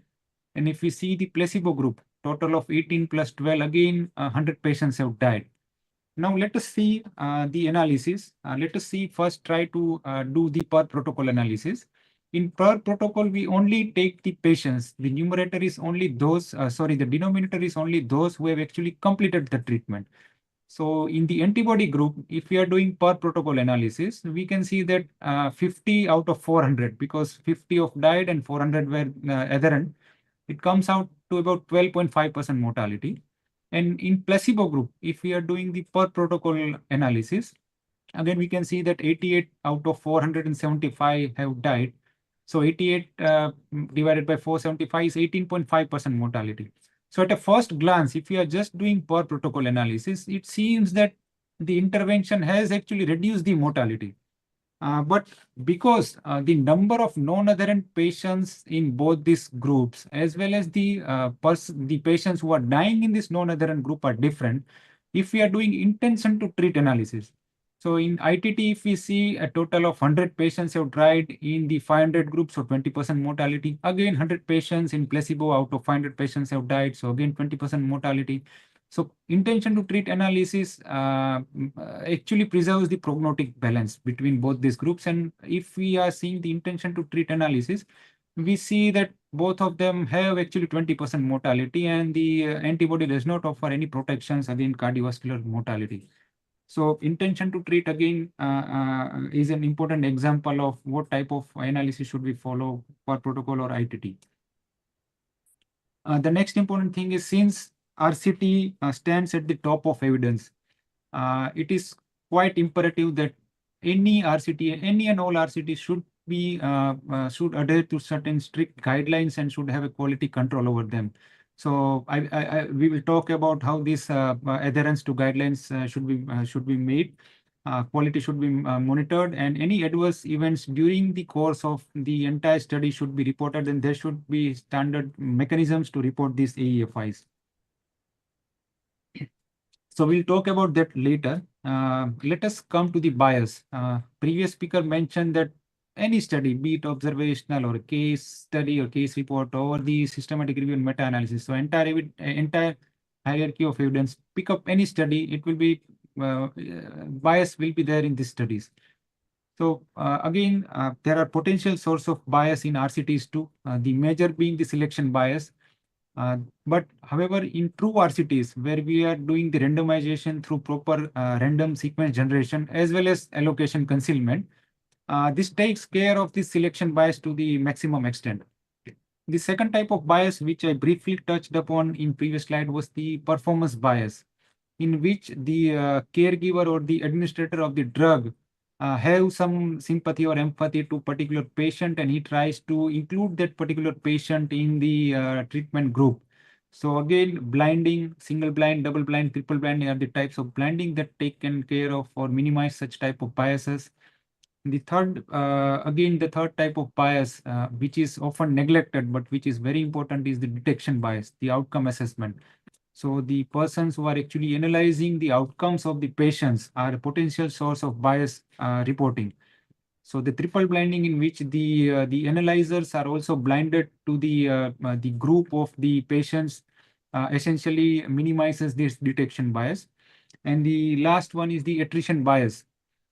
And if we see the placebo group, total of 18 plus 12, again 100 patients have died. Now let us see the analysis. Let us see first try to do the per protocol analysis. In per protocol, we only take the patients. The numerator is only those, the denominator is only those who have actually completed the treatment. So in the antibody group, if we are doing per protocol analysis, we can see that 50 out of 400, because 50 of died and 400 were adherent, it comes out to about 12.5% mortality. And in placebo group, if we are doing the per protocol analysis, again, we can see that 88 out of 475 have died. So 88 divided by 475 is 18.5% mortality. So at a first glance, if we are just doing per protocol analysis, it seems that the intervention has actually reduced the mortality. But because the number of non-adherent patients in both these groups, as well as the patients who are dying in this non-adherent group are different, if we are doing intention to treat analysis. So in ITT, if we see a total of 100 patients have died in the 500 group, so 20% mortality. Again, 100 patients in placebo out of 500 patients have died, so again 20% mortality. So intention to treat analysis actually preserves the prognostic balance between both these groups. And if we are seeing the intention to treat analysis, we see that both of them have actually 20% mortality, and the antibody does not offer any protections against cardiovascular mortality. So intention to treat again is an important example of what type of analysis should we follow per protocol or ITT. The next important thing is, since RCT stands at the top of evidence, it is quite imperative that any RCT, any and all RCT should be should adhere to certain strict guidelines and should have a quality control over them. So we will talk about how this adherence to guidelines should be made. Quality should be monitored, and any adverse events during the course of the entire study should be reported, and there should be standard mechanisms to report these AEFIs. So we'll talk about that later. Let us come to the bias. Previous speaker mentioned that any study, be it observational or a case study or case report or the systematic review and meta-analysis, so entire hierarchy of evidence, pick up any study, it will be bias will be there in these studies. So again, there are potential source of bias in RCTs too, the major being the selection bias. But however, in true RCTs, where we are doing the randomization through proper random sequence generation as well as allocation concealment, this takes care of the selection bias to the maximum extent. The second type of bias, which I briefly touched upon in previous slide, was the performance bias, in which the caregiver or the administrator of the drug have some sympathy or empathy to particular patient, and he tries to include that particular patient in the treatment group. So again, blinding, single blind, double blind, triple blind are the types of blinding that taken care of or minimize such type of biases. The third, again, the third type of bias, which is often neglected, but which is very important, is the detection bias, the outcome assessment. So the persons who are actually analyzing the outcomes of the patients are a potential source of bias reporting. So the triple blinding, in which the analyzers are also blinded to the group of the patients, essentially minimizes this detection bias. And the last one is the attrition bias,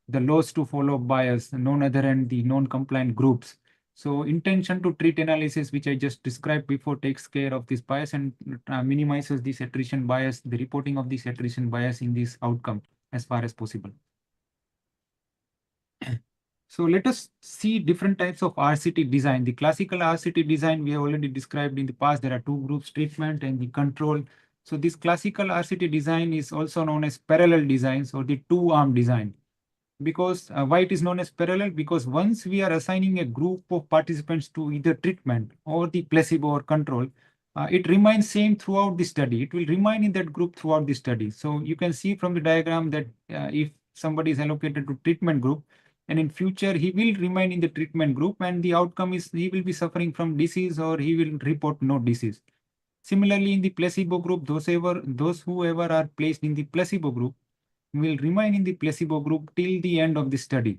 the loss to follow bias, none other than the non-compliant groups. So intention to treat analysis, which I just described before, takes care of this bias and minimizes this attrition bias, the reporting of this attrition bias in this outcome as far as possible. So let us see different types of RCT design. The classical RCT design we have already described in the past. There are two groups, treatment and the control. So this classical RCT design is also known as parallel designs or the two-arm design. Because why it is known as parallel? Because once we are assigning a group of participants to either treatment or the placebo or control, it remains same throughout the study. It will remain in that group throughout the study. So you can see from the diagram that if somebody is allocated to treatment group, and in future he will remain in the treatment group, and the outcome is he will be suffering from disease or he will report no disease. Similarly, in the placebo group, those whoever are placed in the placebo group will remain in the placebo group till the end of the study.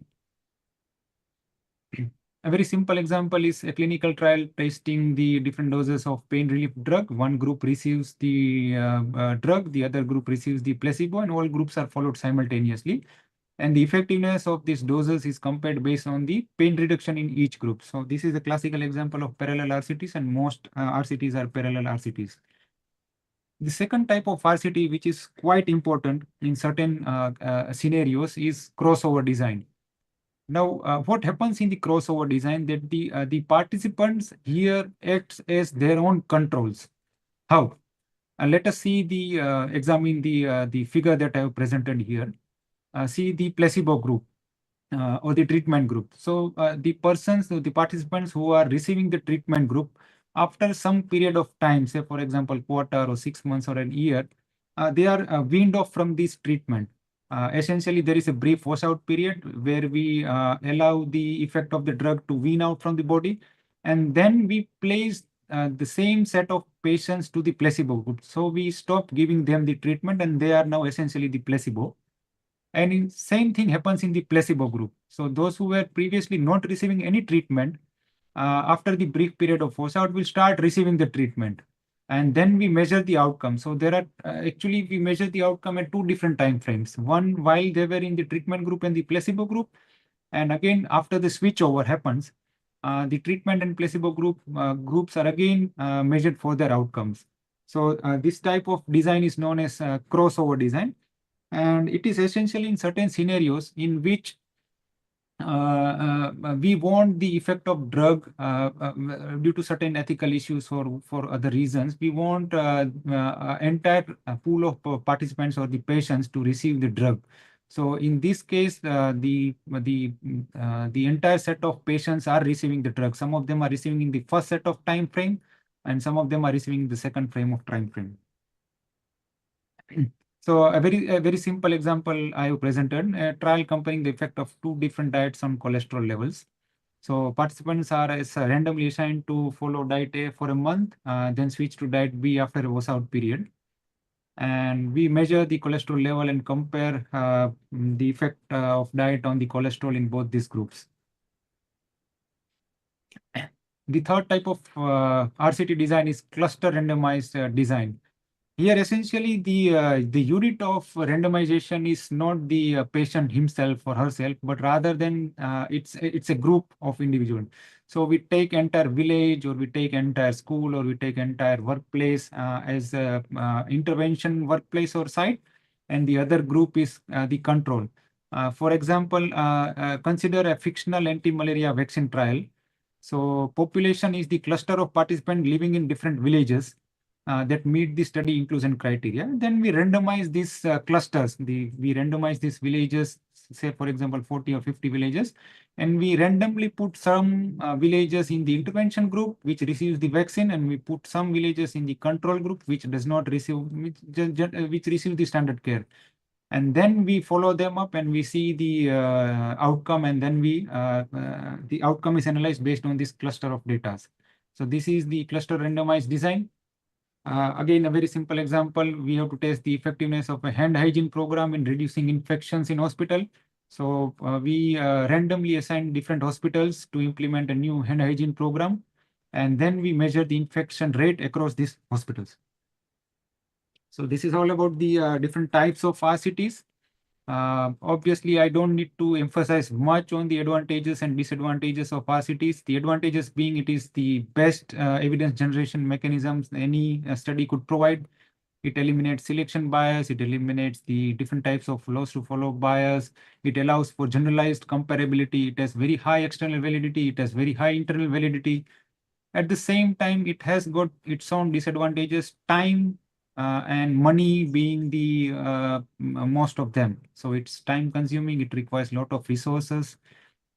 A very simple example is a clinical trial testing the different doses of pain relief drug. One group receives the drug, the other group receives the placebo, and all groups are followed simultaneously. And the effectiveness of these doses is compared based on the pain reduction in each group. So this is a classical example of parallel RCTs, and most RCTs are parallel RCTs. The second type of RCT, which is quite important in certain scenarios, is crossover design. Now, what happens in the crossover design, that the participants here acts as their own controls. How? Let us see examine the figure that I have presented here. See the placebo group or the treatment group. So the participants who are receiving the treatment group, after some period of time, say for example, quarter or 6 months or a year, they are weaned off from this treatment. Essentially, there is a brief washout period where we allow the effect of the drug to wean out from the body, and then we place the same set of patients to the placebo group. So we stop giving them the treatment, and they are now essentially the placebo. And same thing happens in the placebo group. So those who were previously not receiving any treatment, after the brief period of washout, will start receiving the treatment. And then we measure the outcome. So there are actually we measure the outcome at two different time frames. One while they were in the treatment group and the placebo group, and again after the switchover happens, the treatment and placebo groups are again measured for their outcomes. So this type of design is known as crossover design. And it is essentially in certain scenarios in which we want the effect of drug due to certain ethical issues or for other reasons. We want entire pool of participants or the patients to receive the drug. So in this case, the entire set of patients are receiving the drug. Some of them are receiving in the first set of time frame, and some of them are receiving the second frame of time frame. So a very simple example I have presented, a trial comparing the effect of two different diets on cholesterol levels. So participants are randomly assigned to follow diet A for a month, then switch to diet B after a washout period. And we measure the cholesterol level and compare the effect of diet on the cholesterol in both these groups. The third type of RCT design is cluster randomized design. Here, essentially, the unit of randomization is not the patient himself or herself, but rather than it's a group of individuals. So we take entire village, or we take entire school, or we take entire workplace as a intervention workplace or site, and the other group is the control. For example, consider a fictional anti-malaria vaccine trial. So population is the cluster of participants living in different villages that meet the study inclusion criteria. Then we randomize these clusters. We randomize these villages say for example 40 or 50 villages, and we randomly put some villages in the intervention group which receives the vaccine, and we put some villages in the control group which does not receive, which receive the standard care. And then we follow them up and we see the outcome, and then the outcome is analyzed based on this cluster of data. So this is the cluster randomized design. Again, a very simple example, we have to test the effectiveness of a hand hygiene program in reducing infections in hospital. So we randomly assign different hospitals to implement a new hand hygiene program, and then we measure the infection rate across these hospitals. So this is all about the different types of RCTs. Obviously, I don't need to emphasize much on the advantages and disadvantages of RCTs. The advantages being it is the best evidence generation mechanisms any study could provide. It eliminates selection bias. It eliminates the different types of loss to follow bias. It allows for generalized comparability. It has very high external validity. It has very high internal validity. At the same time, it has got its own disadvantages, time and money being the most of them. So it's time consuming, it requires a lot of resources.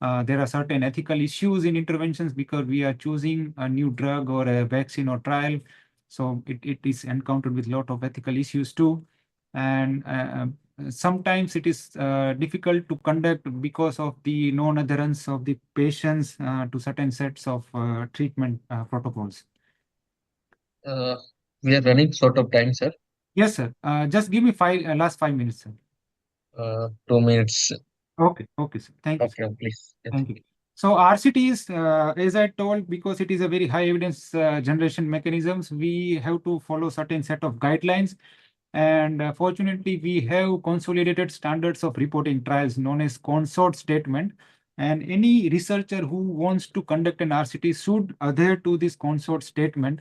There are certain ethical issues in interventions because we are choosing a new drug or a vaccine or trial. So it is encountered with a lot of ethical issues too. And sometimes it is difficult to conduct because of the non-adherence of the patients to certain sets of treatment protocols. We are running short of time, sir. Yes, sir. Just give me last 5 minutes, sir. 2 minutes. Okay, sir. Thank you. Okay, please. Yes. Thank you. So RCTs, as I told, because it is a very high evidence generation mechanisms, we have to follow certain set of guidelines. And fortunately, we have consolidated standards of reporting trials known as consort statement. And any researcher who wants to conduct an RCT should adhere to this consort statement.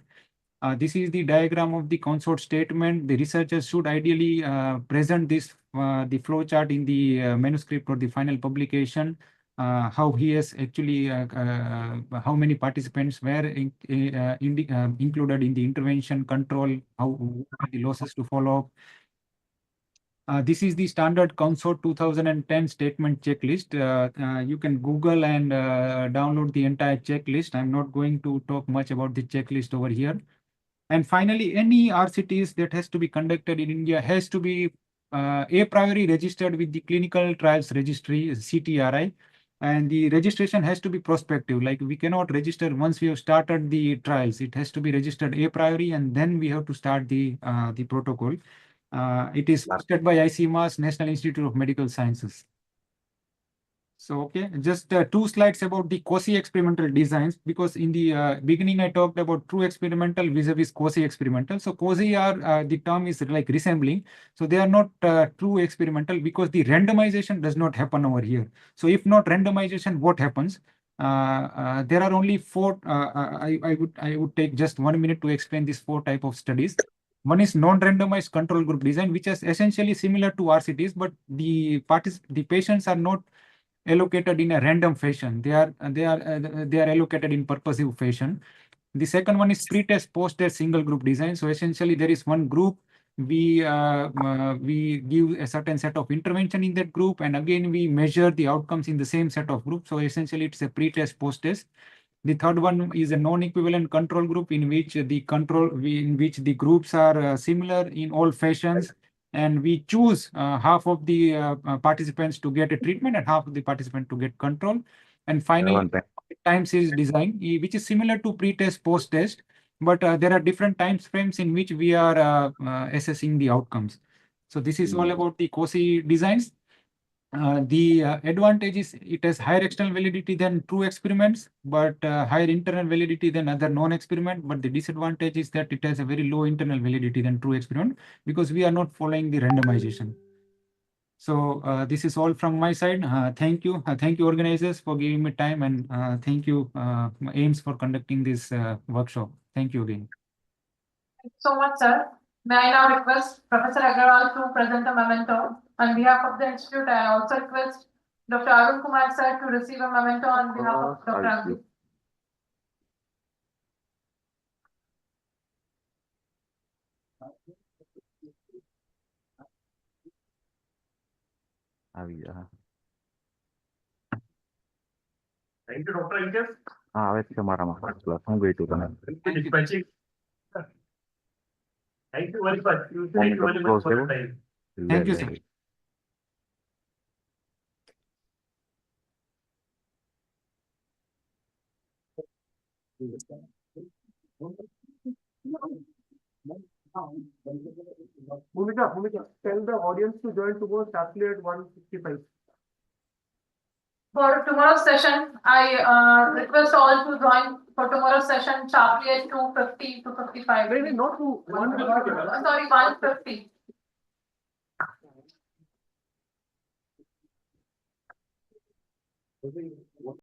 This is the diagram of the consort statement. The researchers should ideally present this, the flow chart in the manuscript or the final publication. How he has actually, how many participants were included in the intervention control, how the losses to follow up. This is the standard consort 2010 statement checklist. You can Google and download the entire checklist. I'm not going to talk much about the checklist over here. And finally, any RCTs that has to be conducted in India has to be a priori registered with the Clinical Trials Registry, CTRI. And the registration has to be prospective. Like we cannot register once we have started the trials. It has to be registered a priori, and then we have to start the protocol. It is hosted by AIIMS, National Institute of Medical Sciences. So, okay, just 2 slides about the quasi-experimental designs, because in the beginning I talked about true experimental vis-a-vis quasi-experimental. So quasi are, the term is like resembling. So they are not true experimental because the randomization does not happen over here. So if not randomization, what happens? There are only 4, I would take just 1 minute to explain these 4 type of studies. One is non-randomized control group design, which is essentially similar to RCTs, but the patients are not allocated in a random fashion. They are allocated in purposive fashion. The second one is pre-test, post-test single group design. So essentially, there is one group. We give a certain set of intervention in that group, and again we measure the outcomes in the same set of groups. So essentially, it's a pre-test, post-test. The third one is a non-equivalent control group in which the groups are similar in all fashions, and we choose half of the participants to get a treatment and half of the participants to get control. And finally, time series design, which is similar to pre-test, post-test, but there are different time frames in which we are assessing the outcomes. So this is all about the COSI designs. The advantage is it has higher external validity than true experiments, but higher internal validity than other non-experiment. But the disadvantage is that it has a very low internal validity than true experiment because we are not following the randomization. So this is all from my side. Thank you. Thank you organizers for giving me time, and thank you AIIMS for conducting this workshop. Thank you again. Thank you so much, sir. May I now request Professor Agarwal to present a memento. On behalf of the Institute, I also request Dr. Arun Kumar sir to receive a memento on behalf of Dr. Abhi. Thank you, Dr. Ilyas. આવે છે મારામાં શું ગયું તમે Dispatching. Thank you very much. Thank you very much for your time. Thank you, sir. Bhumika, tell the audience to join tomorrow sharply at 1:55. For tomorrow's session, I request all to join for tomorrow's session sharply at 2:50 to 55. Maybe not to 1:55. Sorry, 1:50. Okay.